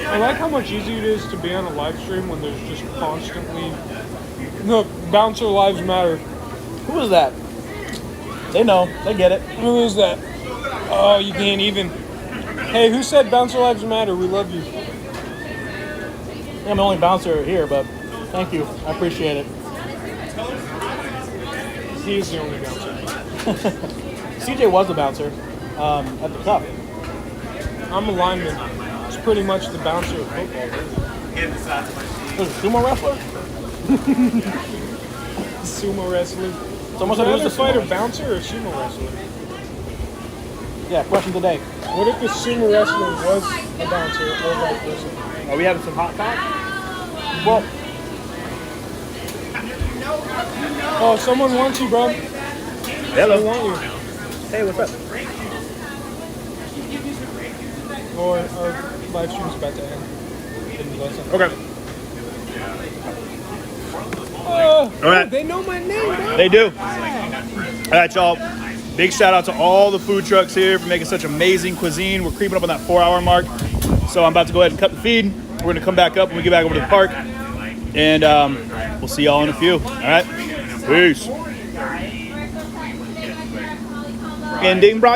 I like how much easier it is to be on a live stream when there's just constantly. Look, Bouncer Lives Matter. Who is that? They know. They get it. Who is that? Oh, you can't even. Hey, who said Bouncer Lives Matter? We love you. I'm the only bouncer here, but thank you. I appreciate it. He is the only bouncer. CJ was a bouncer at the club. I'm a lineman. It's pretty much the bouncer of football. Was a sumo wrestler? Sumo wrestler. Someone Would said you it rather was a fight sumo a bouncer or a sumo wrestler? Yeah, question today. What if the sumo wrestler was a bouncer or vice versa? Are we having some hot talk? Well, oh, someone wants you, bro. hello. They want you. Hey, what's up? Or our live stream's about to end. Didn't listen. Okay. Oh, All right. they know my name, bro. They do. All right, y'all. Big shout out to all the food trucks here for making such amazing cuisine. We're creeping up on that 4-hour mark. So I'm about to go ahead and cut the feed. We're going to come back up when we get back over to the park. And we'll see y'all in a few. All right. Peace. Ending broadcast.